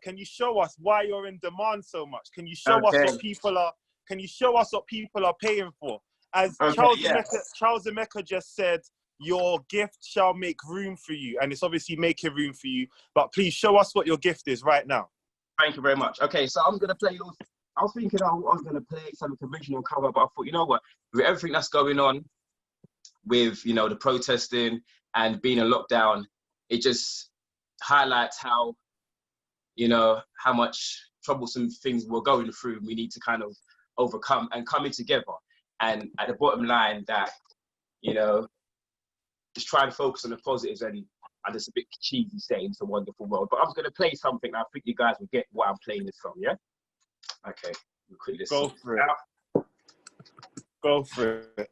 why you're in demand so much? Can you show us what people are? Can you show us what people are paying for? As Charles Emeka just said, your gift shall make room for you, and it's obviously making room for you. But please show us what your gift is right now. Thank you very much. Okay, so I'm gonna play. I was thinking I was gonna play some conventional cover, but I thought, you know what? With everything that's going on, with, you know, the protesting and being in lockdown, it just highlights how, you know, how much troublesome things we're going through. We need to kind of overcome and coming together. And at the bottom line, that, you know, just try and focus on the positives, and it's a bit cheesy saying it's a wonderful world. But I'm going to play something that I think you guys will get why I'm playing this from, yeah? Okay, we'll quick listen. Go for it. Go for it.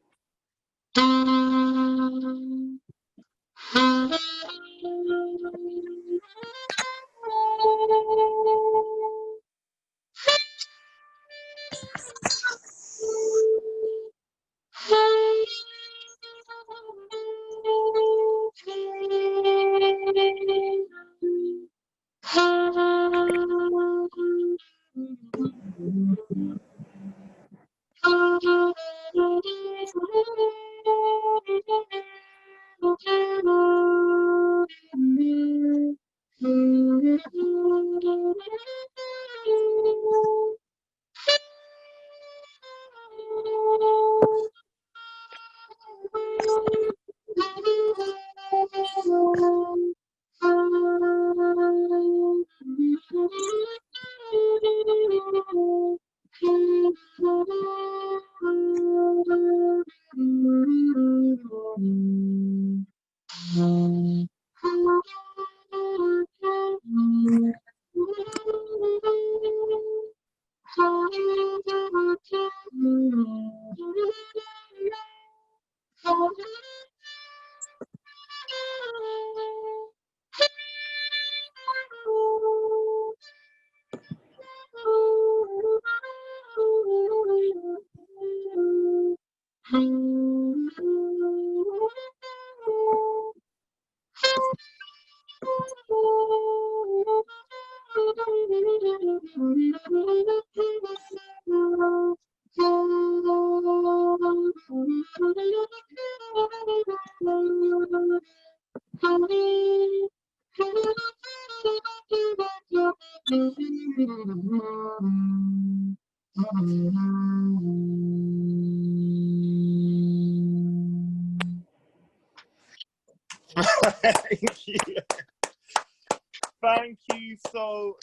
Thank you so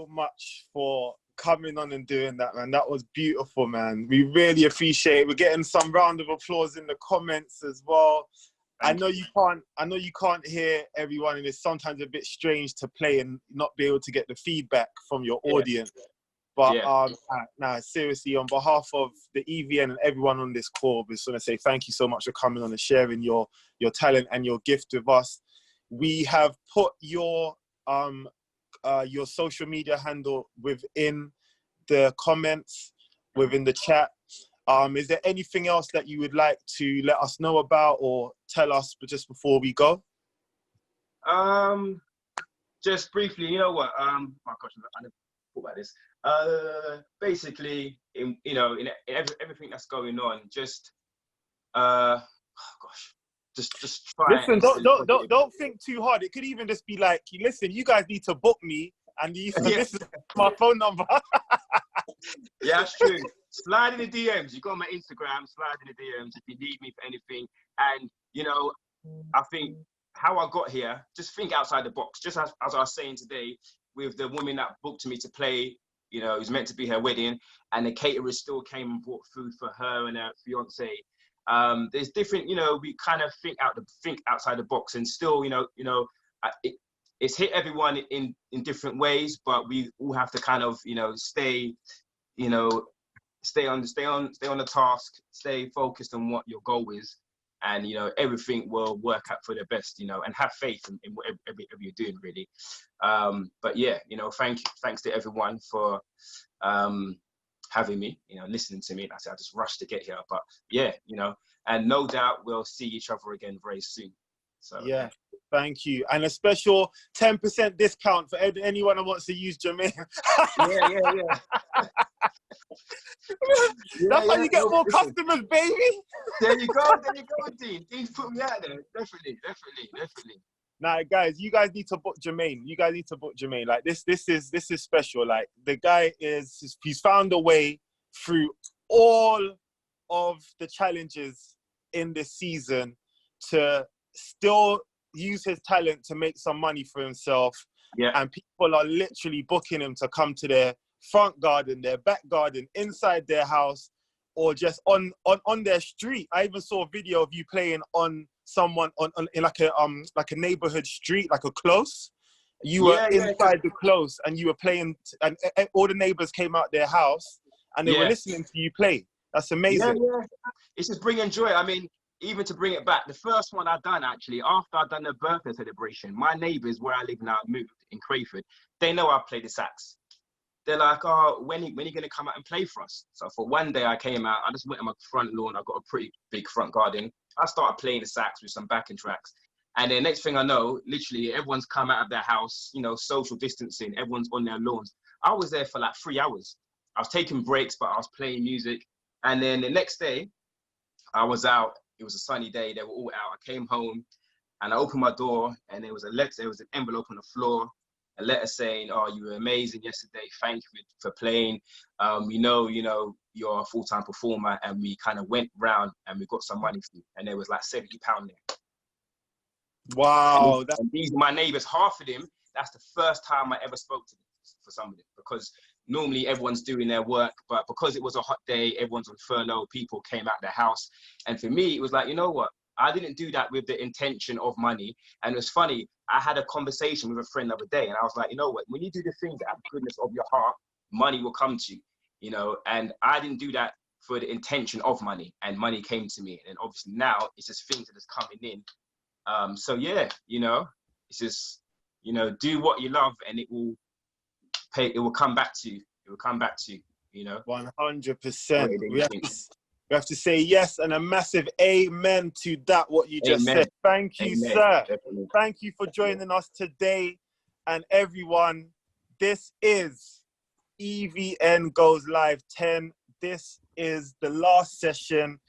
much for coming on and doing that, man. That was beautiful, man. We really appreciate it. We're getting some round of applause in the comments as well. I know you can't hear everyone, and it's sometimes a bit strange to play and not be able to get the feedback from your audience. But seriously, on behalf of the EVN and everyone on this call, we just want to say thank you so much for coming on and sharing your talent and your gift with us. We have put your social media handle within the comments, within the chat. Is there anything else that you would like to let us know about or tell us just before we go? Just briefly, you know what? My gosh, I never thought about this. Basically, in everything that's going on, just just try. Listen, don't think too hard. It could even just be like, listen, you guys need to book me, and this is my phone number. Yeah, that's true. Slide in the DMs. You got my Instagram. Slide in the DMs if you need me for anything. And I think how I got here, just think outside the box. Just as I was saying today, with the woman that booked me to play, it was meant to be her wedding, and the caterers still came and brought food for her and her fiance. There's different, we kind of think outside the box, and still, it's hit everyone in different ways, but we all have to kind of, stay on the task, stay focused on what your goal is, and everything will work out for the best, and have faith in whatever you're doing, really. But yeah, thanks to everyone for having me, listening to me. I just rushed to get here, but yeah, and no doubt we'll see each other again very soon. So yeah, thank you, and a special 10% discount for anyone who wants to use Jermaine. yeah. That's how you get more customers, baby. There you go, Dean. Dean's put me out there. Definitely. Now, guys, you guys need to book Jermaine. Like this is special. Like the guy he's found a way through all of the challenges in this season to still use his talent to make some money for himself. Yeah. And people are literally booking him to come to their front garden, their back garden, inside their house, or just on their street. I even saw a video of you playing on someone in like a neighborhood street, like a close. You were inside the close, and you were playing, and all the neighbors came out their house and they were listening to you play. That's amazing. Yeah. It's just bringing joy. I mean, even to bring it back, the first one I done actually, after I'd done the birthday celebration, my neighbors where I live now, moved in Crayford, they know I play the sax. They're like, oh, when are you going to come out and play for us? So for one day I came out, I just went on my front lawn. I've got a pretty big front garden. I started playing the sax with some backing tracks. And then next thing I know, literally everyone's come out of their house, social distancing, everyone's on their lawns. I was there for like 3 hours. I was taking breaks, but I was playing music. And then the next day I was out. It was a sunny day. They were all out. I came home and I opened my door, and there was an envelope on the floor, a letter saying, oh, you were amazing yesterday. Thank you for playing. You're a full-time performer. And we kind of went round and we got some money for you. And there was like £70 there. Wow. And these are my neighbors, half of them, that's the first time I ever spoke to them for somebody, because normally everyone's doing their work, but because it was a hot day, everyone's on furlough, people came out their house. And for me, it was like, you know what? I didn't do that with the intention of money. And it was funny, I had a conversation with a friend the other day, and I was like, you know what? When you do the things out of the goodness of your heart, money will come to you, you know? And I didn't do that for the intention of money, and money came to me. And obviously now it's just things that is coming in. So yeah, you know, it's just, you know, do what you love and it will pay, it will come back to you. It will come back to you, you know? 100%. We have to say yes and a massive amen to that, what you just said. Thank you, sir. Definitely. Thank you for joining us today. And everyone, this is EVN Goes Live 10. This is the last session.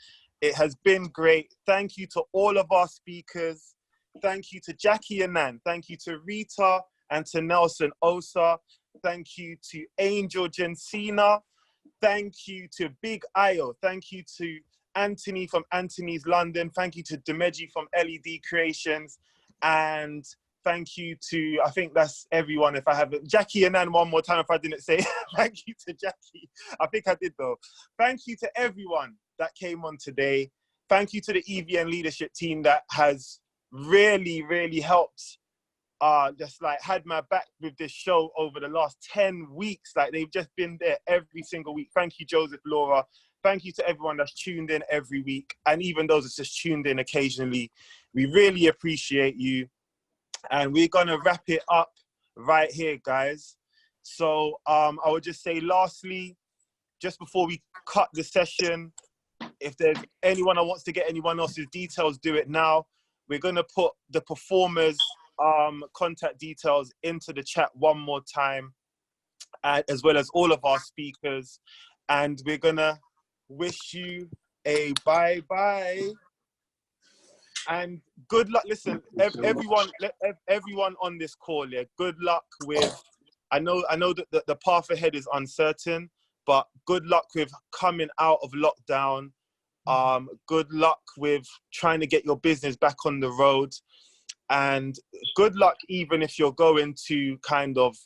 It has been great. Thank you to all of our speakers. Thank you to Jacqui Annan. Thank you to Rita and to Nelson Osa. Thank you to Angel Jensina. Thank you to Bigg Ayo. Thank you to Anthony from Anthony's London. Thank you to Dimeji from Elledee Creations. And thank you to, I think that's everyone. If I haven't, Jacqui Annan one more time if I didn't say. Thank you to Jacqui. I think I did though. Thank you to everyone that came on today. Thank you to the EVN leadership team that has really, really helped just like had my back with this show over the last 10 weeks. Like they've just been there every single week. Thank you, Joseph, Laura. Thank you to everyone that's tuned in every week. And even those that's just tuned in occasionally. We really appreciate you. And we're gonna wrap it up right here, guys. So I would just say lastly, just before we cut the session, if there's anyone that wants to get anyone else's details, do it now. We're gonna put the performers' contact details into the chat one more time, as well as all of our speakers. And we're gonna wish you a bye-bye and good luck. Listen, everyone on this call, yeah, good luck with, I know that the path ahead is uncertain, but good luck with coming out of lockdown. Good luck with trying to get your business back on the road. And good luck even if you're going to kind of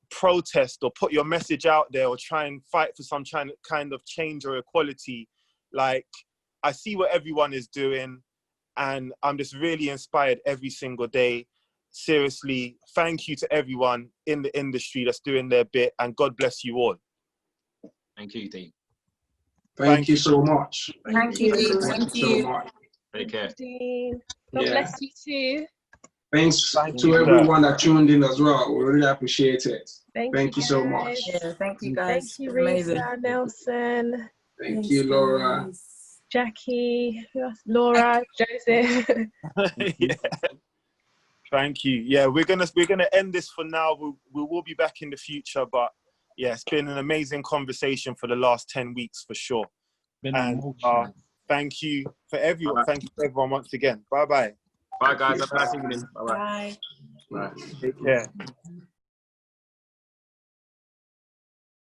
protest or put your message out there or try and fight for some kind of change or equality. Like, I see what everyone is doing and I'm just really inspired every single day. Seriously, thank you to everyone in the industry that's doing their bit, and God bless you all. Thank you, Dean. Thank you so much. Thank you. Thank you so much. Take care. God bless you too. Thanks to everyone that tuned in as well. We really appreciate it. Thank you so much. Yeah, thank you guys. Thank you, Rita, Nelson. Thank you, Laura. Jacqui, Laura, Joseph. Yeah. Thank you. Yeah, we're gonna end this for now. We will be back in the future, but yeah, it's been an amazing conversation for the last 10 weeks for sure. And thank you for everyone. Thank you for everyone once again. Bye bye. Bye guys. Have a nice evening. Bye bye. Bye. Take care.